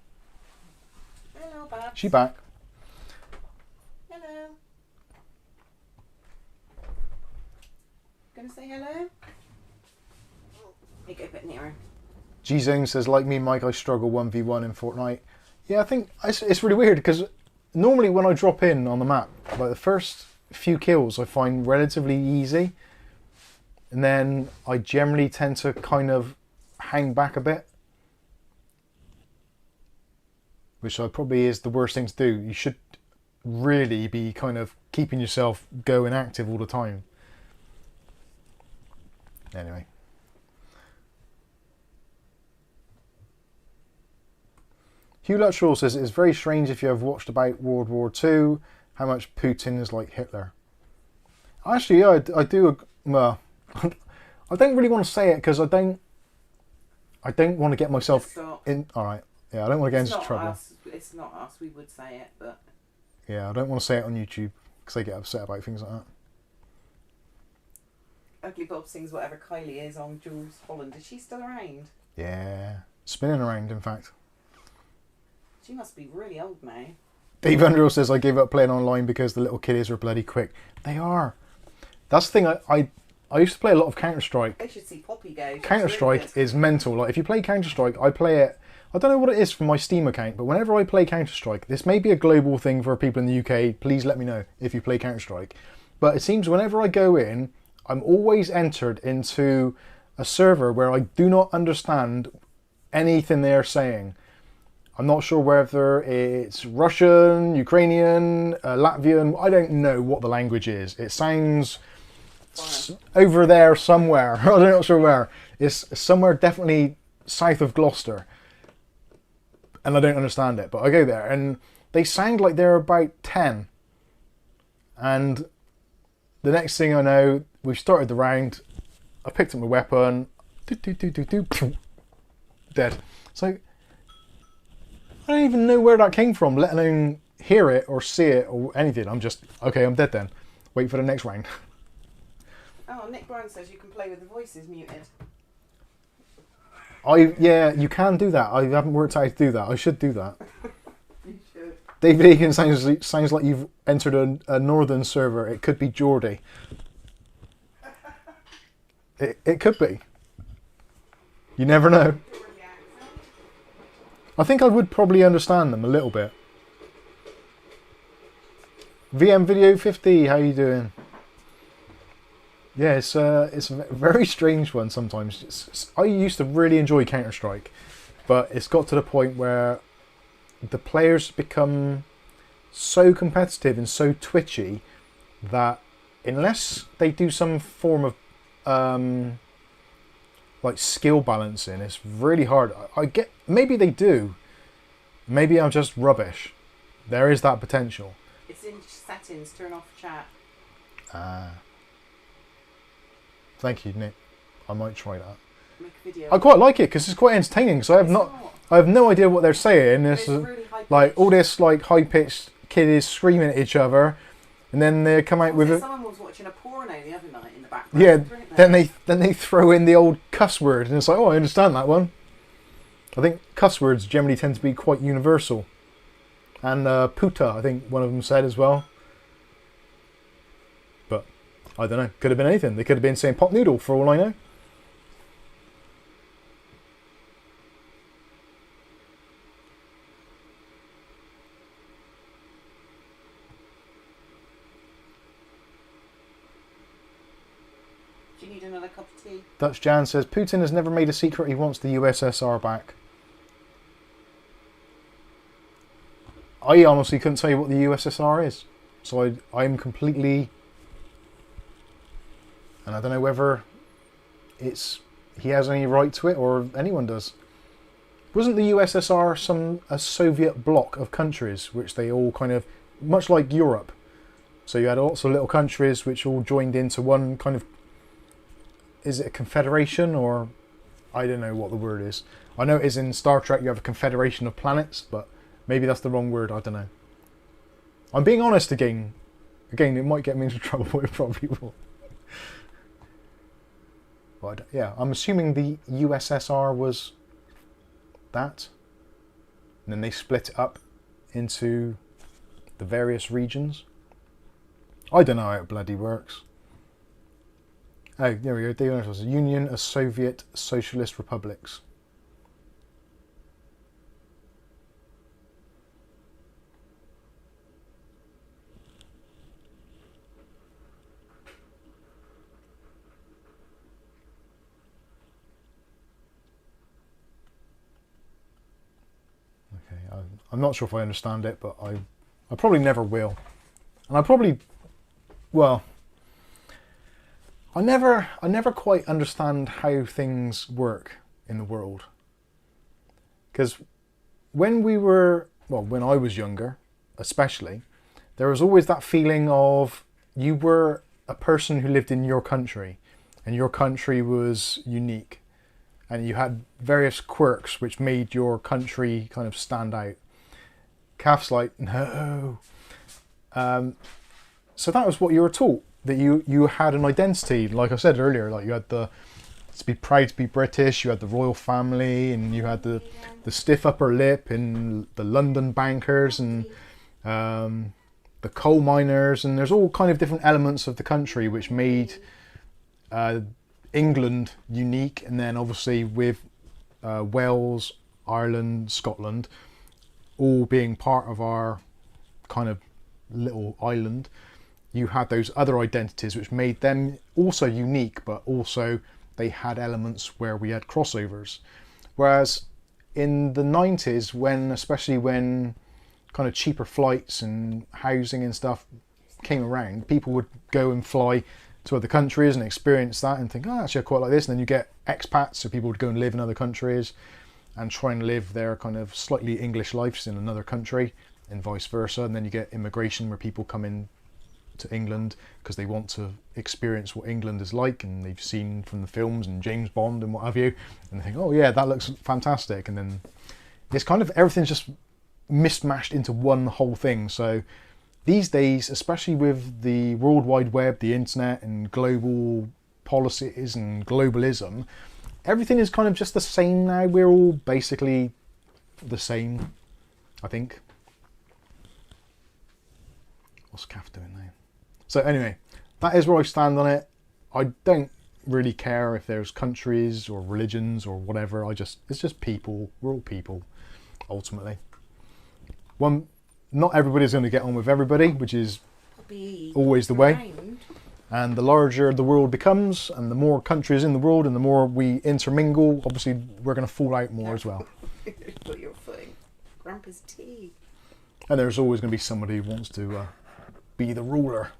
Hello, Babs. She back. Hello. Gonna say hello? Hey, go a bit nearer. G-Zone says, like me, Mike, I struggle 1v1 in Fortnite. Yeah, I think it's really weird because normally when I drop in on the map, like the first few kills I find relatively easy. And then I generally tend to kind of hang back a bit. Which probably is the worst thing to do. You should really be kind of keeping yourself going active all the time. Anyway. Hugh Luttrell says, it's very strange if you have watched about World War II, how much Putin is like Hitler. Actually, yeah, I do well, I don't really want to say it because I don't want to get myself in. All right, yeah, I don't want to get into trouble. It's not us. We would say it, but yeah, I don't want to say it on YouTube because they get upset about things like that. Ugly Bob sings whatever Kylie is on Jules Holland. Is she still around? Yeah, spinning around. In fact, she must be really old now. Dave Underhill says I gave up playing online because the little kiddies are bloody quick. They are. That's the thing. I used to play a lot of Counter-Strike. They should see Poppy go. Counter-Strike is mental. Like if you play Counter-Strike, I play it. I don't know what it is from my Steam account, but whenever I play Counter-Strike, this may be a global thing for people in the UK. Please let me know if you play Counter-Strike. But it seems whenever I go in, I'm always entered into a server where I do not understand anything they're saying. I'm not sure whether it's Russian, Ukrainian, Latvian. I don't know what the language is. It sounds over there somewhere. I'm not sure where. It's somewhere definitely south of Gloucester. And I don't understand it. But I go there and they sound like they're about 10. And the next thing I know, we've started the round. I picked up my weapon. Dead. So I don't even know where that came from, let alone hear it or see it or anything. I'm just, okay, I'm dead then. Wait for the next round. Oh, Nick Brown says you can play with the voices muted. Yeah, you can do that. I haven't worked out how to do that. I should do that. You should. David Egan sounds like you've entered a northern server. It could be Geordie. It could be. You never know. I think I would probably understand them a little bit. VM Video 50, how you doing? Yeah, it's a very strange one sometimes. I used to really enjoy Counter-Strike, but it's got to the point where the players become so competitive and so twitchy that unless they do some form of like skill balancing, it's really hard. I get, maybe they do. Maybe I'm just rubbish. There is that potential. It's in settings, turn off chat. Ah. Thank you, Nick. I might try that. Make a video. I quite like it because it's quite entertaining. So I have no idea what they're saying. It's really like all this like high pitched kiddies screaming at each other, and then they come out with it. Someone was watching a porno the other night in the background. Yeah. Then they throw in the old cuss word, and it's like, oh, I understand that one. I think cuss words generally tend to be quite universal. And puta, I think one of them said as well. But I don't know. Could have been anything. They could have been saying pot noodle for all I know. Do you need another cup of tea? Dutch Jan says, Putin has never made a secret he wants the USSR back. I honestly couldn't tell you what the USSR is. So I'm completely... And I don't know whether he has any right to it or anyone does. Wasn't the USSR a Soviet bloc of countries which they all kind of... Much like Europe. So you had lots of little countries which all joined into one kind of... Is it a confederation or... I don't know what the word is. I know it is in Star Trek you have a confederation of planets, but maybe that's the wrong word, I don't know. I'm being honest again. Again, it might get me into trouble, but it probably will. But yeah, I'm assuming the USSR was that. And then they split it up into the various regions. I don't know how it bloody works. Oh, there we go. DLSS, Union of Soviet Socialist Republics. Okay, I'm not sure if I understand it, but I probably never will. And I probably, well, I never quite understand how things work in the world. Because when I was younger, especially, there was always that feeling of you were a person who lived in your country, and your country was unique, and you had various quirks which made your country kind of stand out. Kath's like, no. So that was what you were taught, that you had an identity. Like I said earlier, like you had to be proud to be British, you had the royal family, and you had the stiff upper lip, and the London bankers, and the coal miners, and there's all kind of different elements of the country which made England unique. And then obviously with Wales, Ireland, Scotland all being part of our kind of little island, you had those other identities which made them also unique, but also they had elements where we had crossovers. Whereas in the 90s, especially when kind of cheaper flights and housing and stuff came around, people would go and fly to other countries and experience that and think, oh, actually I quite like this. And then you get expats, so people would go and live in other countries and try and live their kind of slightly English lives in another country, and vice versa. And then you get immigration, where people come in to England because they want to experience what England is like, and they've seen from the films and James Bond and what have you, and they think, oh yeah, that looks fantastic. And then it's kind of, everything's just mismatched into one whole thing. So these days, especially with the World Wide Web, the internet, and global policies and globalism, everything is kind of just the same now. We're all basically the same, I think. What's Kath doing now? So anyway, that is where I stand on it. I don't really care if there's countries or religions or whatever. It's just people. We're all people, ultimately. Not everybody's going to get on with everybody, which is always the way. And the larger the world becomes, and the more countries in the world, and the more we intermingle, obviously we're going to fall out more as well. Put your foot in Grandpa's tea. And there's always going to be somebody who wants to be the ruler.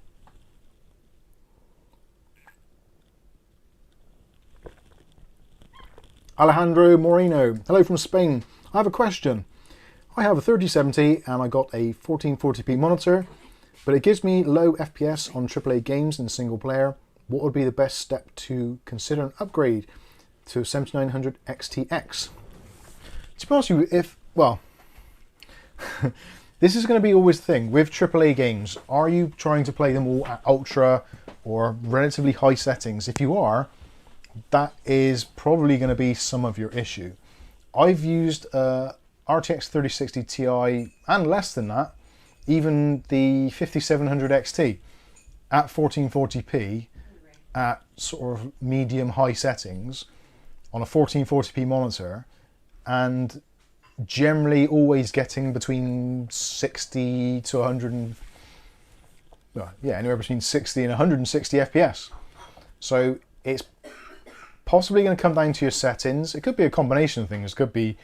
Alejandro Moreno, hello from Spain. I have a question. I have a 3070 and I got a 1440p monitor, but it gives me low FPS on AAA games and single player. What would be the best step to consider an upgrade to 7900 XTX? To be honest with you, this is going to be always the thing with AAA games. Are you trying to play them all at ultra or relatively high settings? If you are, that is probably going to be some of your issue. I've used RTX 3060 Ti and less than that, even the 5700 XT at 1440p at sort of medium high settings on a 1440p monitor, and generally always getting between 60 to 100 and, anywhere between 60 and 160 FPS. So it's possibly going to come down to your settings. It could be a combination of things. It could be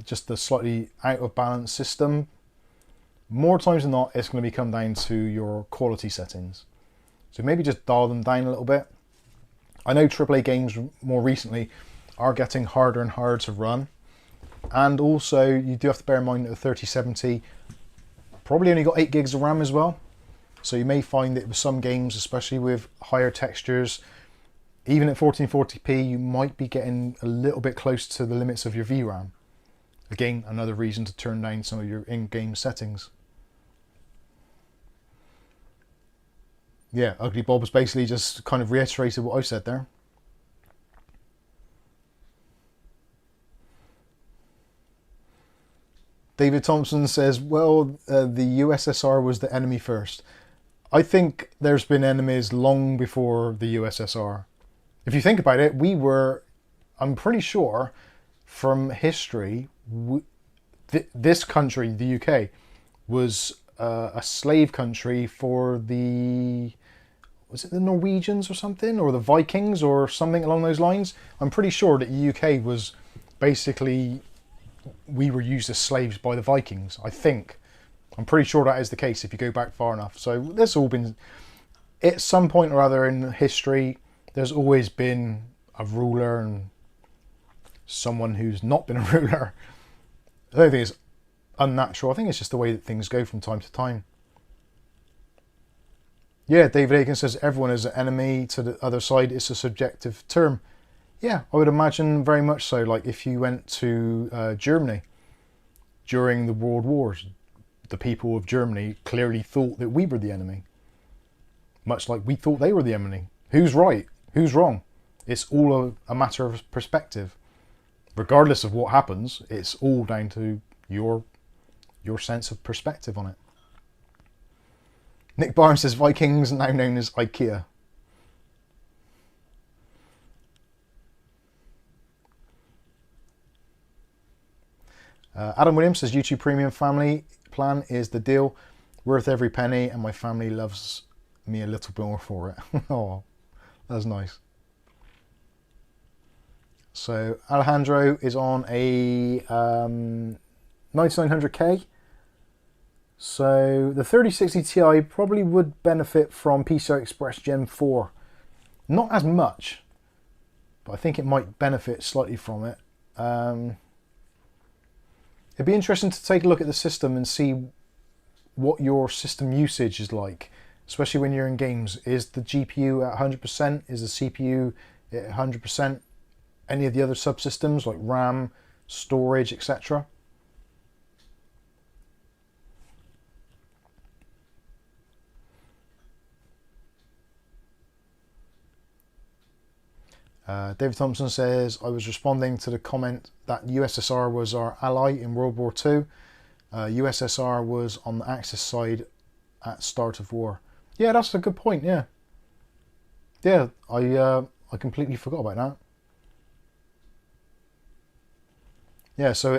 just the slightly out of balance system. More times than not, it's going to come down to your quality settings. So maybe just dial them down a little bit. I know AAA games more recently are getting harder and harder to run. And also, you do have to bear in mind that the 3070 probably only got 8 gigs of RAM as well. So you may find that with some games, especially with higher textures, even at 1440p, you might be getting a little bit close to the limits of your VRAM. Again, another reason to turn down some of your in-game settings. Yeah, Ugly Bob has basically just kind of reiterated what I said there. David Thompson says, well, the USSR was the enemy first. I think there's been enemies long before the USSR. If you think about it, I'm pretty sure from history, this country, the UK, was a slave country for was it the Norwegians or something? Or the Vikings or something along those lines? I'm pretty sure that the UK was basically, we were used as slaves by the Vikings, I think. I'm pretty sure that is the case if you go back far enough. So there's all been, at some point or other in history, there's always been a ruler and someone who's not been a ruler. I don't think it's unnatural. I think it's just the way that things go from time to time. Yeah, David Aiken says everyone is an enemy to the other side. It's a subjective term. Yeah, I would imagine very much so. Like if you went to Germany during the World Wars, the people of Germany clearly thought that we were the enemy. Much like we thought they were the enemy. Who's right? Who's wrong? It's all a matter of perspective. Regardless of what happens, it's all down to your sense of perspective on it. Nick Barnes says Vikings, now known as IKEA. Adam Williams says YouTube Premium Family Plan is the deal. Worth every penny, and my family loves me a little bit more for it. Oh, that's nice. So Alejandro is on a 9900K. So the 3060 Ti probably would benefit from PCI Express Gen 4. Not as much, but I think it might benefit slightly from it. It'd be interesting to take a look at the system and see what your system usage is like, especially when you're in games. Is the GPU at 100%? Is the CPU at 100%? Any of the other subsystems like RAM, storage, etc.? David Thompson says, I was responding to the comment that USSR was our ally in World War II. USSR was on the Axis side at start of war. Yeah, that's a good point, yeah. Yeah, I completely forgot about that. Yeah, so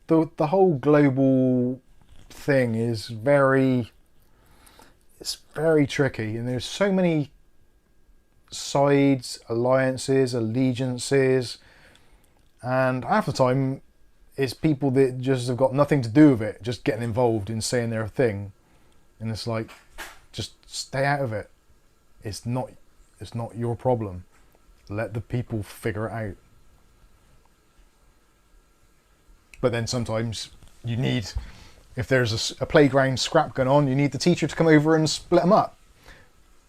the whole global thing is very tricky, and there's so many sides, alliances, allegiances, and half the time it's people that just have got nothing to do with it, just getting involved in saying their thing, and it's like, just stay out of it. It's not your problem. Let the people figure it out. But then sometimes you need, if there's a playground scrap going on, you need the teacher to come over and split them up.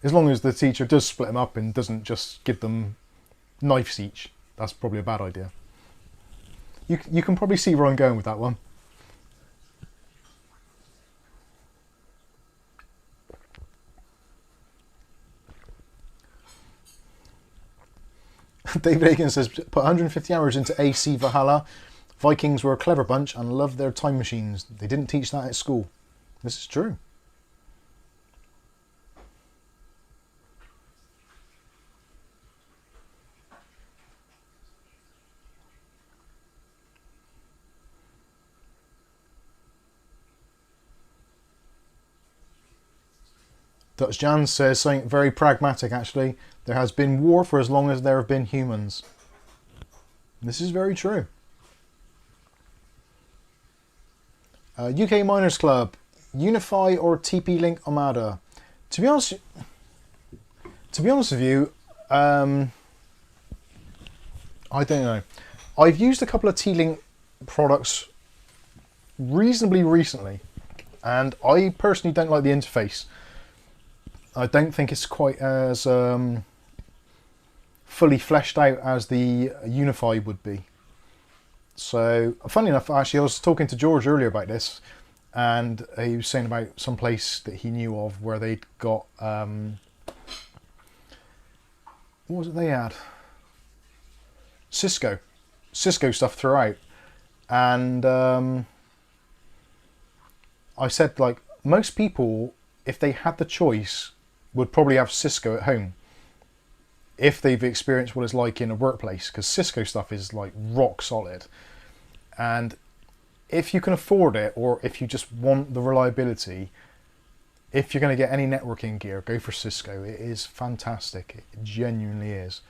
As long as the teacher does split them up and doesn't just give them knives each. That's probably a bad idea. You can probably see where I'm going with that one. David Aiken says, put 150 hours into AC Valhalla. Vikings were a clever bunch and loved their time machines. They didn't teach that at school. This is true. Dutch Jan says something very pragmatic actually. There has been war for as long as there have been humans. This is very true. UK Miners Club, Unify or TP-Link Armada. To be honest with you, I don't know. I've used a couple of T-Link products reasonably recently, and I personally don't like the interface. I don't think it's quite as fully fleshed out as the Unify would be. So, funny enough, actually, I was talking to George earlier about this, and he was saying about some place that he knew of where they'd got, what was it they had? Cisco stuff throughout. And I said, like, most people, if they had the choice, would probably have Cisco at home if they've experienced what it's like in a workplace, because Cisco stuff is like rock solid. And if you can afford it, or if you just want the reliability, if you're going to get any networking gear, go for Cisco. It is fantastic. It genuinely is.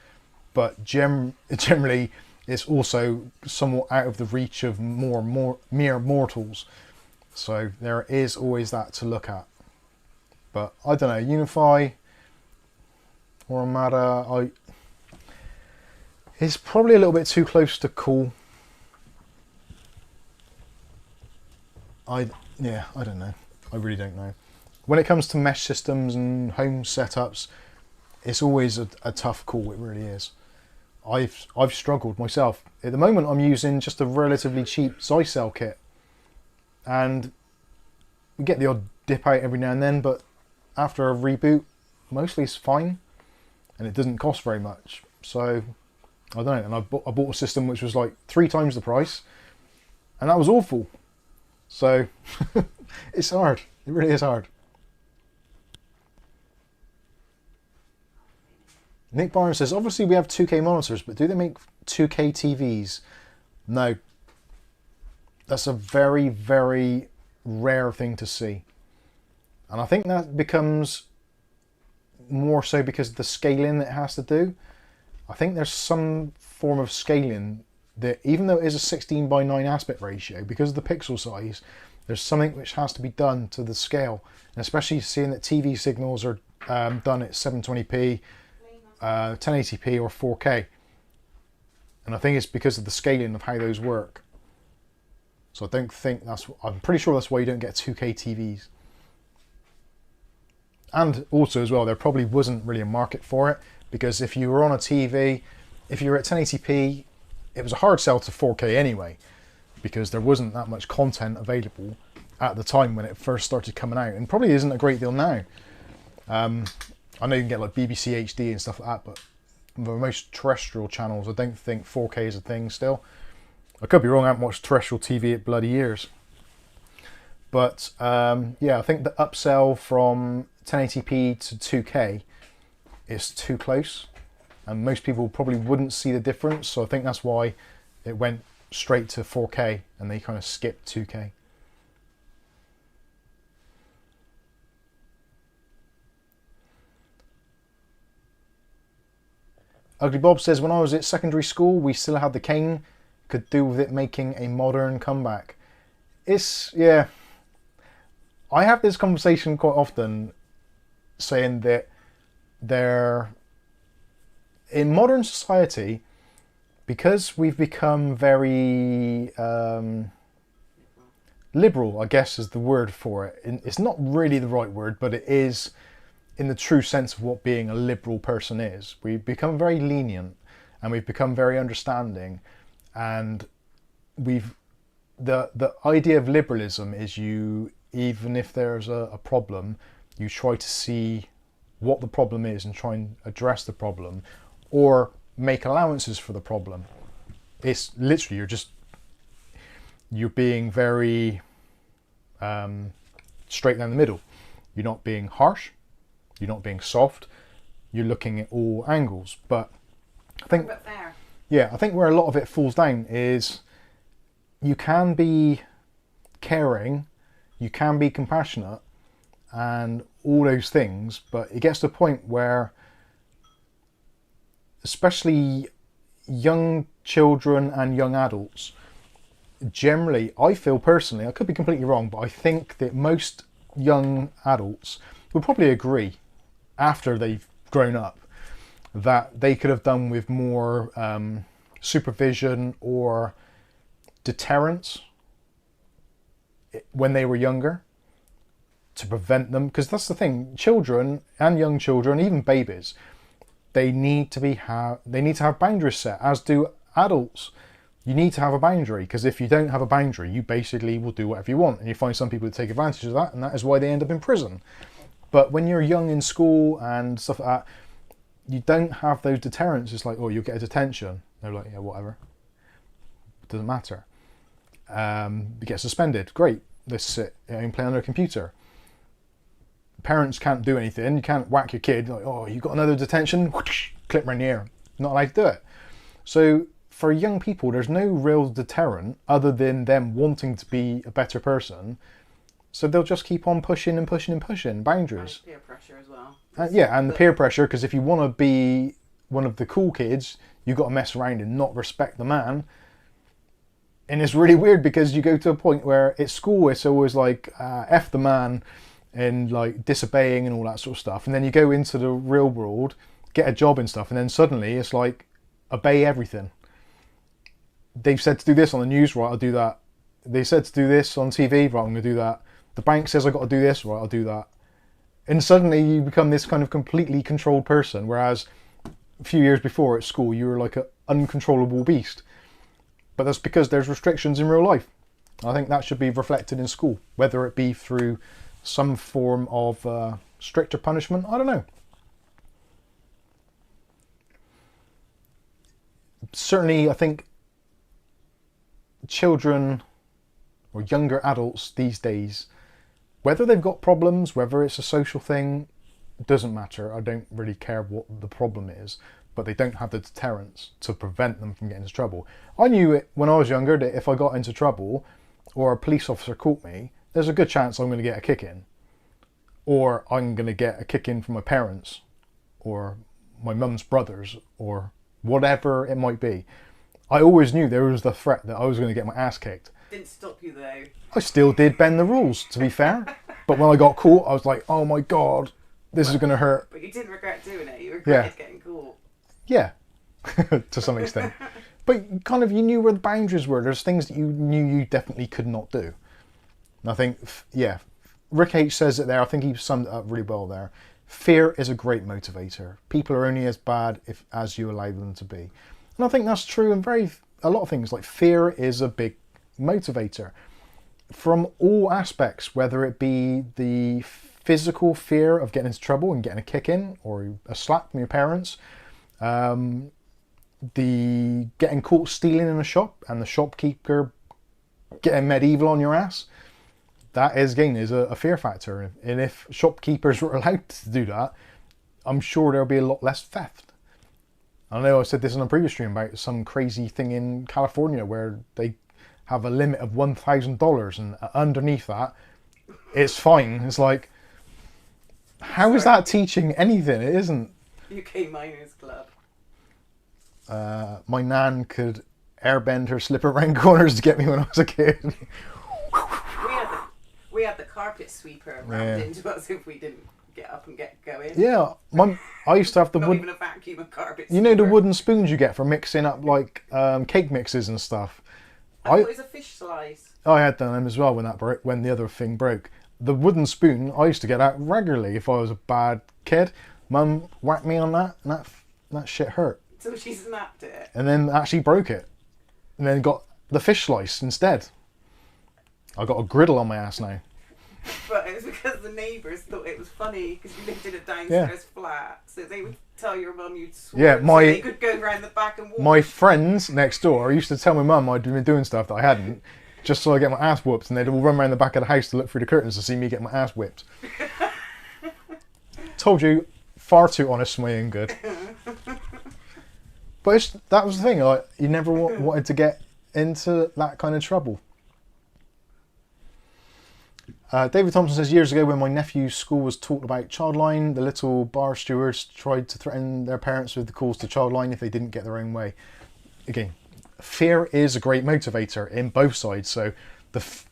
But generally, it's also somewhat out of the reach of mere mortals. So there is always that to look at. But I don't know, Unify or Armada, it's probably a little bit too close to cool. I don't know. I really don't know. When it comes to mesh systems and home setups, it's always a tough call. It really is. I've struggled myself. At the moment, I'm using just a relatively cheap Zycel kit, and we get the odd dip out every now and then, but after a reboot, mostly it's fine, and it doesn't cost very much. So I don't know. And I bought a system which was like 3 times the price, and that was awful. So it's hard. It really is hard. Nick Barnes says, obviously we have 2K monitors, but do they make 2K TVs? No. That's a very, very rare thing to see. And I think that becomes more so because of the scaling it has to do. I think there's some form of scaling that, even though it is a 16:9 aspect ratio, because of the pixel size, there's something which has to be done to the scale. And especially seeing that TV signals are done at 720p, 1080p or 4K. And I think it's because of the scaling of how those work. So I don't think I'm pretty sure that's why you don't get 2K TVs. And also as well, there probably wasn't really a market for it, because if you were on a TV, if you were at 1080p, it was a hard sell to 4K anyway, because there wasn't that much content available at the time when it first started coming out, and probably isn't a great deal now. I know you can get like BBC HD and stuff like that, but for most terrestrial channels, I don't think 4K is a thing still. I could be wrong, I haven't watched terrestrial TV at bloody years. But yeah, I think the upsell from 1080p to 2K is too close, and most people probably wouldn't see the difference, so I think that's why it went straight to 4K and they kind of skipped 2K. Ugly Bob says, when I was at secondary school, we still had the cane. Could do with it making a modern comeback. Yeah. I have this conversation quite often, saying that in modern society, because we've become very liberal, I guess is the word for it. It's not really the right word, but it is in the true sense of what being a liberal person is. We've become very lenient, and we've become very understanding, and the idea of liberalism is even if there's a problem, you try to see what the problem is and try and address the problem, or make allowances for the problem. It's literally, you're being very straight down the middle. You're not being harsh, you're not being soft, you're looking at all angles. But I think, yeah, I think where a lot of it falls down is you can be caring, you can be compassionate, and all those things, but it gets to a point where, especially young children and young adults, generally, I feel personally, I could be completely wrong, but I think that most young adults would probably agree, after they've grown up, that they could have done with more supervision or deterrence when they were younger, to prevent them. Because that's the thing, children and young children, even babies, they need to have boundaries set, as do adults. You need to have a boundary, because if you don't have a boundary, you basically will do whatever you want, and you find some people that take advantage of that, and that is why they end up in prison. But when you're young in school and stuff like that, you don't have those deterrents. It's like, oh, you'll get a detention. They're like, yeah, whatever. It doesn't matter. You get suspended. Great. Let's sit and play on their computer. Parents can't do anything. You can't whack your kid. Like, oh, you got another detention? Whoosh, clip right in the ear. Not allowed to do it. So for young people, there's no real deterrent other than them wanting to be a better person. So they'll just keep on pushing and pushing and pushing boundaries. And peer pressure as well. Yeah, and the peer pressure, because if you want to be one of the cool kids, you've got to mess around and not respect the man. And it's really weird, because you go to a point where at school it's always like F the man and like disobeying and all that sort of stuff. And then you go into the real world, get a job and stuff, and then suddenly it's like obey everything. They've said to do this on the news, right, I'll do that. They said to do this on TV, right, I'm going to do that. The bank says I got to do this, right, I'll do that. And suddenly you become this kind of completely controlled person, whereas a few years before at school you were like an uncontrollable beast. But that's because there's restrictions in real life. I think that should be reflected in school, whether it be through some form of stricter punishment. I don't know. Certainly, I think children or younger adults these days, whether they've got problems, whether it's a social thing, doesn't matter. I don't really care what the problem is, but they don't have the deterrence to prevent them from getting into trouble. I knew it when I was younger that if I got into trouble or a police officer caught me, there's a good chance I'm going to get a kick in. Or I'm going to get a kick in from my parents or my mum's brothers or whatever it might be. I always knew there was the threat that I was going to get my ass kicked. Didn't stop you though. I still did bend the rules, to be fair. But when I got caught, I was like, oh my God, this is going to hurt. But you didn't regret doing it. You regretted getting caught. Yeah, to some extent. But kind of you knew where the boundaries were. There's things that you knew you definitely could not do. And I think, yeah, Rick H says it there. I think he summed it up really well there. Fear is a great motivator. People are only as bad as you allow them to be. And I think that's true in a lot of things. Like fear is a big motivator from all aspects, whether it be the physical fear of getting into trouble and getting a kick in or a slap from your parents, the getting caught stealing in a shop and the shopkeeper getting medieval on your ass. That is a fear factor. And if shopkeepers were allowed to do that, I'm sure there'll be a lot less theft. I know I said this on a previous stream about some crazy thing in California where they have a limit of $1,000 and underneath that, it's fine. It's like, how is that teaching anything? It isn't. UK Miners Club. My nan could airbend her slipper around corners to get me when I was a kid. We had the carpet sweeper rammed into us if we didn't get up and get going. Yeah, I used to have the Not even a vacuum of carpet sweeper. You know the wooden spoons you get for mixing up like cake mixes and stuff. I thought it was a fish slice. I had them as well when the other thing broke. The wooden spoon I used to get out regularly if I was a bad kid. Mum whacked me on that, and that shit hurt. So she snapped it. And then actually broke it, and then got the fish slice instead. I got a griddle on my ass now. But it was because the neighbours thought it was funny because you lived in a downstairs flat, so they would tell your mum you'd sworn, so they could go round the back and walk. My friends next door used to tell my mum I'd been doing stuff that I hadn't, just so I get my ass whooped, and they'd all run around the back of the house to look through the curtains to see me get my ass whipped. Told you, far too honest for my own good. But that was the thing, you never wanted to get into that kind of trouble. David Thompson says, years ago when my nephew's school was taught about Childline, the little bar stewards tried to threaten their parents with the calls to Childline if they didn't get their own way. Again, fear is a great motivator in both sides. So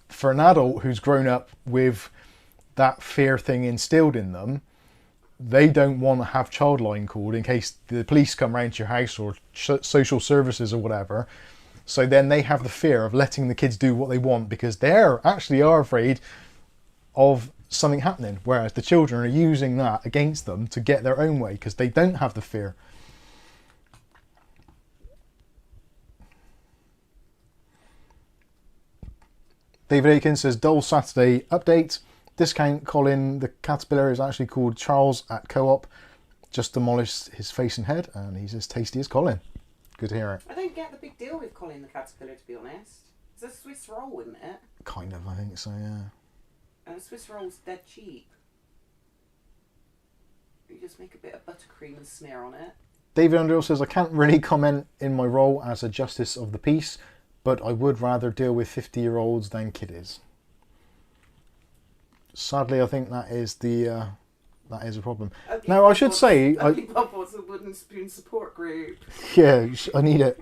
for an adult who's grown up with that fear thing instilled in them, they don't want to have Childline called in case the police come round to your house or social services or whatever. So then they have the fear of letting the kids do what they want because they actually are afraid of something happening, whereas the children are using that against them to get their own way because they don't have the fear. David Aiken says, Dole Saturday update. Discount Colin the Caterpillar is actually called Charles at Co-op. Just demolished his face and head and he's as tasty as Colin. Good to hear it. I don't get the big deal with Colin the Caterpillar, to be honest. It's a Swiss roll, isn't it? Kind of, I think so, yeah. And a Swiss roll's dead cheap. You just make a bit of buttercream and smear on it. David Underhill says, I can't really comment in my role as a justice of the peace, but I would rather deal with 50-year-olds than kiddies. Sadly, I think that is a problem. Now, I should say... Bob wants a wooden spoon support group. Yeah, I need it.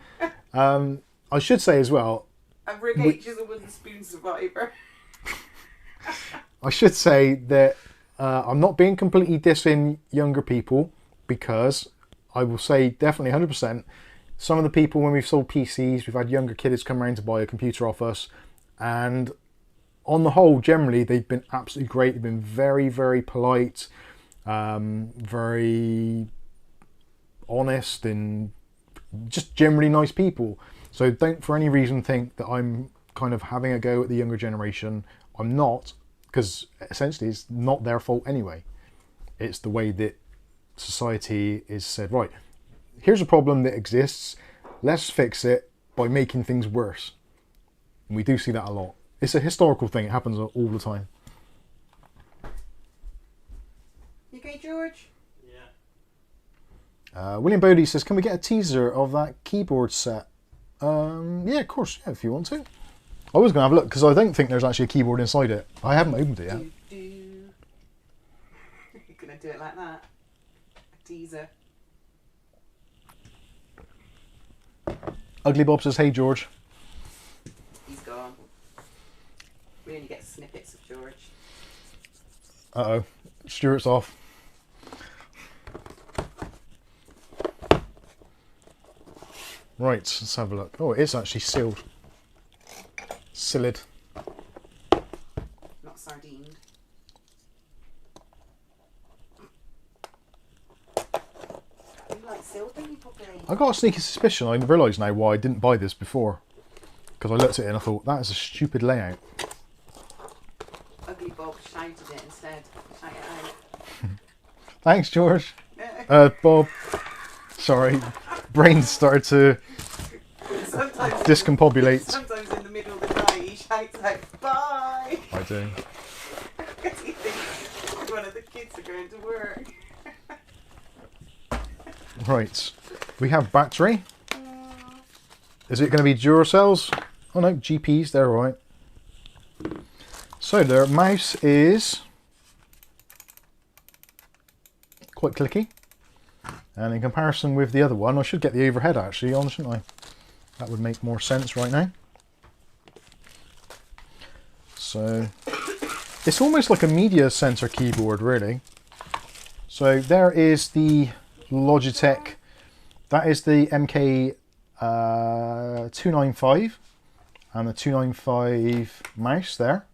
I should say as well... And Rick H is a wooden spoon survivor. I should say that I'm not being completely dissing younger people because I will say definitely 100%. Some of the people when we've sold PCs, we've had younger kids come around to buy a computer off us and on the whole, generally, they've been absolutely great. They've been very, very polite, very honest, and just generally nice people. So don't for any reason think that I'm kind of having a go at the younger generation. I'm not, because essentially it's not their fault anyway. It's the way that society is said, right, here's a problem that exists, let's fix it by making things worse. And we do see that a lot. It's a historical thing, it happens all the time. You okay, George? Yeah. William Bodie says, can we get a teaser of that keyboard set? Yeah, of course, yeah, if you want to. I was going to have a look, because I don't think there's actually a keyboard inside it. I haven't opened it yet. You're going to do it like that? A teaser. Ugly Bob says, hey George. He's gone. We only get snippets of George. Uh-oh, Stuart's off. Right, let's have a look. Oh, it is actually sealed. Sealed. Not sardined. You like sealed, don't you, properly? I got a sneaky suspicion, I realise now why I didn't buy this before. Because I looked at it and I thought, that is a stupid layout. Ugly Bob shouted it instead. Shout it out. Thanks, George. Bob. Sorry. Brain started to Sometimes, discombobulate. sometimes in the middle of the night he shouts out, bye! I do. Because he thinks one of the kids are going to work. Right. We have battery. Is it going to be Duracells? Oh no, GPs, they're alright. So their mouse is quite clicky. And in comparison with the other one, I should get the overhead actually on, shouldn't I? That would make more sense right now. So it's almost like a media center keyboard really. So there is the Logitech, that is the MK 295 and the 295 mouse there.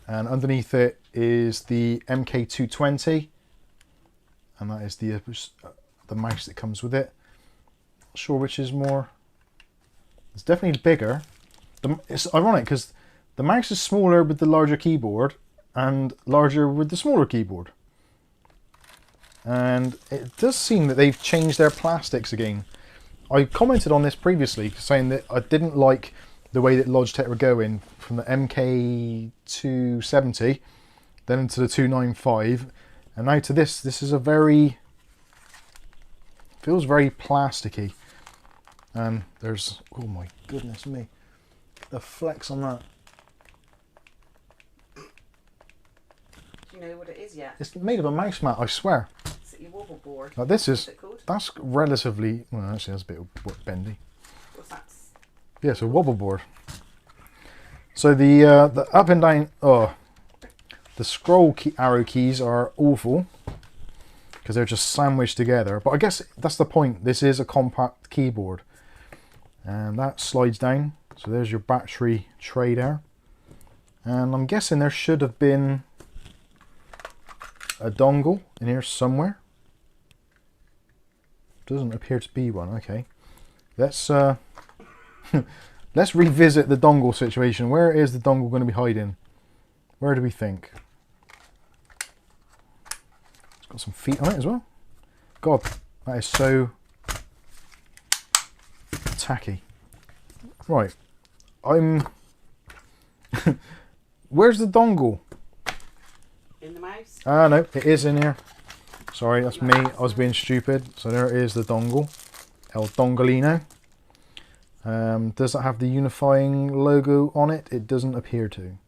And underneath it is the MK 220 and that is the mouse that comes with it. Not sure which is more. It's definitely bigger. It's ironic because the mouse is smaller with the larger keyboard and larger with the smaller keyboard. And it does seem that they've changed their plastics again. I commented on this previously saying that I didn't like the way that Logitech were going from the MK270 then into the 295 and now to this. This is a very, feels very plasticky. And there's, oh my goodness me, the flex on that. Do you know what it is yet? It's made of a mouse mat, I swear. Is it your wobble board? Like this What's is, it called? that's relatively, well actually that's a bit bendy. What's that? Yeah, it's a wobble board. So the up and down, the scroll key, arrow keys are awful because they're just sandwiched together. But I guess that's the point. This is a compact keyboard. And that slides down. So there's your battery tray there. And I'm guessing there should have been a dongle in here somewhere. Doesn't appear to be one. Okay. Let's let's revisit the dongle situation. Where is the dongle going to be hiding? Where do we think? It's got some feet on it as well. God, that is so tacky. Right. Where's the dongle? In the mouse? Ah, no, it is in here. Sorry, that's me. I was being stupid. So there is the dongle. El Dongolino. Does that have the unifying logo on it? It doesn't appear to.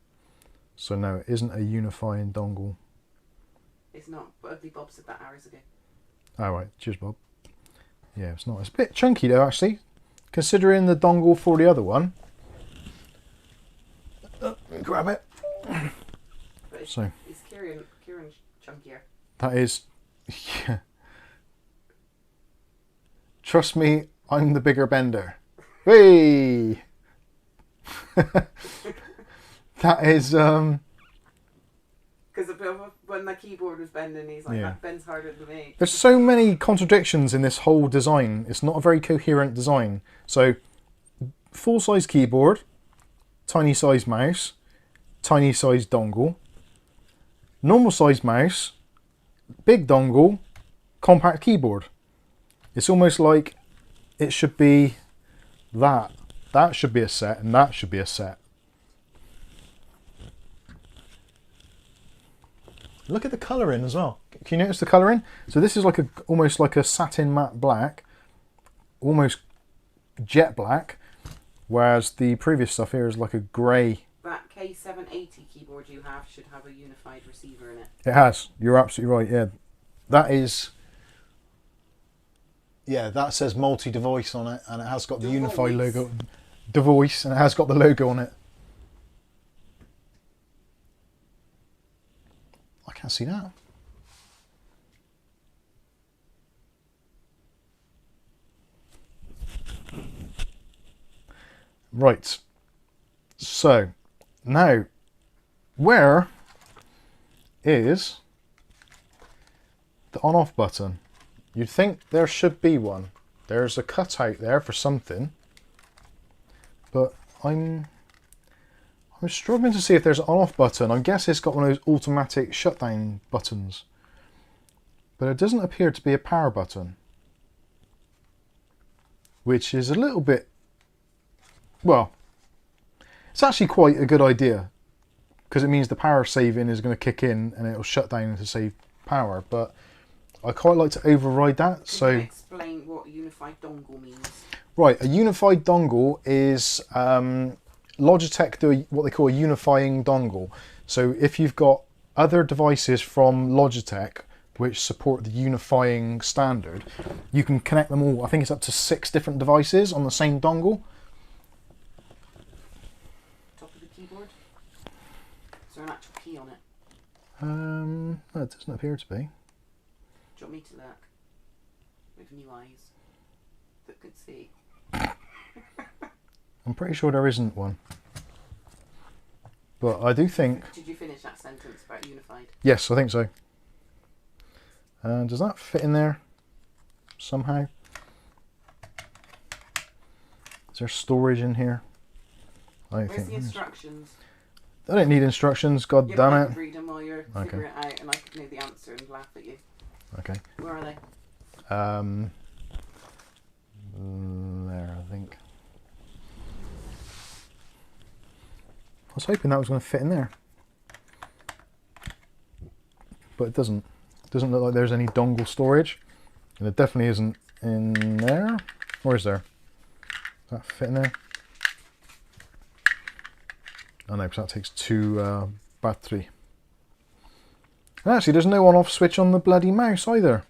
So no, it isn't a unifying dongle. It's not, but Ugly Bob said that hours ago. Oh right, cheers Bob. Yeah, it's not. It's a bit chunky though actually, considering the dongle for the other one. Grab it. But it's, So it's Kieran chunkier. that is, yeah. Trust me, I'm the bigger bender. Hey! That is Because when the keyboard was bending, he's like, Yeah. that bends harder than me. there's so many contradictions in this whole design. It's not a very coherent design. So, full-size keyboard, tiny size mouse, tiny size dongle, normal size mouse, big dongle, compact keyboard. It's almost like it should be that. That should be a set, and that should be a set. Look at the colouring as well. Can you notice the colouring? So this is like almost like a satin matte black, almost jet black, whereas the previous stuff here is like a grey. That K780 keyboard you have should have a unified receiver in it. It has. You're absolutely right. Yeah, that is. Yeah, that says multi-device on it, and it has got the unified logo. Device, and it has got the logo on it. I can't see that. Right. So, now, where is the on-off button? You'd think there should be one. There's a cutout there for something, but I'm struggling to see if there's an on-off button. I guess it's got one of those automatic shutdown buttons, but it doesn't appear to be a power button, which is a little bit, well, it's actually quite a good idea, because it means the power saving is going to kick in and it'll shut down to save power, but I quite like to override that. So Can you explain what a unified dongle means? Right, a unified dongle is Logitech do what they call a unifying dongle. So if you've got other devices from Logitech which support the unifying standard, you can connect them all. I think it's up to 6 different devices on the same dongle. Top of the keyboard? Is there an actual key on it? No, it doesn't appear to be. Do you want me to look? With new eyes that could see. I'm pretty sure there isn't one. But I do think... Did you finish that sentence about unified? Yes, I think so. Does that fit in there somehow? Is there storage in here? Where's the instructions? I don't need instructions, god Yeah, damn I it. could read them while you're figuring it out, and I could know the answer and laugh at you. Okay. Where are they? There, I think. I was hoping that was going to fit in there, but it doesn't. It doesn't look like there's any dongle storage, and it definitely isn't in there. Or is there? Does that fit in there? Oh no, because that takes 2 battery. And actually, there's no on-off switch on the bloody mouse either.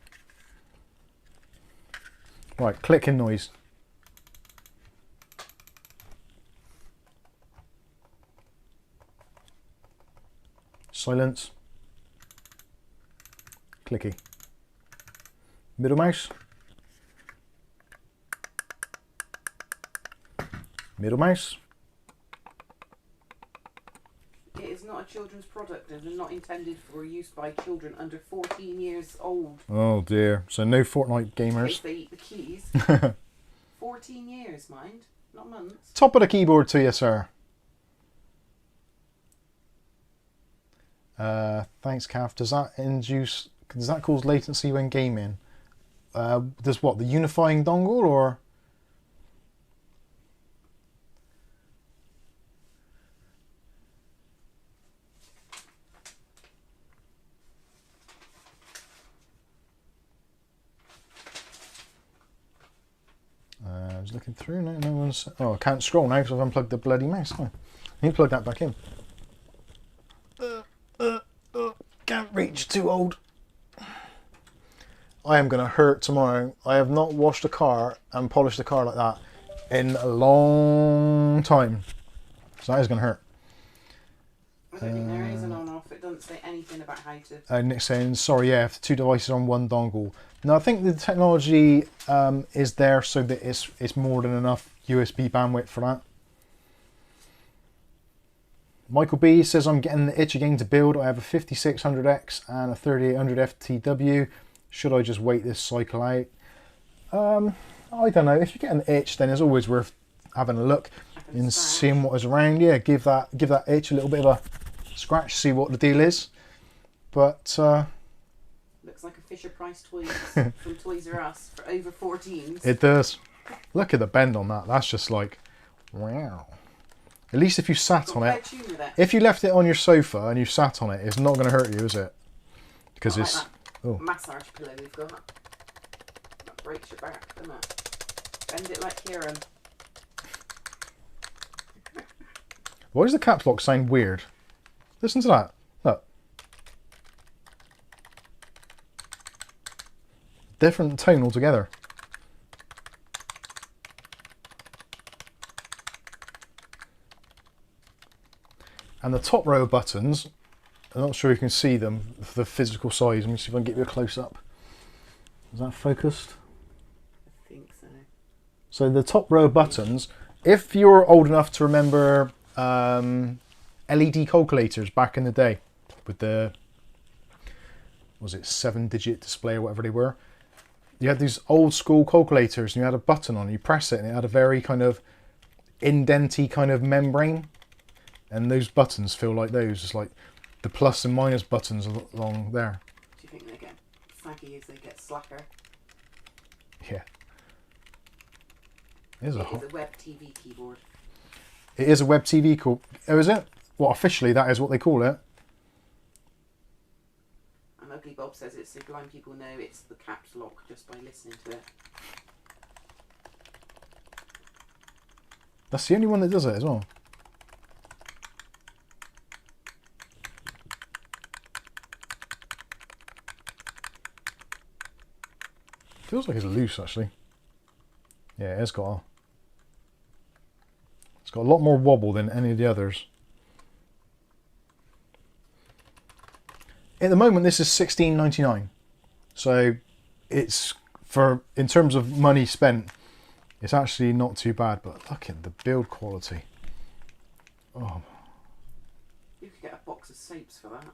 Right, clicking noise. Silence. Clicky. Middle mouse. Middle mouse. It is not a children's product and is not intended for use by children under 14 years old. Oh dear. So no Fortnite gamers. If they eat the keys. 14 years, mind. Not months. Top of the keyboard to you, sir. Thanks, Kath. Does that cause latency when gaming? Does what? The unifying dongle or? I was looking through. No one's. Oh, I can't scroll now because I've unplugged the bloody mouse. Oh, I need to plug that back in. Can't reach. Too old. I am going to hurt tomorrow. I have not washed a car and polished a car like that in a long time. So that is going to hurt. I don't think there is an on-off. It doesn't say anything about how to... Nick's saying, sorry, yeah, if the 2 devices on one dongle. No, I think the technology is there so that it's more than enough USB bandwidth for that. Michael B says, I'm getting the itch again to build. I have a 5600X and a 3800 FTW. Should I just wait this cycle out? I don't know. If you're getting the itch, then it's always worth having a look and seeing what is around. Yeah, give that itch a little bit of a scratch, see what the deal is. But looks like a Fisher Price Toys from Toys R Us for over 14s. It does. Look at the bend on that. That's just like, wow. At least if you sat on it, if you left it on your sofa and you sat on it, it's not going to hurt you, is it? Because it's that massage pillow we've got. That breaks your back, doesn't it? Bend it like Kieran. Why does the caps lock sound weird? Listen to that. Look. Different tone altogether. And the top row of buttons, I'm not sure you can see them, the physical size. Let me see if I can get you a close up. Is that focused? I think so. So the top row of buttons, if you're old enough to remember LED calculators back in the day with the, was it 7-digit display or whatever they were, you had these old school calculators and you had a button on, you press it and it had a very kind of indenty kind of membrane, and those buttons feel like those. It's like the plus and minus buttons along there. Do you think they get saggy as they get slacker? Yeah. It is a web TV keyboard. It is a web TV call. Oh, is it? Well, officially that is what they call it. And Ugly Bob says it's so blind people know it's the caps lock just by listening to it. That's the only one that does it as well. Feels like it's loose actually. Yeah, it's got a lot more wobble than any of the others. At the moment this is $16.99. So it's in terms of money spent, it's actually not too bad, but look at the build quality. Oh. You could get a box of soaps for that.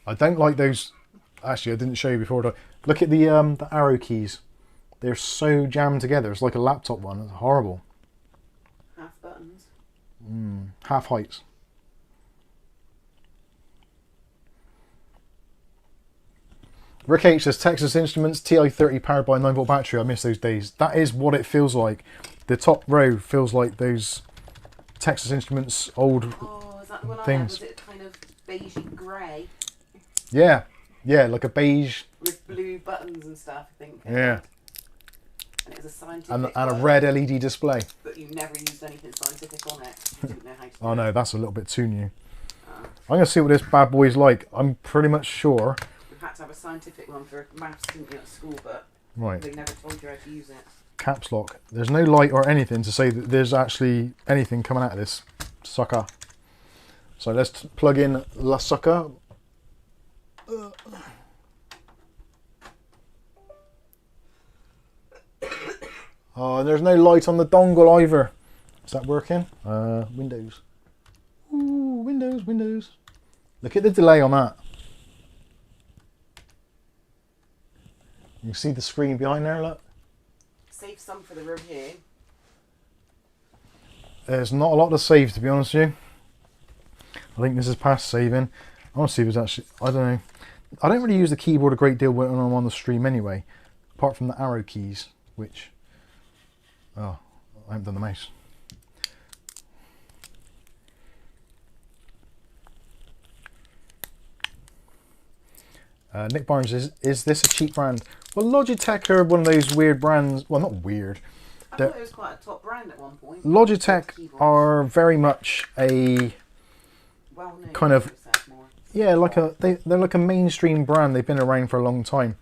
I don't like those. Actually, I didn't show you before. Look at the arrow keys. They're so jammed together. It's like a laptop one. It's horrible. Half buttons. Half heights. Rick H says Texas Instruments TI-30 powered by a 9-volt battery. I miss those days. That is what it feels like. The top row feels like those Texas Instruments old things. Oh, is that the one I had? Was it kind of beigey grey? Yeah. Yeah, like a beige. With blue buttons and stuff, I think. Yeah. And it was a scientific and a red LED display. But you never used anything scientific on it. You didn't know how to do Oh no, that's a little bit too new. it. I'm going to see what this bad boy's like. I'm pretty much sure. You had to have a scientific one for maths, didn't you, at school, but Right. they never told you how to use it. Caps lock. There's no light or anything to say that there's actually anything coming out of this sucker. So let's plug in La Sucker. Oh, and there's no light on the dongle either. Is that working? Windows. Ooh, Windows. Look at the delay on that. You can see the screen behind there, look. Save some for the room here. There's not a lot to save, to be honest with you. I think this is past saving. I want to see if it's actually, I don't know. I don't really use the keyboard a great deal when I'm on the stream anyway, apart from the arrow keys, which, oh, I haven't done the mouse. Nick Barnes is this a cheap brand? Well, Logitech are one of those weird brands. Well, not weird. I thought it was quite a top brand at one point. Logitech are very much a kind of, yeah, like they're like a mainstream brand. They've been around for a long time.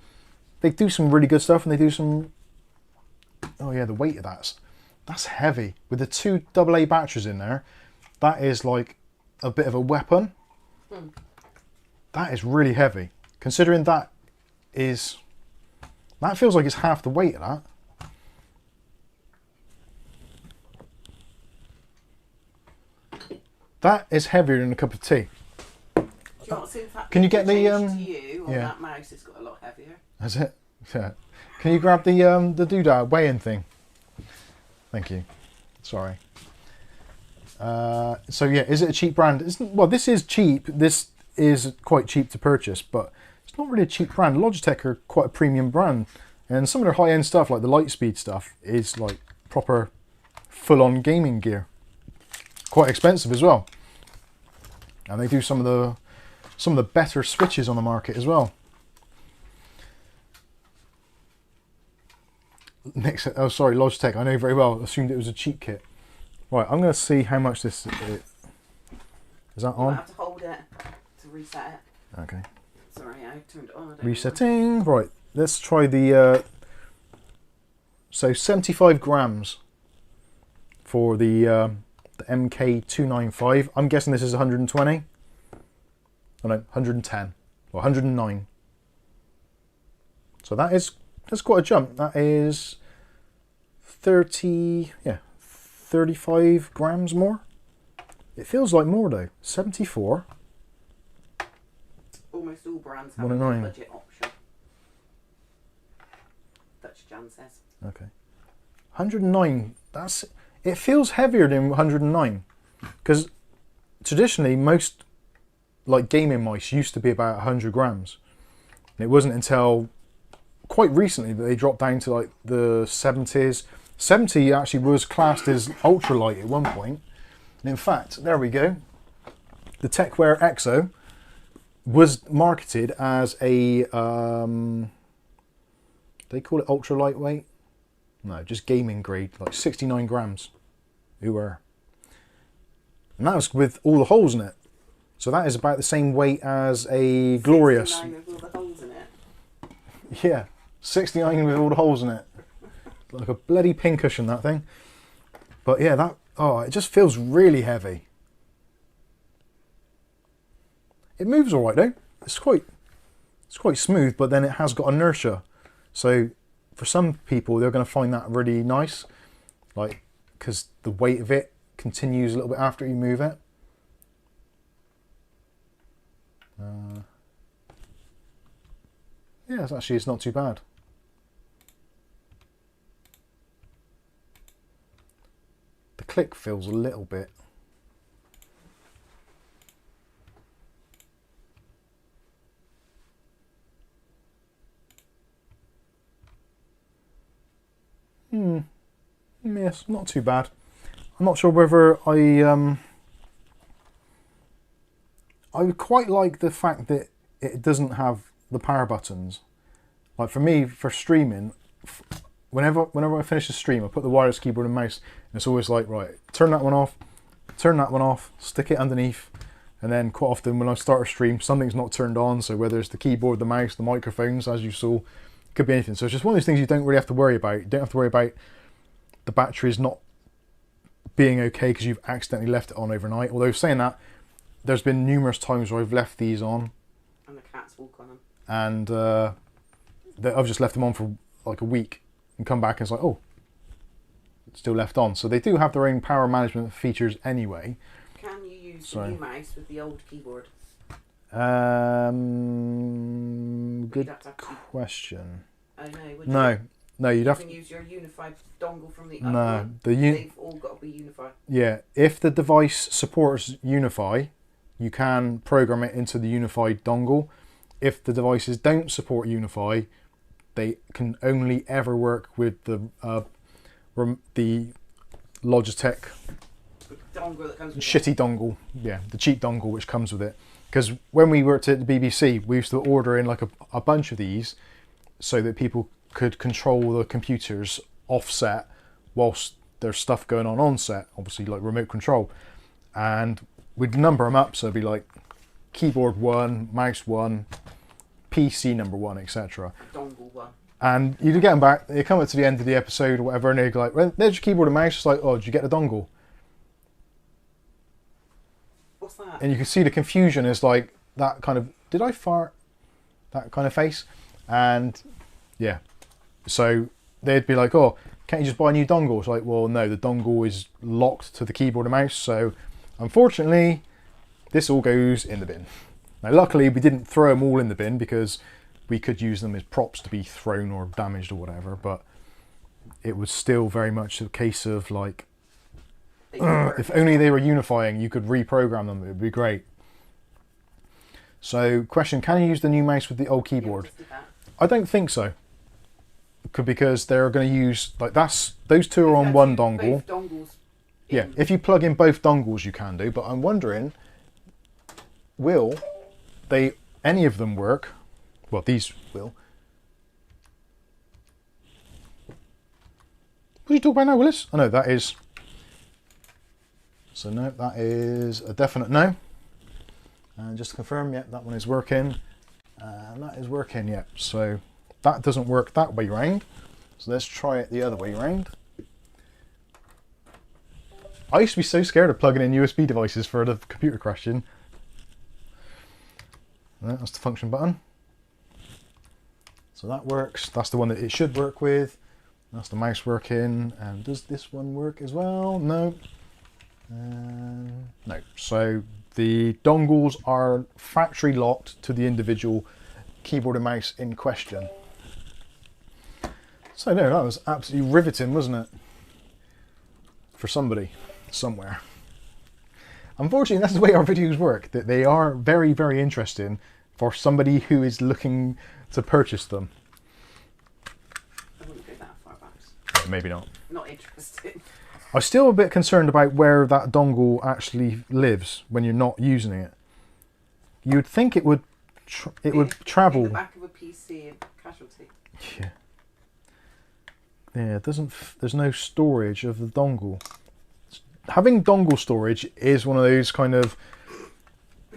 They do some really good stuff, and they do some. Oh yeah, the weight of that's heavy. With the 2 AA batteries in there, that is like a bit of a weapon. That is really heavy. Considering that feels like it's half the weight of that. That is heavier than a cup of tea. Do you want to see if that Can you get the to you on yeah. that mouse? It's got a lot heavier. Is it? Yeah. Can you grab the doodad weigh-in thing? Thank you. Sorry. So yeah, is it a cheap brand? Well, this is cheap. This is quite cheap to purchase, but it's not really a cheap brand. Logitech are quite a premium brand, and some of their high-end stuff, like the Lightspeed stuff, is like proper full-on gaming gear. Quite expensive as well, and they do some of the better switches on the market as well. Next, oh sorry, Logitech. I know very well. Assumed it was a cheap kit. Right, I'm going to see how much this is. Is that on? You might have to hold it to reset it. Okay. Sorry, I turned it on. Resetting. Right, let's try the. So 75 grams for the MK295. I'm guessing this is 120. Oh no, 110 or 109. So that's quite a jump. That is 35 grams more. It feels like more though. 74. Almost all brands have a 109. budget option. Dutch Jan says. Okay. 109. It feels heavier than 109, because traditionally most like gaming mice used to be about 100 grams. And it wasn't until quite recently that they dropped down to like the 70s. 70 actually was classed as ultralight at one point. And in fact, there we go. The TechWear Exo was marketed as a, they call it ultra lightweight? No, just gaming grade, like 69 grams. And that was with all the holes in it. So that is about the same weight as a Glorious. 69 with all the holes in it. Yeah, 69 with all the holes in it. Like a bloody pincushion, that thing. But yeah, it just feels really heavy. It moves all right though. It's quite smooth, but then it has got inertia. So for some people, they're going to find that really nice, like because the weight of it continues a little bit after you move it. Yeah, it's not too bad. The click feels a little bit. Yes, not too bad. I'm not sure whether I would quite like the fact that it doesn't have the power buttons. Like for me, for streaming, whenever I finish a stream, I put the wireless keyboard and mouse, and it's always like, right, turn that one off, stick it underneath, and then quite often when I start a stream, something's not turned on, so whether it's the keyboard, the mouse, the microphones, as you saw, it could be anything. So it's just one of those things you don't really have to worry about. You don't have to worry about the batteries not being okay because you've accidentally left it on overnight. Although saying that, there's been numerous times where I've left these on. And the cats walk on them. And I've just left them on for like a week and come back and it's like, oh, it's still left on. So they do have their own power management features anyway. Can you use the new mouse with the old keyboard? Good question. No, no, you'd have to use your unified dongle from the no, they've all got to be unified. Yeah, if the device supports Unify, you can program it into the unified dongle. If the devices don't support Unify, they can only ever work with the Logitech dongle that comes with shitty dongle. Yeah, the cheap dongle which comes with it. Because when we worked at the BBC, we used to order in like a bunch of these so that people could control the computers offset whilst there's stuff going on set, obviously like remote control. And we'd number them up, so it'd be like keyboard 1, mouse 1, PC number 1, etc. Dongle 1. And you'd get them back, they come up to the end of the episode or whatever, and they'd go like, well, there's your keyboard and mouse. It's like, oh, did you get the dongle? What's that? And you can see the confusion is like that kind of, did I fart? That kind of face. And yeah, so they'd be like, oh, can't you just buy a new dongle? It's like, well, no, the dongle is locked to the keyboard and mouse, so Unfortunately, this all goes in the bin. Now luckily we didn't throw them all in the bin because we could use them as props to be thrown or damaged or whatever, but it was still very much a case of like, if only they were unifying, you could reprogram them, it would be great. So question, can you use the new mouse with the old keyboard? I don't think so. Because they're going to use, like those two are on one dongle. Yeah, if you plug in both dongles you can do, but I'm wondering, will any of them work? Well, these will. What are you talking about now, Willis? Oh no, that is... So no, that is a definite no. And just to confirm, yeah, that one is working. And that is working, yeah. So that doesn't work that way round. So let's try it the other way round. I used to be so scared of plugging in USB devices for the computer crashing. That's the function button. So that works. That's the one that it should work with. That's the mouse working. And does this one work as well? No. No. So the dongles are factory locked to the individual keyboard and mouse in question. So no, that was absolutely riveting, wasn't it? For somebody, somewhere. Unfortunately, that's the way our videos work, that they are very, very interesting for somebody who is looking to purchase them. I wouldn't go that far back. Maybe not. Not interested. I'm still a bit concerned about where that dongle actually lives when you're not using it. You'd think it would travel. In the back of a PC and casualty. Yeah. Yeah, it doesn't. There's no storage of the dongle. Having dongle storage is one of those kind of.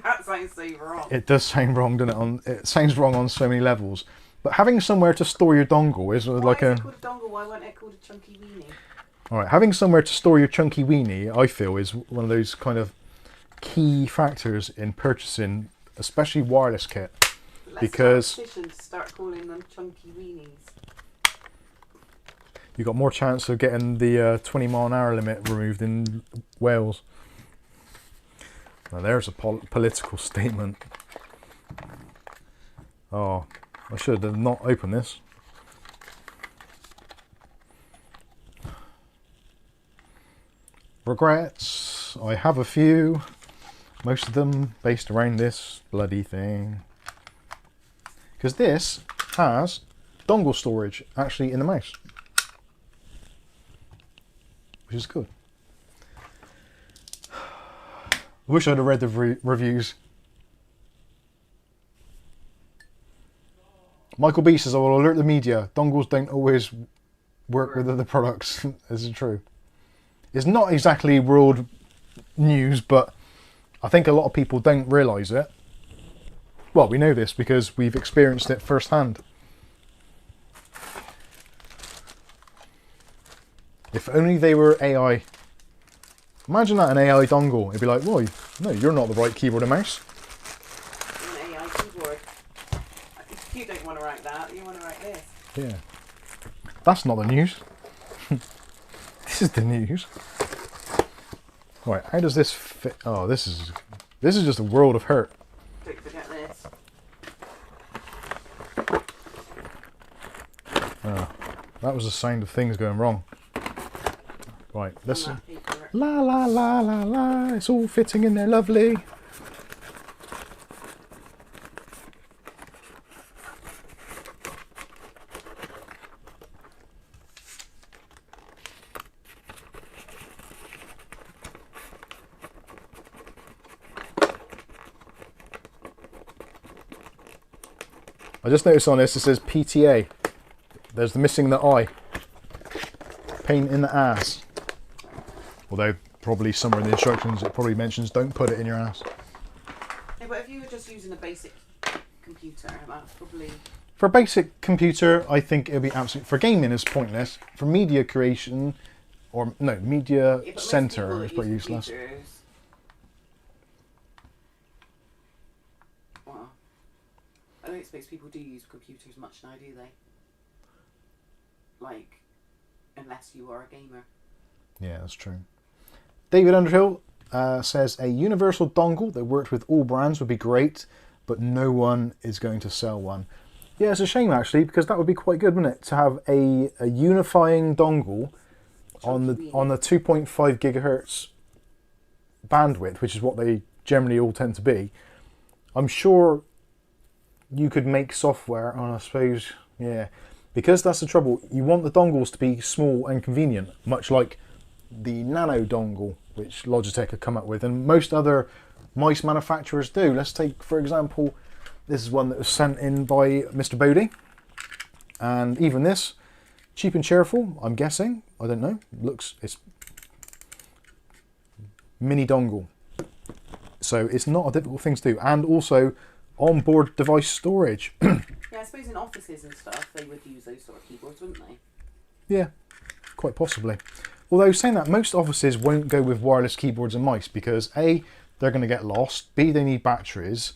That sounds so wrong. It does sound wrong, doesn't it? It sounds wrong on so many levels. But having somewhere to store your dongle is like Why is it called a dongle? Why wasn't it called a chunky weenie? All right, having somewhere to store your chunky weenie, I feel, is one of those kind of key factors in purchasing, especially wireless kit, because to start calling them chunky weenies. You got more chance of getting the 20-mile-an-hour limit removed in Wales. Now there's a political statement. Oh, I should have not opened this. Regrets. I have a few. Most of them based around this bloody thing. Because this has dongle storage actually in the mouse. Which is good. I wish I'd have read the reviews. Michael B says, I will alert the media. Dongles don't always work with other products. This is true. It's not exactly world news, but I think a lot of people don't realise it. Well, we know this because we've experienced it firsthand. If only they were AI. Imagine that, an AI dongle. It'd be like, well, no, you're not the right keyboard and mouse. An AI keyboard. You don't want to write that, you want to write this. Yeah. That's not the news. This is the news. Right, how does this fit? Oh, this is just a world of hurt. Don't forget this. Oh, that was the sound of things going wrong. Right, listen. La la la la la, it's all fitting in there lovely. I just noticed on this it says PTA. There's the missing the I. Pain in the ass. Although probably somewhere in the instructions it probably mentions don't put it in your ass. Yeah, but if you were just using a basic computer, that's probably... For a basic computer, I think it'll be absolutely... For gaming, it's pointless. For media creation, or no, media center is pretty useless. Well, I don't suppose people do use computers much now, do they? Like, unless you are a gamer. Yeah, that's true. David Underhill, says a universal dongle that worked with all brands would be great, but no one is going to sell one. Yeah, it's a shame actually, because that would be quite good, wouldn't it, to have a unifying dongle on the 2.5 gigahertz bandwidth, which is what they generally all tend to be. I'm sure you could make software, and I suppose, yeah, because that's the trouble. You want the dongles to be small and convenient, much like the nano dongle, which Logitech have come up with, and most other mice manufacturers do. Let's take, for example, this is one that was sent in by Mr. Bodie, and even this, cheap and cheerful, I'm guessing, I don't know, it's mini dongle. So it's not a difficult thing to do, and also onboard device storage. Yeah, I suppose in offices and stuff they would use those sort of keyboards, wouldn't they? Yeah, quite possibly. Although saying that, most offices won't go with wireless keyboards and mice because A, they're going to get lost, B, they need batteries,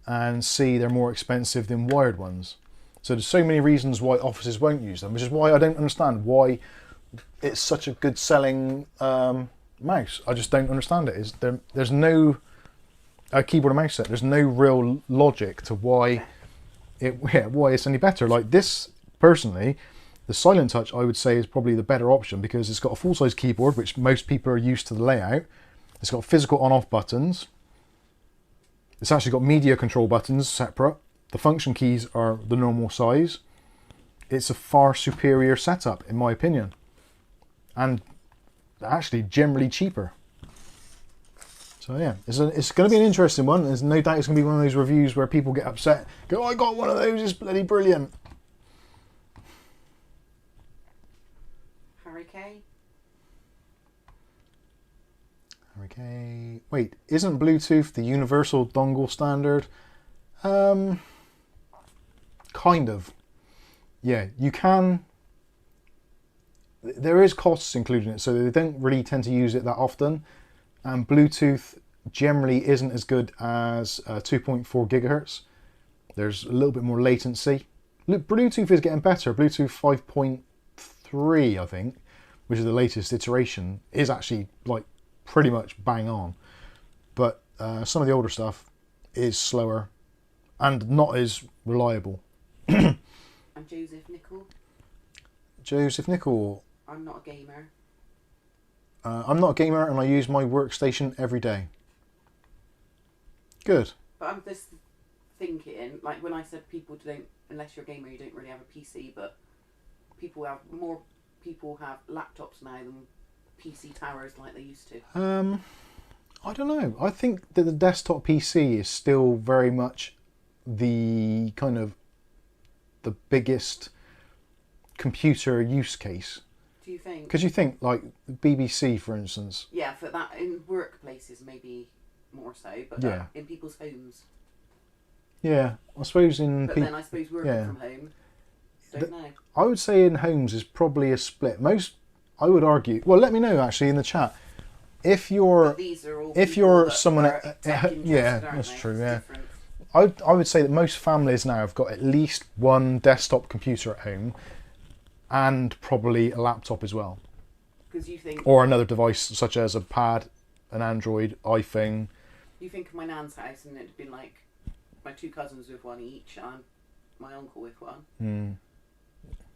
and C, they're more expensive than wired ones. So there's so many reasons why offices won't use them, which is why I don't understand why it's such a good selling mouse. I just don't understand it. There's no keyboard and mouse set. There's no real logic to why it's any better. Like this, personally, the Silent Touch I would say is probably the better option because it's got a full-size keyboard, which most people are used to the layout. It's got physical on-off buttons. It's actually got media control buttons separate. The function keys are the normal size. It's a far superior setup, in my opinion, and actually generally cheaper. So yeah, it's going to be an interesting one. There's no doubt it's going to be one of those reviews where people get upset, go, I got one of those, it's bloody brilliant. Harry K. Wait, isn't Bluetooth the universal dongle standard? Kind of. Yeah, you can. There is costs included in it, so they don't really tend to use it that often. And Bluetooth generally isn't as good as 2.4 gigahertz. There's a little bit more latency. Look, Bluetooth is getting better. Bluetooth 5.3, I think, which is the latest iteration, is actually like pretty much bang on. But some of the older stuff is slower and not as reliable. and Joseph Nicol. Joseph Nicol. I'm not a gamer. I'm not a gamer and I use my workstation every day. Good. But I'm just thinking, like when I said people don't, unless you're a gamer, you don't really have a PC, but more people have laptops now than PC towers like they used to. I don't know. I think that the desktop PC is still very much the kind of the biggest computer use case. Do you think? Because you think like BBC, for instance. Yeah, for that in workplaces maybe more so, but yeah. In people's homes. Yeah, I suppose in. But then I suppose working from home. Don't know. I would say in homes is probably a split. Most, I would argue. Well, let me know actually in the chat if you're someone. Yeah, that's true. Yeah. I would say that most families now have got at least one desktop computer at home and probably a laptop as well. Because you think... Or another device such as a pad, an Android, iPhone. You think of my nan's house and it'd been like my two cousins with one each and my uncle with one. Mm.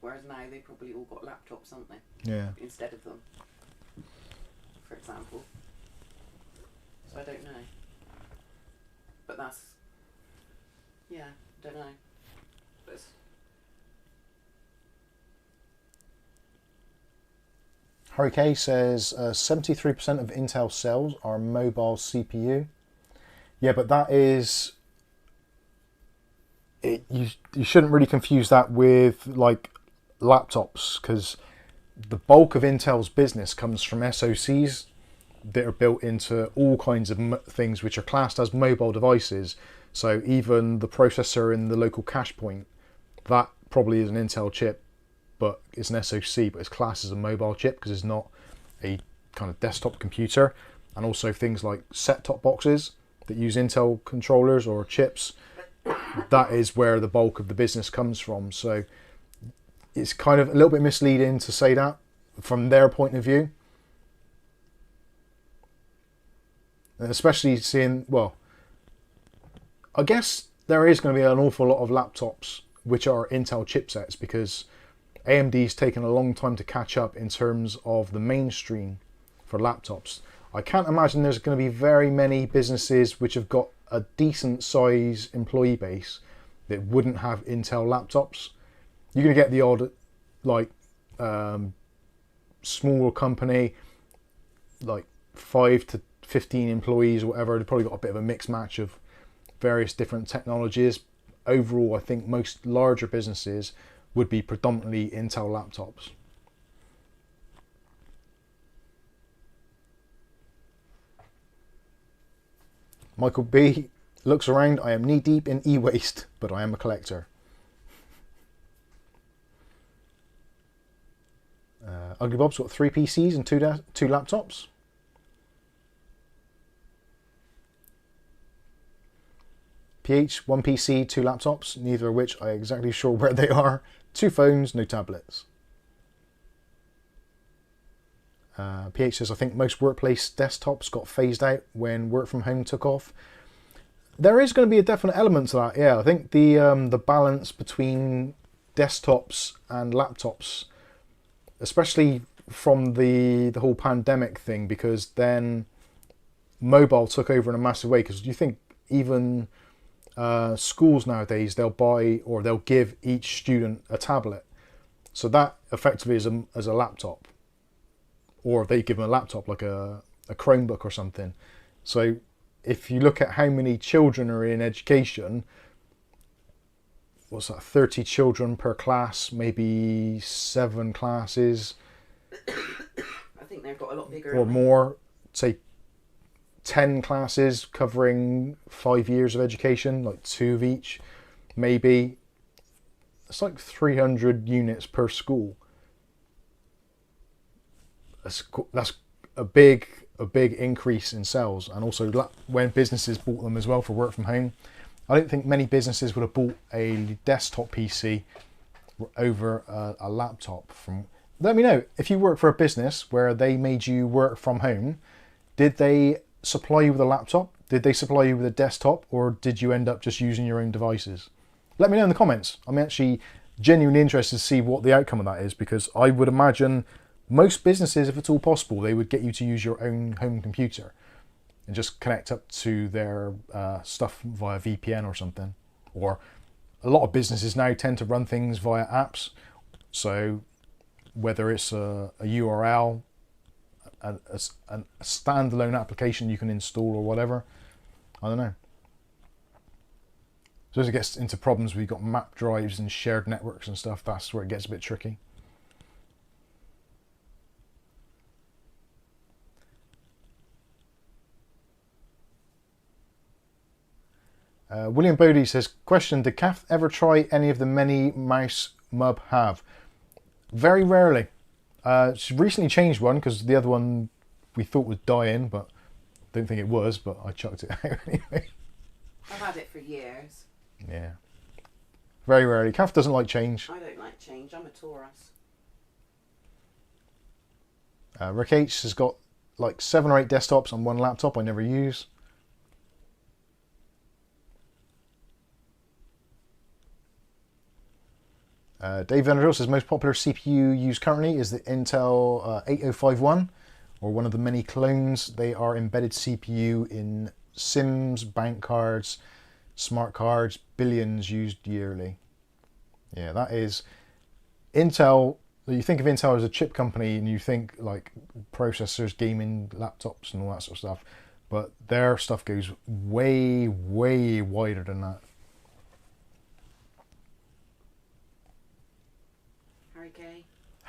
Whereas now they probably all got laptops, haven't they? Yeah. Instead of them, for example. So I don't know. But that's... Yeah, don't know. But Harry K says 73% of Intel sales are mobile CPU. Yeah, but that is... You shouldn't really confuse that with like laptops, because the bulk of Intel's business comes from SoCs that are built into all kinds of things which are classed as mobile devices. So even the processor in the local cache point, that probably is an Intel chip, but it's an SoC, but it's classed as a mobile chip because it's not a kind of desktop computer. And also things like set-top boxes that use Intel controllers or chips, that is where the bulk of the business comes from. So it's kind of a little bit misleading to say that from their point of view. And especially seeing, well, I guess there is going to be an awful lot of laptops which are Intel chipsets, because AMD's taken a long time to catch up in terms of the mainstream for laptops. I can't imagine there's going to be very many businesses which have got a decent size employee base that wouldn't have Intel laptops. You're going to get the odd, like, small company, like 5 to 15 employees or whatever. They've probably got a bit of a mixed match of various different technologies. Overall, I think most larger businesses would be predominantly Intel laptops. Michael B looks around. I am knee deep in e-waste, but I am a collector. Ugly Bob's got 3 PCs and 2 laptops. PH, 1 PC, 2 laptops, neither of which I am exactly sure where they are. 2 phones, no tablets. PH says, I think most workplace desktops got phased out when work from home took off. There is going to be a definite element to that, yeah. I think the balance between desktops and laptops, especially from the whole pandemic thing, because then mobile took over in a massive way. Because you think even schools nowadays, they'll buy or they'll give each student a tablet, so that effectively is a laptop, or they give them a laptop like a Chromebook or something. So if you look at how many children are in education, what's that, 30 children per class, maybe 7 classes. I think they've got a lot bigger. Or more, say 10 classes covering 5 years of education, like 2 of each, maybe. It's like 300 units per school. That's a big increase in sales. And also when businesses bought them as well for work from home, I don't think many businesses would have bought a desktop PC over a laptop. Let me know, if you work for a business where they made you work from home, did they supply you with a laptop? Did they supply you with a desktop? Or did you end up just using your own devices? Let me know in the comments. I'm actually genuinely interested to see what the outcome of that is, because I would imagine most businesses, if it's all possible, they would get you to use your own home computer and just connect up to their stuff via VPN or something. Or a lot of businesses now tend to run things via apps. So whether it's a URL, a standalone application you can install or whatever, I don't know. So as it gets into problems, we've got map drives and shared networks and stuff, that's where it gets a bit tricky. William Bodie says, question, did Kath ever try any of the many mouse Mub have? Very rarely. She recently changed one because the other one we thought was dying, but don't think it was, but I chucked it out anyway. I've had it for years. Yeah. Very rarely. Kath doesn't like change. I don't like change. I'm a Taurus. Rick H has got like 7 or 8 desktops on 1 laptop I never use. Dave Vanderbilt says most popular CPU used currently is the Intel 8051, or one of the many clones. They are embedded CPU in SIMs, bank cards, smart cards, billions used yearly. Yeah, that is Intel. You think of Intel as a chip company and you think like processors, gaming, laptops and all that sort of stuff, but their stuff goes way, way wider than that.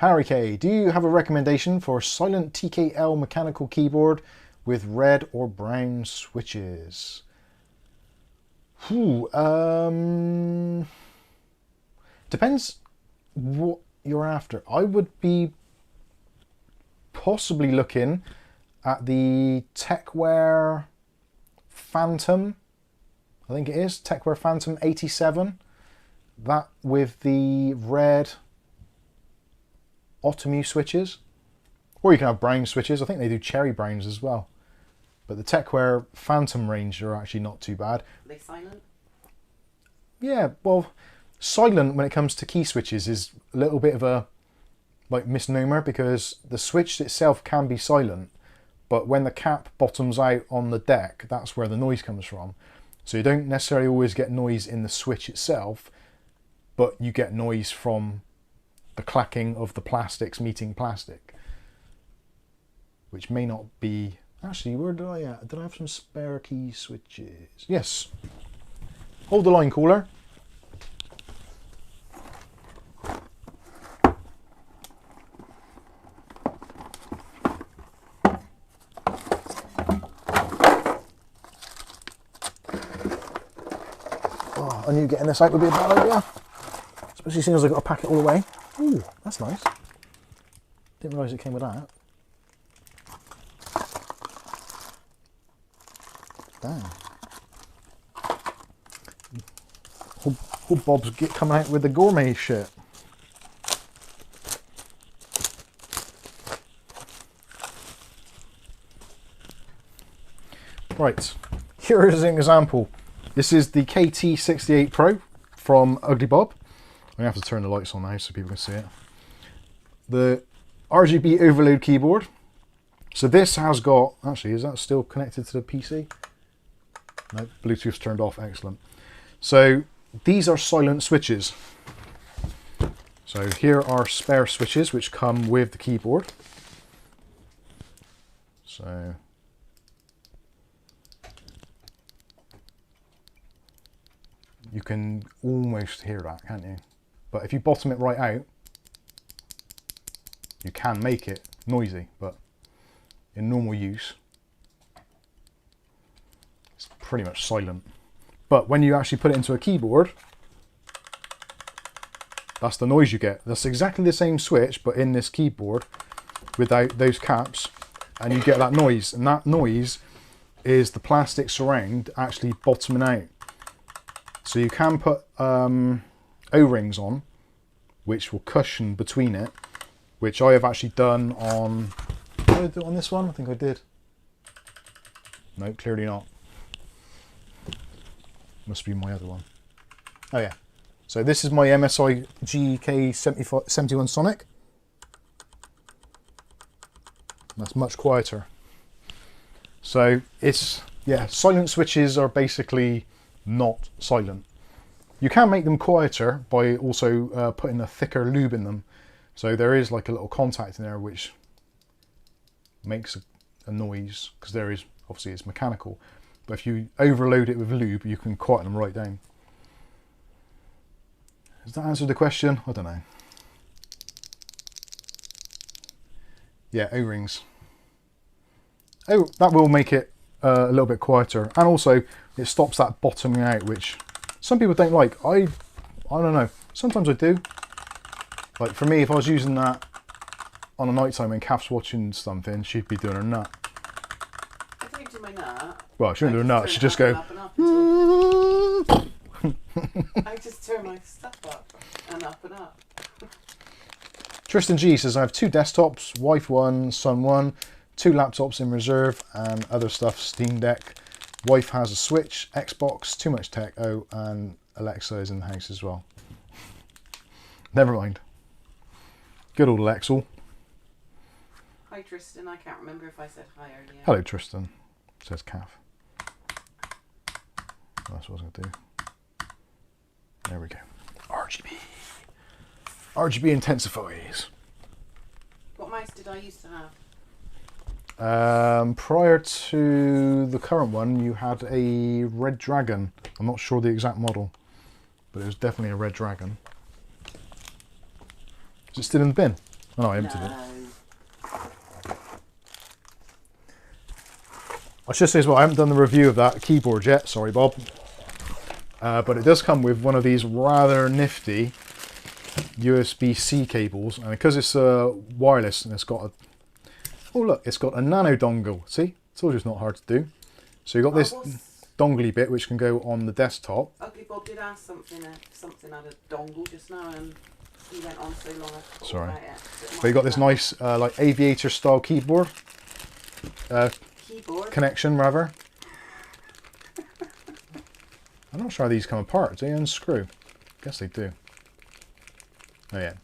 Harry K, do you have a recommendation for a silent TKL mechanical keyboard with red or brown switches? Depends what you're after. I would be possibly looking at the Techwear Phantom. I think it is Techwear Phantom 87. That with the red Otomu switches, or you can have brown switches. I think they do cherry browns as well. But the Techwear Phantom range are actually not too bad. Are they silent? Yeah, well, silent when it comes to key switches is a little bit of a misnomer, because the switch itself can be silent, but when the cap bottoms out on the deck, that's where the noise comes from. So you don't necessarily always get noise in the switch itself, but you get noise from the clacking of the plastics meeting plastic, which may not be... Actually, where did I at? Did I have some spare key switches? Yes. Hold the line, caller. Oh, I knew getting this out would be a bad idea, especially as soon as I got to pack it all away. Ooh, that's nice. Didn't realise it came with that. Damn. Old Bob's coming out with the gourmet shit. Right, here is an example. This is the KT68 Pro from Ugly Bob. I'm going to have to turn the lights on now so people can see it. The RGB overload keyboard. So this has got, actually, is that still connected to the PC? No, Bluetooth's turned off, excellent. So these are silent switches. So here are spare switches which come with the keyboard. So you can almost hear that, can't you? But if you bottom it right out, you can make it noisy, but in normal use, it's pretty much silent. But when you actually put it into a keyboard, that's the noise you get. That's exactly the same switch, but in this keyboard without those caps, and you get that noise. And that noise is the plastic surround actually bottoming out. So you can put O-rings on, which will cushion between it, which I have actually done on... Did I do it on this one? I think I did. No, clearly not. Must be my other one. Oh yeah. So this is my MSI GK71 Sonic. That's much quieter. So it's, yeah, silent switches are basically not silent. You can make them quieter by also putting a thicker lube in them. So there is like a little contact in there which makes a noise, because there is, obviously it's mechanical. But if you overload it with lube, you can quieten them right down. Does that answer the question? I don't know. Yeah, O-rings. Oh, that will make it a little bit quieter. And also, it stops that bottoming out, which some people don't like. I don't know. Sometimes I do. Like for me, if I was using that on a night time when Kath's watching something, she'd be doing her nut. I don't do my nut. Well, she wouldn't do her nut. She'd just go... I just turn my stuff up and up. Tristan G says, I have 2 desktops, wife 1, son 1, 2 laptops in reserve, and other stuff, Steam Deck. Wife has a Switch, Xbox, too much tech, oh, and Alexa is in the house as well. Never mind. Good old Alexa. Hi Tristan, I can't remember if I said hi earlier. Hello Tristan, says Kath. That's what I was going to do. There we go. RGB. RGB intensifies. What mouse did I used to have? Prior to the current one, you had a Red Dragon. I'm not sure the exact model, but it was definitely a Red Dragon. Is it still in the bin? Oh, no, I emptied it. I should say as well, I haven't done the review of that keyboard yet. Sorry, Bob. But it does come with one of these rather nifty USB-C cables, and because it's wireless and it's got a... Oh look, it's got a nano dongle. See? Told you it's not hard to do. So you've got this dongly bit which can go on the desktop. Ugly Bob did ask something had a dongle just now, and he went on so long. Sorry. But you got this nice like aviator style keyboard. keyboard. connection, rather. I'm not sure how these come apart. Do they unscrew? Guess they do. Oh yeah.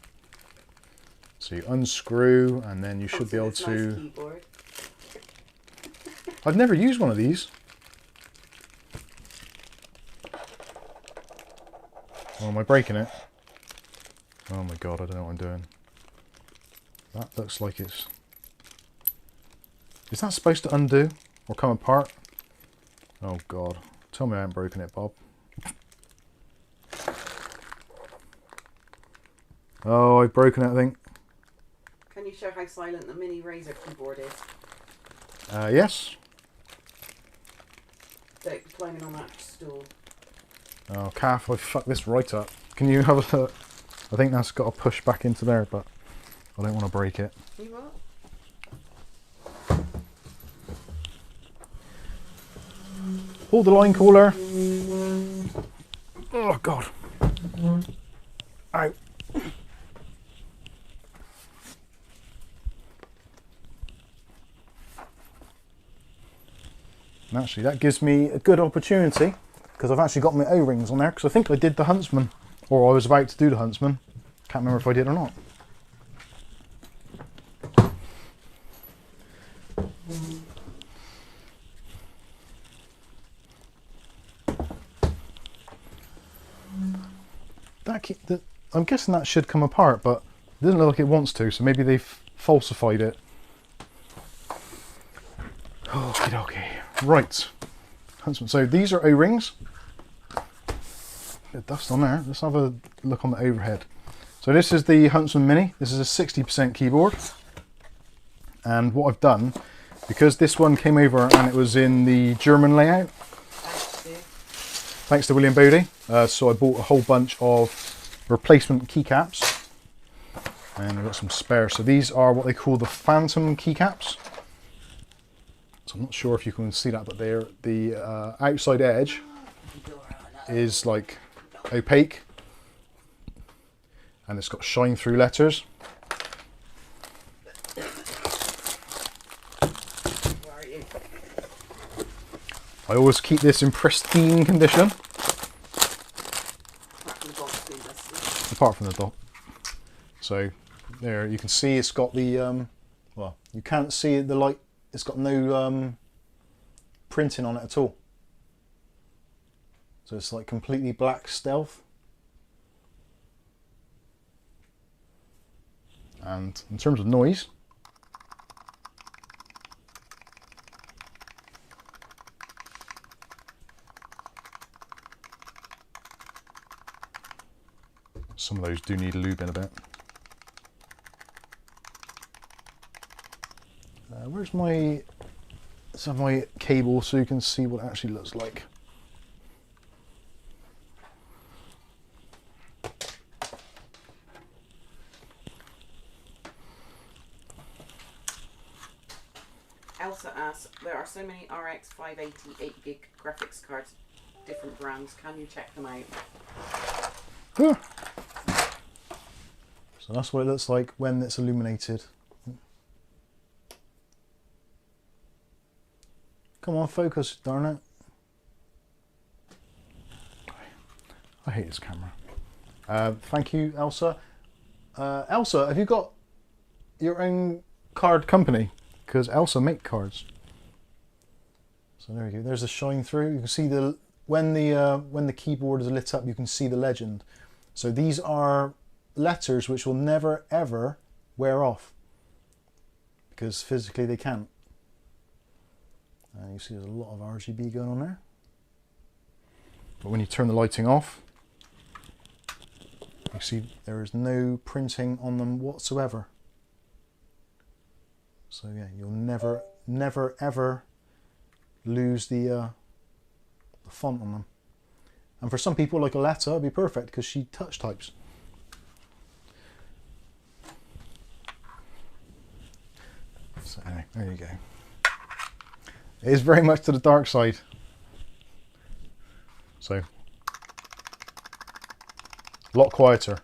So you unscrew, and then you should be able Nice to... keyboard. I've never used one of these. Oh, am I breaking it? Oh my god, I don't know what I'm doing. That looks like it's... Is that supposed to undo or come apart? Oh god. Tell me I haven't broken it, Bob. Oh, I've broken it, I think. Can you show how silent the mini Razer keyboard is? Yes. Don't be climbing on that stool. Oh, calf, I fucked this right up. Can you have a look? I think that's got to push back into there, but I don't want to break it. You what? Hold the line cooler. Oh, God. Ow. And actually, that gives me a good opportunity, because I've actually got my O-rings on there, because I think I did the Huntsman, or I was about to do the Huntsman. Can't remember if I did or not. I'm guessing that should come apart, but it doesn't look like it wants to, so maybe they've falsified it. Okie dokie. Right. Huntsman. So these are O-rings. Bit of dust on there. Let's have a look on the overhead. So this is the Huntsman Mini. This is a 60% keyboard. And what I've done, because this one came over and it was in the German layout, thanks to William Bodie, so I bought a whole bunch of replacement keycaps, and I've got some spare. So these are what they call the Phantom keycaps. So I'm not sure if you can see that, but they're the outside edge is like opaque, and it's got shine through letters. Where are you? I always keep this in pristine condition. Apart from the dot. So there you can see it's got the well, you can't see the light, it's got no printing on it at all, so it's like completely black stealth. And in terms of noise, some of those do need lubing a bit. Where's my... Let's have my cable so you can see what it actually looks like. Elsa asks, there are so many RX 580 8GB graphics cards, different brands. Can you check them out? Huh. So that's what it looks like when it's illuminated. Come on, focus, darn it. I hate this camera. Thank you, Elsa. Elsa, have you got your own card company? Because Elsa make cards. So there you go. There's a shine through. You can see the when the keyboard is lit up, you can see the legend. So these are letters which will never ever wear off, because physically they can't. You see there's a lot of RGB going on there. But when you turn the lighting off, you see there is no printing on them whatsoever. So yeah, you'll never ever lose the font on them. And for some people, like Aletta, it'd be perfect because she touch types. So anyway, there you go. It is very much to the dark side. So, a lot quieter.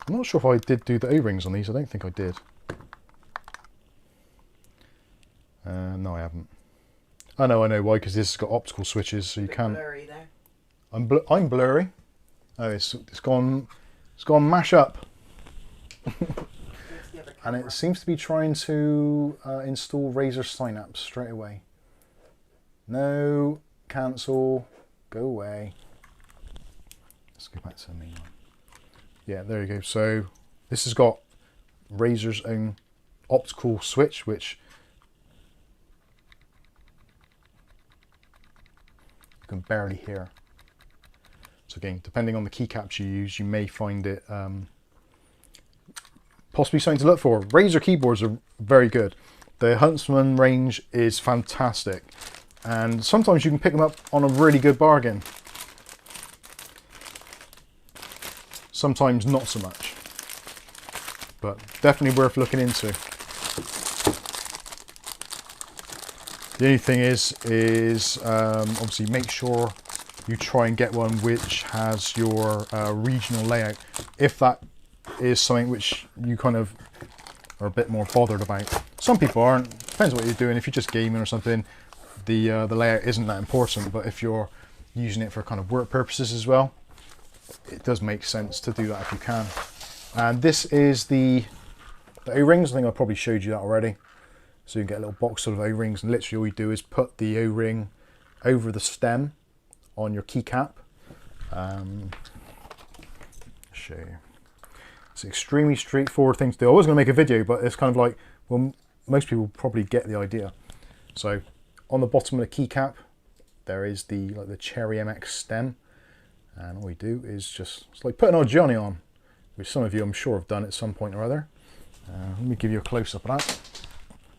I'm not sure if I did do the O-rings on these. I don't think I did. No, I haven't. I know why, because this has got optical switches, so you can't. Blurry there. I'm blurry. Oh, it's gone mash up. And it seems to be trying to install Razer Synapse straight away. No, cancel, go away. Let's go back to the main one. Yeah, there you go. So this has got Razer's own optical switch, which you can barely hear. So again, depending on the keycaps you use, you may find it possibly something to look for. Razer keyboards are very good. The Huntsman range is fantastic, and sometimes you can pick them up on a really good bargain. Sometimes not so much, but definitely worth looking into. The only thing is obviously make sure you try and get one which has your regional layout, if that is something which you kind of are a bit more bothered about. Some people aren't. Depends what you're doing. If you're just gaming or something, the layout isn't that important. But if you're using it for kind of work purposes as well, it does make sense to do that if you can. And this is the O-rings. I think I probably showed you that already. So you can get a little box full of O-rings, and literally all you do is put the O-ring over the stem on your keycap. Show you. It's an extremely straightforward thing to do. I was going to make a video, but it's kind of like, well, most people probably get the idea. So on the bottom of the keycap, there is the Cherry MX stem, and all we do is just, it's like putting our Johnny on, which some of you I'm sure have done at some point or other. Let me give you a close-up of that.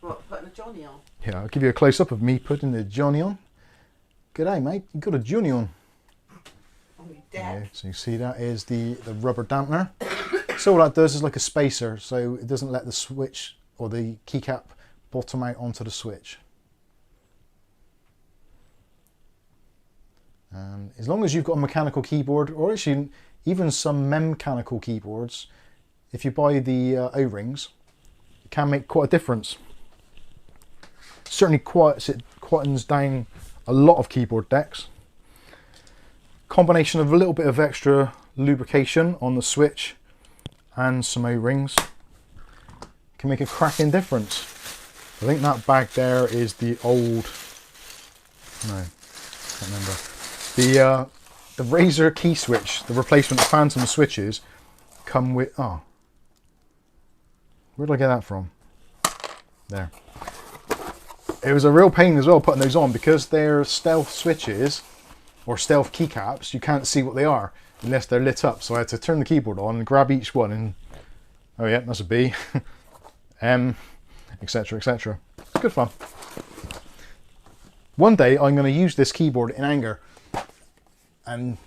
What, putting a Johnny on? Yeah, I'll give you a close-up of me putting the Johnny on. G'day, mate, you got a Johnny on. Oh, you're dead. Yeah, so you see that is the rubber dampener. So all that does is like a spacer, so it doesn't let the switch or the keycap bottom out onto the switch. And as long as you've got a mechanical keyboard, or actually even some mechanical keyboards, if you buy the O-rings, it can make quite a difference. Certainly quietens down a lot of keyboard decks. Combination of a little bit of extra lubrication on the switch and some O-rings can make a cracking difference. I think that bag there is the old, no, I can't remember. The Razer key switch, the replacement Phantom switches, come with, oh, where did I get that from? There. It was a real pain as well putting those on, because they're stealth switches or stealth keycaps. You can't see what they are unless they're lit up. So I had to turn the keyboard on and grab each one, and oh yeah, that's a B, M, etc, etc. It's good fun. One day I'm going to use this keyboard in anger, and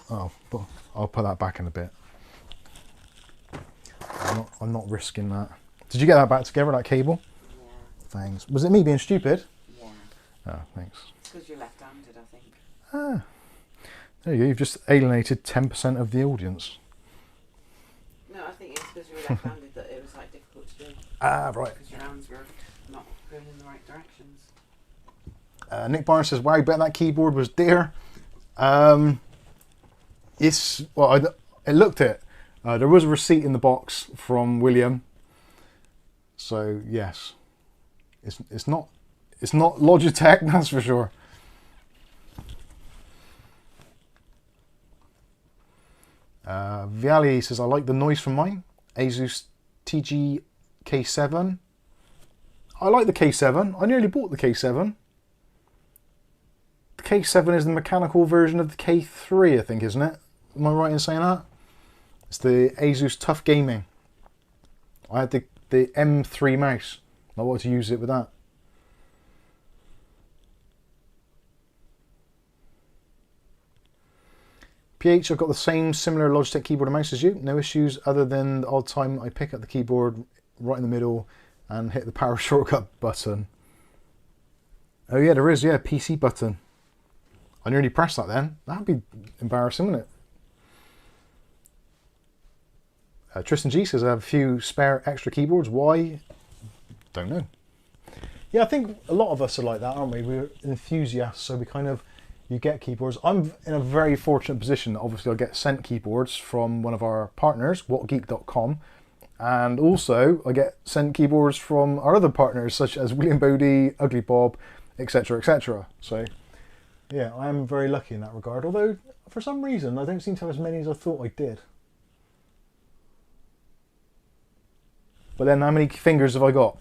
oh, I'll put that back in a bit. I'm not risking that. Did you get that back together, that cable? Yeah. Thanks. Was it me being stupid? Yeah. Oh, thanks. It's because you're left-handed, I think. Ah, there you go. You've just alienated 10% of the audience. No, I think it's because you were left-handed that it was like difficult to do. Ah, right. Because your hands were not going in the right directions. Nick Barnes says, "Wow, I bet that keyboard was dear." It's well, I looked at it. There was a receipt in the box from William, so yes, it's not Logitech, that's for sure. Viali says, "I like the noise from mine. Asus TG K7. I like the K7. I nearly bought the K7. The K7 is the mechanical version of the K3, I think, isn't it? Am I right in saying that? It's the Asus Tough Gaming. I had the M3 mouse. I wanted to use it with that. PH, I've got the same similar Logitech keyboard and mouse as you. No issues other than the odd time I pick up the keyboard right in the middle and hit the power shortcut button. Oh yeah, there is, yeah, PC button. I nearly pressed that then. That'd be embarrassing, wouldn't it? Tristan G says, I have a few spare extra keyboards. Why? Don't know. Yeah, I think a lot of us are like that, aren't we? We're enthusiasts, so we kind of, you get keyboards. I'm in a very fortunate position. Obviously, I get sent keyboards from one of our partners, whatgeek.com, and also I get sent keyboards from our other partners, such as William Bodie, Ugly Bob, etc., etc. So, yeah, I am very lucky in that regard. Although, for some reason, I don't seem to have as many as I thought I did. But then, how many fingers have I got?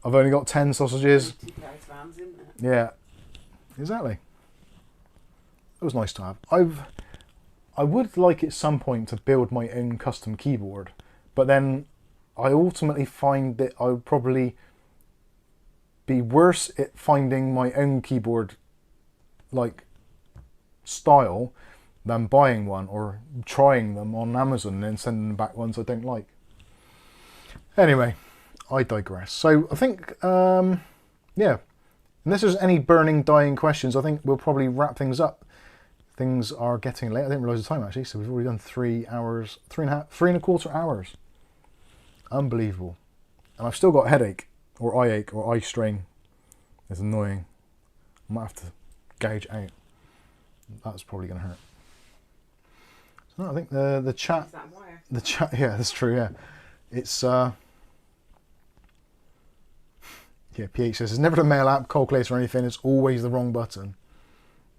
I've only got 10 sausages. 2 pairs of hands, isn't it? Yeah, exactly. It was nice to have. I would like at some point to build my own custom keyboard, but then I ultimately find that I would probably be worse at finding my own keyboard like style than buying one or trying them on Amazon and then sending back ones I don't like. Anyway, I digress. So I think, yeah, unless there's any burning, dying questions, I think we'll probably wrap things up. Things are getting late. I didn't realise the time actually, so we've already done 3 hours, 3.25 hours. Unbelievable. And I've still got a headache, or eye ache, or eye strain. It's annoying. I might have to gouge out. That's probably going to hurt. So no, I think the chat. Is that wire? The chat. Yeah, that's true. Yeah, it's. Yeah, PH says it's never the mail app, calculator or anything. It's always the wrong button.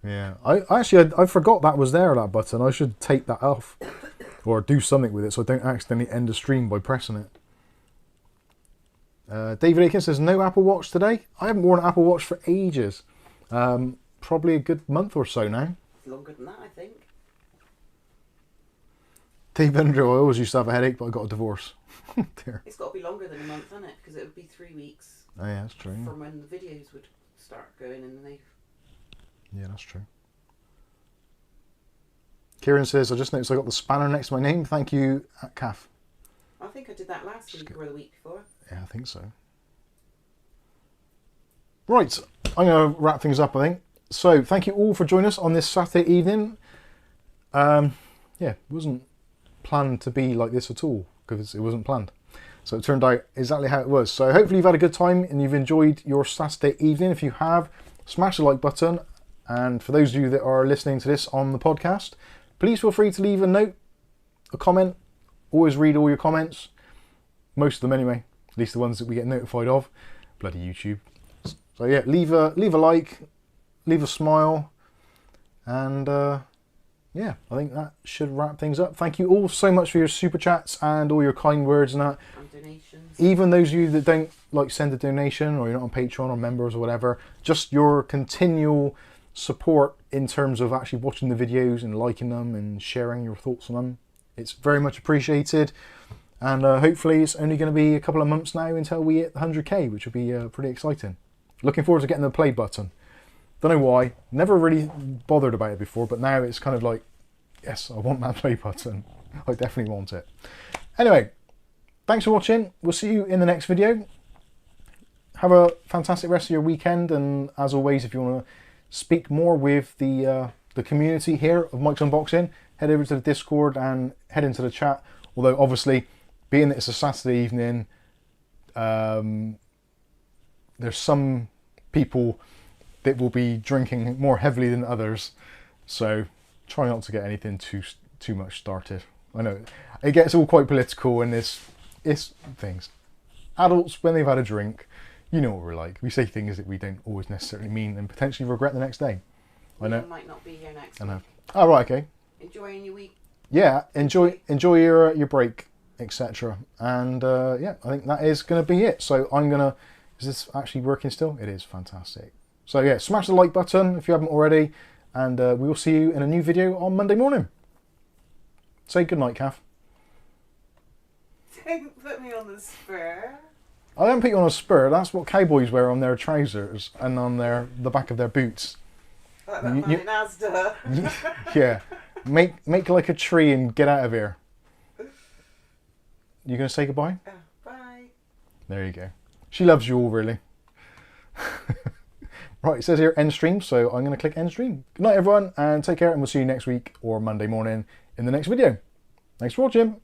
Yeah, I forgot that was there, that button. I should take that off or do something with it so I don't accidentally end the stream by pressing it. David Aiken says no Apple Watch today. I haven't worn an Apple Watch for ages. Probably a good month or so now. It's longer than that, I think. Dave Andrew, I always used to have a headache, but I got a divorce. Dear. It's got to be longer than a month, hasn't it? Because it would be 3 weeks Oh yeah, that's true. from when the videos would start going, and then they. Yeah, that's true. Kieran says, I just noticed I got the spanner next to my name. Thank you, at CAF. I think I did that last week or the week before. Yeah, I think so. Right, I'm going to wrap things up, I think. So, thank you all for joining us on this Saturday evening. Yeah, it wasn't planned to be like this at all, because it wasn't planned. So it turned out exactly how it was. So hopefully you've had a good time and you've enjoyed your Saturday evening. If you have, smash the like button. And for those of you that are listening to this on the podcast, please feel free to leave a note, a comment. Always read all your comments. Most of them anyway, at least the ones that we get notified of. Bloody YouTube. So yeah, leave a like, leave a smile, and yeah, I think that should wrap things up. Thank you all so much for your super chats and all your kind words and that. And donations. Even those of you that don't like send a donation, or you're not on Patreon or members or whatever, just your continual support in terms of actually watching the videos and liking them and sharing your thoughts on them. It's very much appreciated. And hopefully it's only going to be a couple of months now until we hit 100k, which will be pretty exciting. Looking forward to getting the play button. Don't know why. Never really bothered about it before, but now it's kind of like, yes, I want that play button. I definitely want it. Anyway, thanks for watching. We'll see you in the next video. Have a fantastic rest of your weekend. And as always, if you want to speak more with the community here of Mike's Unboxing, head over to the Discord and head into the chat. Although obviously, being that it's a Saturday evening, there's some people that will be drinking more heavily than others, so try not to get anything too much started. I know it gets all quite political, and it's things. Adults, when they've had a drink, you know what we're like. We say things that we don't always necessarily mean and potentially regret the next day. I know. Might not be here next I know. week. Oh right, okay. Enjoying your week. Yeah, enjoy your break, etc. And yeah, I think that is going to be it. So I'm gonna. Is this actually working still? It is fantastic. So yeah, smash the like button if you haven't already, and we will see you in a new video on Monday morning. Say goodnight, Kath. Don't put me on the spur. I don't put you on a spur. That's what cowboys wear on their trousers and on the back of their boots. Like that man in Asda. Yeah, make like a tree and get out of here. You gonna say goodbye? Bye. There you go. She loves you all, really. Right, it says here end stream, so I'm going to click end stream. Good night, everyone, and take care, and we'll see you next week or Monday morning in the next video. Thanks for watching.